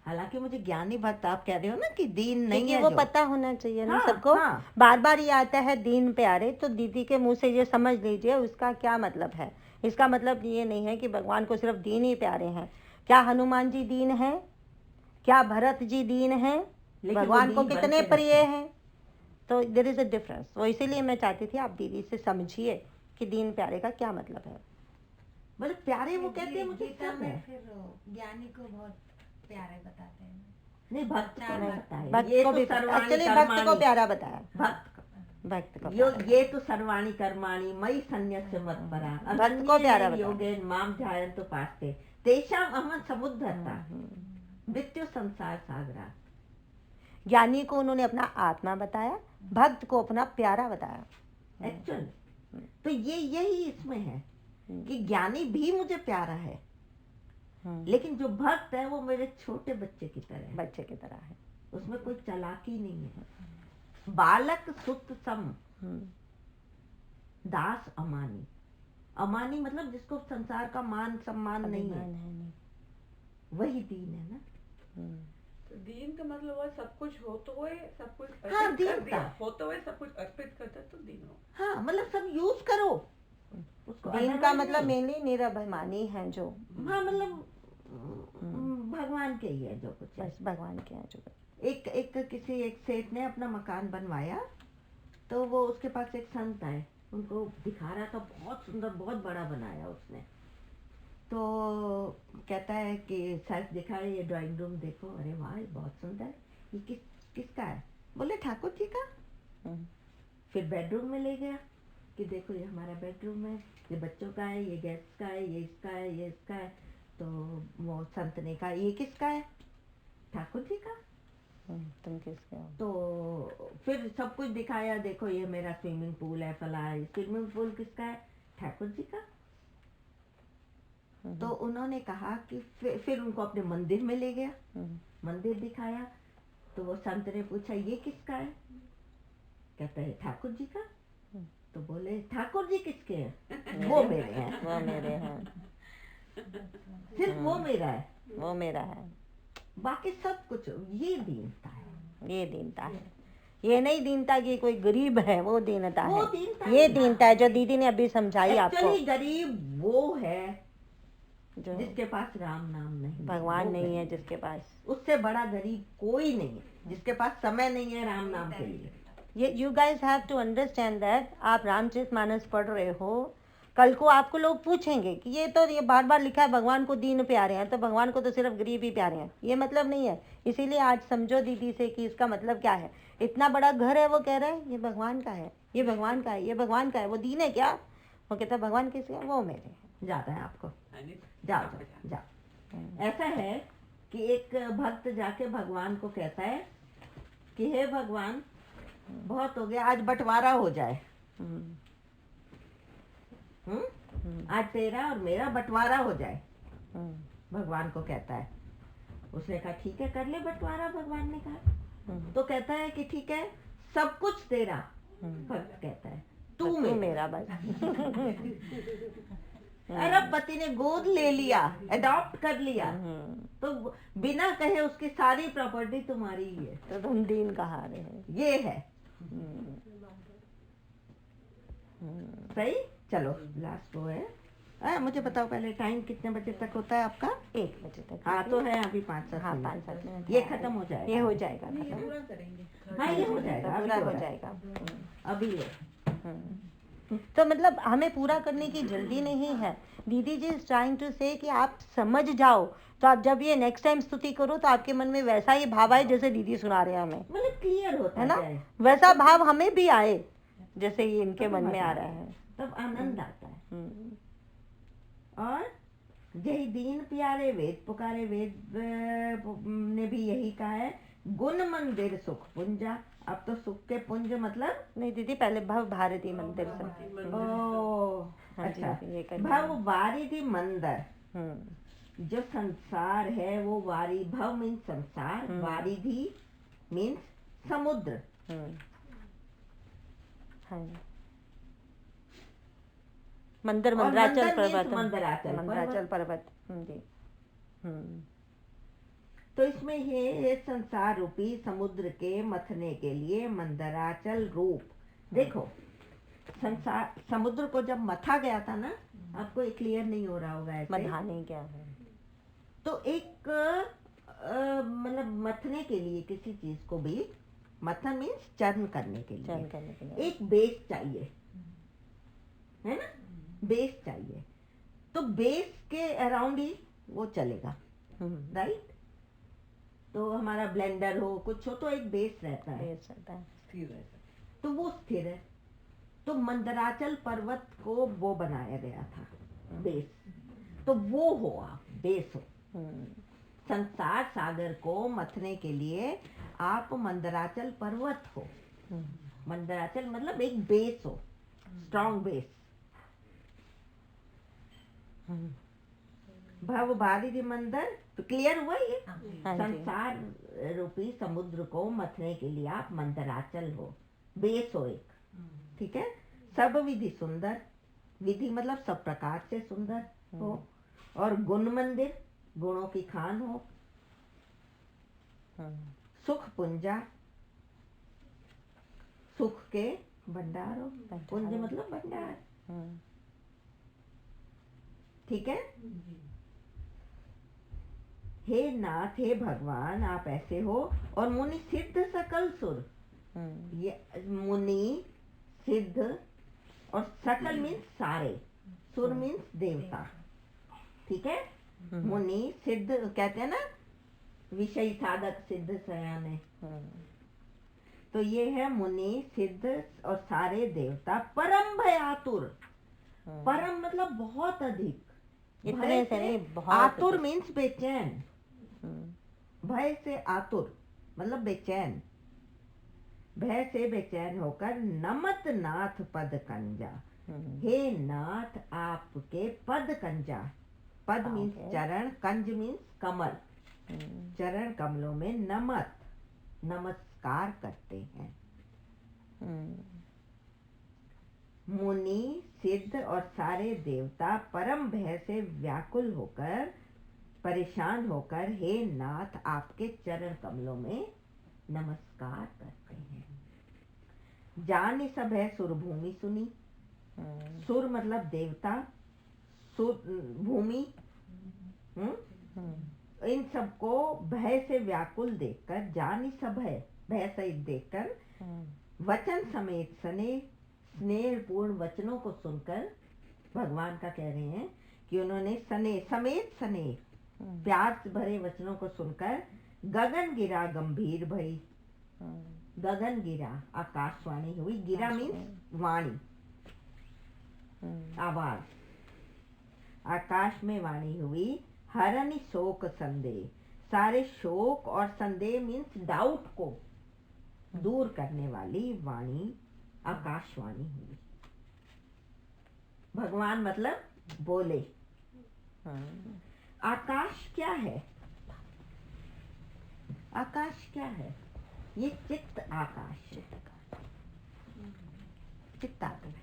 हालांकि मुझे ज्ञानी भक्त आप कह रहे हो ना कि दीन नहीं है, वो जो पता होना चाहिए ना हाँ, सबको। हाँ। बार बार ये आता है दीन प्यारे, तो दीदी के मुंह से ये समझ लीजिए उसका क्या मतलब है। इसका मतलब ये नहीं है कि भगवान को सिर्फ दीन ही प्यारे हैं। क्या हनुमान जी दीन है? क्या भरत जी दीन है? भगवान को कितने प्रिय हैं? तो देयर इज अ डिफरेंस। तो इसीलिए मैं चाहती थी आप दीदी से समझिए कि दीन प्यारे का क्या मतलब है। मतलब प्यारे वो कहते हैं मुझे सब है। फिर ज्ञानी को बहुत प्यारे बताते हैं। नहीं, भक्त को नहीं बताया, भक्त ये को तो भी सर्वाणी एक्चुअली भक्त को कर्माणी। प्यारा बताया। भक्त को ये तो सर्वाणी कर्माणी मयि सन्न्यस्य मत्परा भक्त को प्यारा बताया। योगेन माम ध्यायन्तु पास्ते तेषाम अहं समुद्धरता मृत्यु संसार सागरा। ज्ञानी को उन्होंने अपना आत्मा बताया, भक्त को अपना प्यारा बताया। एक्चुअली तो ये यही इसमें है कि ज्ञानी भी मुझे प्यारा है, लेकिन जो भक्त है वो मेरे छोटे बच्चे की तरह है। उसमें कोई चालाकी नहीं है। बालक सुत सम दास अमानी। अमानी मतलब जिसको संसार का मान सम्मान नहीं है, वही दीन है ना। तो दीन का मतलब वो सब कुछ होते हुए सब कुछ हाँ, अर्पित कर दीन दिया, का। होते हुए सब कुछ अर्पित करता तो दीन हो। हाँ मतलब सब यूज करो उसको। दीन का otherwise मतलब नहीं। मेनली निराभिमानी है जो, हाँ मतलब भगवान के ही है जो कुछ है। बस भगवान के हैं जो। एक सेठ ने अपना मकान बनवाया, तो वो उसके पास एक संत आए, उनको दिखा रहा था, बहुत सुंदर बहुत बड़ा बनाया उसने। तो कहता है कि सच दिखाए ये ड्राइंग रूम देखो, अरे वाह ये बहुत सुंदर, ये किसका है? बोले ठाकुर जी का। फिर बेडरूम में ले गया कि देखो ये हमारा बेडरूम है, ये बच्चों का है, ये गेस्ट का है, ये इसका है, ये इसका है। तो वो संत ने कहा ये किसका है? ठाकुर जी का। तुम किसके हो? तो फिर सब कुछ दिखाया, देखो ये मेरा स्विमिंग पूल है, फला है। स्विमिंग पूल किसका है? ठाकुर जी का। तो उन्होंने कहा कि फिर उनको अपने मंदिर में ले गया, मंदिर दिखाया। तो वो संत ने पूछा ये किसका है? कहता है ठाकुर जी का। तो बोले ठाकुर जी किसके हैं? वो मेरे हैं। वो मेरे हैं, सिर्फ वो मेरा है, वो मेरा है। बाकी सब कुछ। ये दीनता है, ये दीनता है। ये नहीं दीनता कि कोई गरीब है, वो दीनता वो है। दीनता ये है। दीनता है जो दीदी ने अभी समझाई आपको। एक्चुअली गरीब वो है जो जिसके पास राम नाम नहीं, भगवान वो नहीं है गरीब जिसके पास। उससे बड़ा गरीब कोई नहीं है, जिसके पास समय नहीं है राम नाम के लिए। ये you guys have to understand that. आप रामचरितमानस पढ़ रहे हो, कल को आपको लोग पूछेंगे कि ये बार बार लिखा है भगवान को दीन प्यारे हैं, तो भगवान को तो सिर्फ गरीब ही प्यारे हैं, ये मतलब नहीं है। इसीलिए आज समझो दीदी से कि इसका मतलब क्या है। इतना बड़ा घर है, वो कह रहे हैं ये भगवान का है, ये भगवान का है, ये भगवान का है। वो दीन है क्या? वो कहता है भगवान किसके है? वो मेरे हैं। जाता है आपको, जाओ जाओ। ऐसा है कि एक भक्त जाके भगवान को कहता है कि हे भगवान बहुत हो गया, आज बंटवारा हो जाए। आज तेरा और मेरा बंटवारा हो जाए, भगवान को कहता है। उसने कहा ठीक है कर ले बंटवारा, भगवान ने कहा। तो कहता है कि ठीक है सब कुछ तेरा। भक्त कहता है तू मेरा बस। अरबपति ने गोद ले लिया, अडॉप्ट कर लिया, तो बिना कहे उसकी सारी प्रॉपर्टी तुम्हारी ही है, तो तुम दीन कहा रहे हैं। ये है सही। चलो लास्ट वो है। मुझे बताओ पहले टाइम कितने बजे तक होता है आपका? 1 बजे तक। हाँ तो है अभी 5-7 हाँ, मिनट। 5-7 मिनट ये खत्म हो जाएगा। ये हो जाएगा खत्म। पूरा करेंगे। हाँ ये हो जाएगा, पूरा अभी हो रहा है। जाएगा। अभी ये तो मतलब हमें पूरा करने की जल्दी नहीं है। दीदी जी इज ट्राइंग टू से कि आप समझ जाओ, तो आप जब ये नेक्स्ट टाइम स्तुति करो तो आपके मन में वैसा ही भाव आए जैसे दीदी सुना रहे हैं हमें, मतलब क्लियर होता है ना, जाए, वैसा भाव हमें भी आए जैसे ये इनके मन में आ रहा है। तब आनंद आता है। हम्म, और यही दीन प्यारे वेद पुकारे, वेद ने भी यही कहा है, गुण मंदिर सुख पुंजा। अब तो सुख के पुंज मतलब, नहीं दीदी पहले भव भारती मंदिर से। ओ हाँ जी, अच्छा, ये कर भव वारिधि मंदिर। हम्म, जो संसार है वो वारी, भव मीन्स संसार, वारिधि मीन्स समुद्र। हाँ मंदिर, और मंदराचल मंदिर means पर्वत, मंदराचल मंदराचल पर्वत जी। तो इसमें ये संसार रूपी समुद्र के मथने के लिए मंदराचल रूप। देखो संसार समुद्र को जब मथा गया था ना, आपको ये क्लियर नहीं हो रहा होगा ऐसे, मधाने क्या है, तो एक मतलब मथने के लिए किसी चीज को भी, मथन मीन्स चर्न करने के चयन लिए करने के लिए। एक बेस चाहिए, है ना, बेस चाहिए। तो बेस के अराउंड ही वो चलेगा, राइट। तो हमारा ब्लेंडर हो कुछ हो तो एक बेस रहता है, बेस रहता है। स्थिर रहता है। तो वो स्थिर है। तो मंदराचल पर्वत को वो बनाया गया था बेस, तो वो हो आप बेस हो। संसार सागर को मथने के लिए आप मंदराचल पर्वत हो। मंदराचल मतलब एक बेस हो, स्ट्रॉन्ग बेस। भव भारी मंदिर, तो क्लियर हुआ ये। हाँ जी। संसार रूपी समुद्र को मथने के लिए आप मंदराचल हो, बेस हो एक, ठीक है। सब विधि सुंदर, विधि मतलब सब प्रकार से सुंदर हो, और गुण मंदिर, गुणों की खान हो। सुख पुंजा, सुख के भंडार हो, पुंज मतलब भंडार, ठीक है। हे नाथ, हे भगवान, आप ऐसे हो। और मुनि सिद्ध सकल सुर, ये मुनि सिद्ध और सकल मीन्स सारे, सुर मीन्स देवता, ठीक है। मुनि सिद्ध कहते हैं ना, विषय साधक सिद्ध सयाने, तो ये है मुनि सिद्ध और सारे देवता। परम भयातुर, परम मतलब बहुत अधिक, इतने भय से नहीं, बहुत आतुर मीन्स बेचैन, भय से आतुर मतलब बेचैन, भय से बेचैन होकर नमत नाथ पद कंजा। हे नाथ, आपके पद कंजा, पद मीन्स चरण, कंज मीन्स कमल, चरण कमलों में नमत नमस्कार करते हैं। मुनि सिद्ध और सारे देवता परम भय से व्याकुल होकर, परेशान होकर, हे नाथ, आपके चरण कमलों में नमस्कार करते हैं। जान सब है सुर भूमि सुनी, सुर मतलब देवता, सुर भूमि, इन सबको भय से व्याकुल देखकर, जान सब है भय सहित देखकर, वचन समेत सने स्नेह पूर्ण वचनों को सुनकर, भगवान का कह रहे हैं कि उन्होंने सने समेत सने प्यार से भरे वचनों को सुनकर, गगन गिरा गंभीर भई। गगन गिरा आकाशवाणी हुई, गिरा मीन्स वाणी, आवाज, आकाश में वाणी हुई। हरनि शोक संदेह, सारे शोक और संदेह मीन्स डाउट को दूर करने वाली वाणी, आकाशवाणी हुई। भगवान मतलब बोले। आकाश क्या है? आकाश क्या है? ये चित्त आकाश, चित्त आकाश।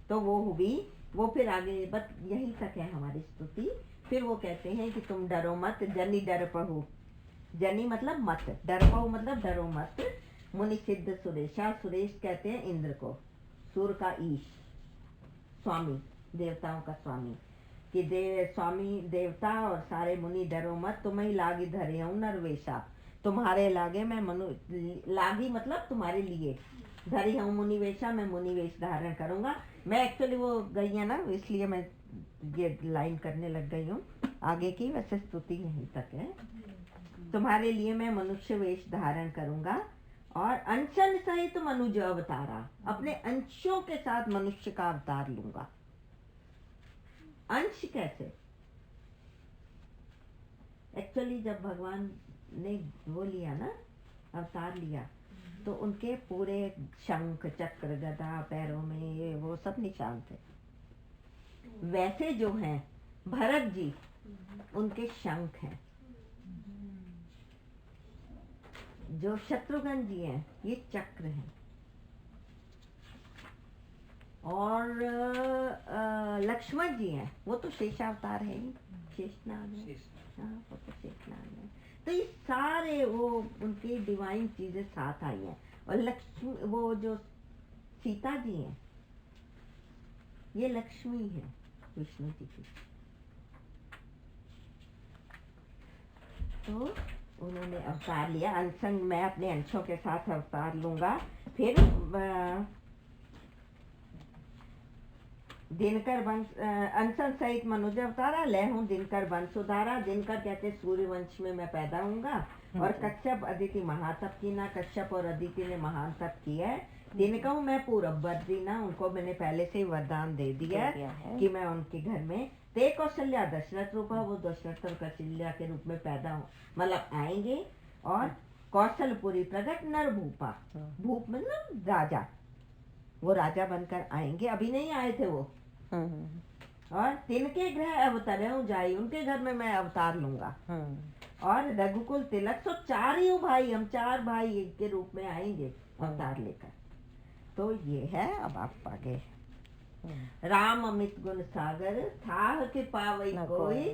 तो वो हुई, वो फिर आगे बस यही तक है हमारी स्तुति। फिर वो कहते हैं कि तुम डरो मत, जनी डर पहु, जनी मतलब मत, डर पहु मतलब डरो मत। मुनि सिद्ध सुरेशा, सुरेश कहते हैं इंद्र को, सूर का ईश, स्वामी, देवताओं का स्वामी, कि स्वामी देवता और सारे मुनि डरो मत, तुम्हें लागी धरे हूँ नरवेशा, तुम्हारे लागे मैं मनु, लागी मतलब तुम्हारे लिए, धरी हूँ मुनिवेशा, मैं मुनिवेश धारण करूंगा। मैं एक्चुअली वो गई है ना, इसलिए मैं ये लाइन करने लग गई हूँ आगे की। वैसे स्तुति यहीं तक है। तुम्हारे लिए मैं मनुष्य वेश धारण करूंगा और अंशन सहित मनुज अवतारा, अपने अंशों के साथ मनुष्य का अवतार लूंगा। अंश कैसे? एक्चुअली जब भगवान ने वो लिया ना, अवतार लिया, तो उनके पूरे शंख चक्र गदा पैरों में ये वो सब निशान थे। वैसे जो हैं भरत जी, उनके शंख हैं। जो शत्रुघ्न जी हैं ये चक्र हैं। और लक्ष्मण जी हैं, वो तो शेषावतार है ही, शेषनाग है। हाँ, वो तो शेषनाग है। तो ये सारे वो उनकी डिवाइन चीजें साथ आई हैं। और लक्ष्मी, वो जो सीता जी हैं, ये लक्ष्मी है विष्णु जी की। तो उन्होंने अवतार लिया। अंशंग, मैं अपने अंशों के साथ अवतार लूंगा। फिर दिनकर वंश, अंशन सहित मनुज अवतारा, लय हूँ दिनकर वंश उधारा। दिनकर कहते सूर्य वंश में मैं पैदा होऊंगा। और कश्यप अदिति महातप की ना, कश्यप और अदिति ने महान तप किया है। दिनका हूँ मैं पूर्ववर्ती ना, उनको मैंने पहले से ही वरदान दे दिया है कि मैं उनके घर में ते कौशल्या दशरथ रूपा, वो दशरथ और कौशल्या के रूप में पैदा हो, मतलब आएंगे। और कौशलपुरी प्रगट नर भूपा, भूप मतलब राजा, वो राजा बनकर आएंगे, अभी नहीं आए थे वो। और तिनके ग्रह अवतरे जाई, उनके घर में मैं अवतार लूंगा। और रघुकुल तिलक, सो चार ही भाई, हम चार भाई के रूप में आएंगे अवतार लेकर। तो ये है। अब आप आगे। राम अमित गुण सागर, था कि पावई कोई,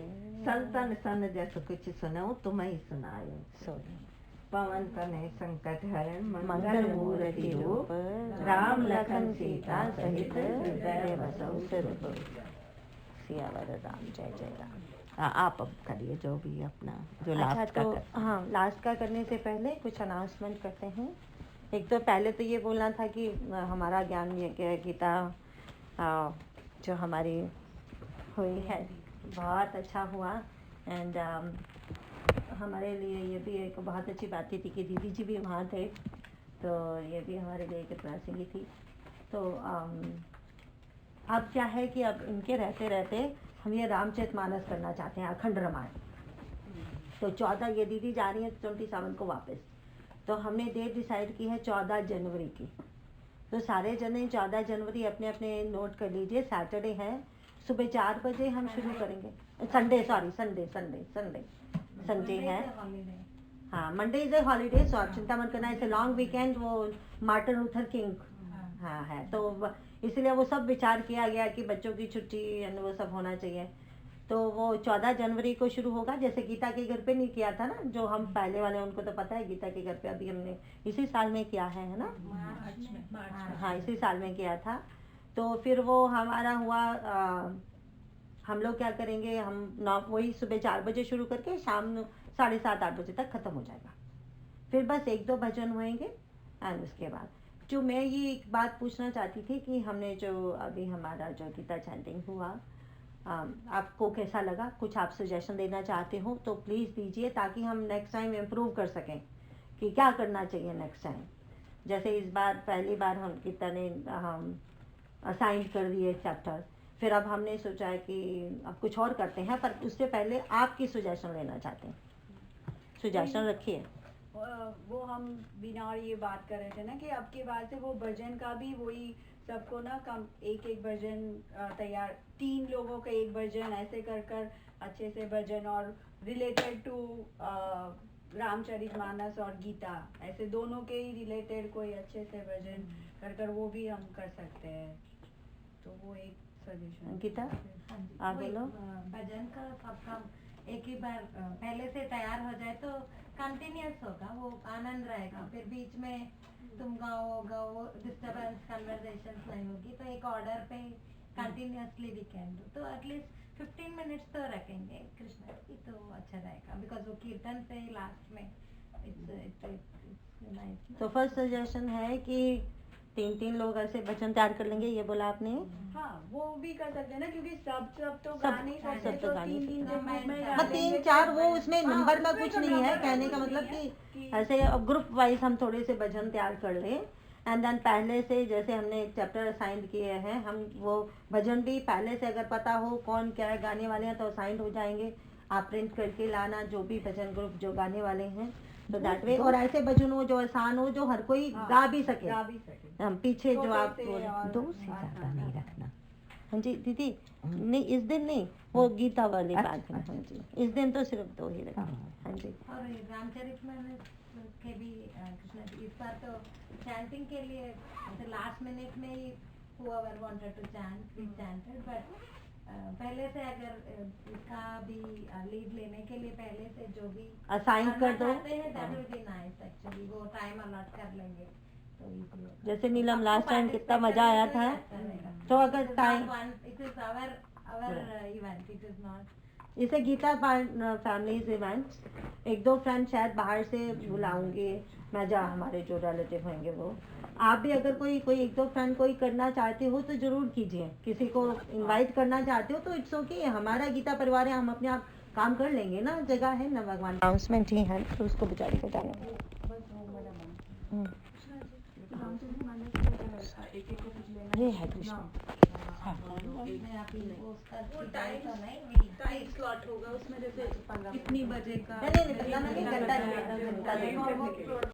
संतन सन जैसे कुछ सुनो तुम ही सुनायो। पवन तनय संकट हरण, मंगल मूर्ति रूप, राम लखन सीता सहित हृदय बसौ सिरपुर। सियावर राम, जय जय राम। आप अब करिए जो भी अपना, जो लास्ट का। हाँ, लास्ट का करने से पहले कुछ अनाउंसमेंट करते हैं। एक तो पहले तो ये बोलना था कि हमारा ज्ञान गीता जो हमारी हुई है बहुत अच्छा हुआ। एंड हमारे लिए ये भी एक बहुत अच्छी बात थी कि दीदी जी भी वहाँ थे, तो ये भी हमारे लिए एक प्रासंगिक थी। तो अब क्या है कि अब इनके रहते रहते हम ये रामचरितमानस करना चाहते हैं, अखंड रामायण। तो 14 ये दीदी जा रही है 27 को वापस। तो हमने डेट डिसाइड की है 14 जनवरी की। तो सारे जने 14 जनवरी अपने अपने नोट कर लीजिए। सैटरडे है, सुबह 4 बजे हम शुरू करेंगे। संडे, सॉरी, संडे है। हाँ, मंडे इज ए हॉलीडे, सो आप चिंता मत करना। इसे लॉन्ग वीकेंड, वो मार्टिन लूथर किंग हाँ है, तो इसलिए वो सब विचार किया गया कि बच्चों की छुट्टी एंड वो सब होना चाहिए। तो वो 14 जनवरी को शुरू होगा। जैसे गीता के घर पे नहीं किया था ना, जो हम पहले वाले, उनको तो पता है गीता के घर पे अभी हमने इसी साल में किया है ना, हाँ इसी साल में किया था। तो फिर वो हमारा हुआ, हम लोग क्या करेंगे, हम वही सुबह 4 बजे शुरू करके शाम 7:30-8 बजे तक ख़त्म हो जाएगा। फिर बस 1-2 भजन होंगे। एंड उसके बाद जो मैं ये एक बात पूछना चाहती थी कि हमने जो अभी हमारा जो गीता चैंटिंग हुआ, आपको कैसा लगा? कुछ आप सजेशन देना चाहते हो तो प्लीज़ दीजिए, ताकि हम नेक्स्ट टाइम इम्प्रूव कर सकें कि क्या करना चाहिए नेक्स्ट टाइम। जैसे इस बार पहली बार हम गीता ने हम असाइन कर दिए चैप्टर, फिर अब हमने सोचा है कि अब कुछ और करते हैं, पर उससे पहले आपकी सजेशन लेना चाहते हैं। सजेशन रखिए। वो हम बिना और ये बात कर रहे थे ना कि अब के बाद से वो भजन का भी वही सबको ना कम एक भजन तैयार, 3 लोगों का एक भजन, ऐसे कर कर अच्छे से भजन, और रिलेटेड टू रामचरितमानस और गीता, ऐसे दोनों के ही रिलेटेड कोई अच्छे से भजन कर कर वो भी हम कर सकते हैं। तो वो एक सजेशन। गीता आप बोलो। भजन का सबका एक ही बार पहले से तैयार हो जाए तो कंटिन्यूस होगा, वो आनंद रहेगा। फिर बीच में तुम गाओ वो डिस्टर्बेंस, कन्वर्सेशन नहीं होगी। तो एक ऑर्डर पे कंटिन्यूसली वी कैन डू। तो एटलीस्ट 15 मिनट्स तो रखेंगे कृष्ण की, तो अच्छा रहेगा, बिकॉज वो कीर्तन से लास्ट में इट्स नाइस। तो फर्स्ट सजेशन है कि तीन लोग ऐसे भजन तैयार कर लेंगे, ये बोला आपने। हाँ वो भी कर सकते हैं ना, क्योंकि सब तो सब- गा नहीं सकते, सब तो तो गा नहीं 3 सकते। ग्रुप में गा हाँ लेंगे 3-4 तो- वो उसमें हाँ, नंबर में उसमें कुछ तो नहीं है, नंबर कहने का कुछ मतलब नहीं कि है ऐसे ग्रुप वाइज हम थोड़े से भजन तैयार कर लें। एंड देन पहले से जैसे हमने चैप्टर असाइन किए हैं, हम वो भजन भी पहले से अगर पता हो कौन क्या है गाने वाले हैं तो असाइंड हो जाएंगे। आप प्रिंट करके लाना जो भी भजन ग्रुप जो गाने वाले हैं, तो दैट वे। और ऐसे भजन हो जो आसान हो, जो हर कोई हाँ, गा भी सके। गा भी सके। हम पीछे जो छोटे आप से बोले, और- 2 से ज़्यादा नहीं रखना। हाँ जी दीदी, नहीं इस दिन नहीं, वो गीता वाली बात है। हाँ जी इस दिन तो सिर्फ 2 ही रखें। हाँ जी और रामचरितमानस के भी कृष्ण जी इस बार तो चैंटिंग के लिए जैसे लास्ट मिनट में ही whoever wanted to chant we chanted, but पहले से अगर इसका भी लीड लेने के लिए पहले से जो भी असाइन कर दो। that will be nice actually, वो टाइम अलॉट कर लेंगे तो easy होगा। जैसे नीलम आपको लास्ट टाइम कितना participate मजा आया करने था, को ही अच्छा रहेगा। तो अगर It is time not one- it is our event, it is not इसे गीता फैमिलीज इवेंट। 1-2 फ्रेंड शायद बाहर से बुलाऊंगी मैं, जा हमारे जो रिलेटिव होंगे वो। आप भी अगर कोई 1-2 फ्रेंड कोई करना चाहते हो तो जरूर कीजिए। किसी को इनवाइट करना चाहते हो तो इट्स ओके, हमारा गीता परिवार है, हम अपने आप काम कर लेंगे ना, जगह है ना। भगवान अनाउंसमेंट ही है तो उसको बेचारी को जाना। ये है कृष्ण। मैं आप पोस्ट कर वो टाइम तो नहीं वही टाइम स्लॉट होगा उसमें, जैसे कितनी बजे का नहीं, 15 मिनट, घंटा 2 घंटा।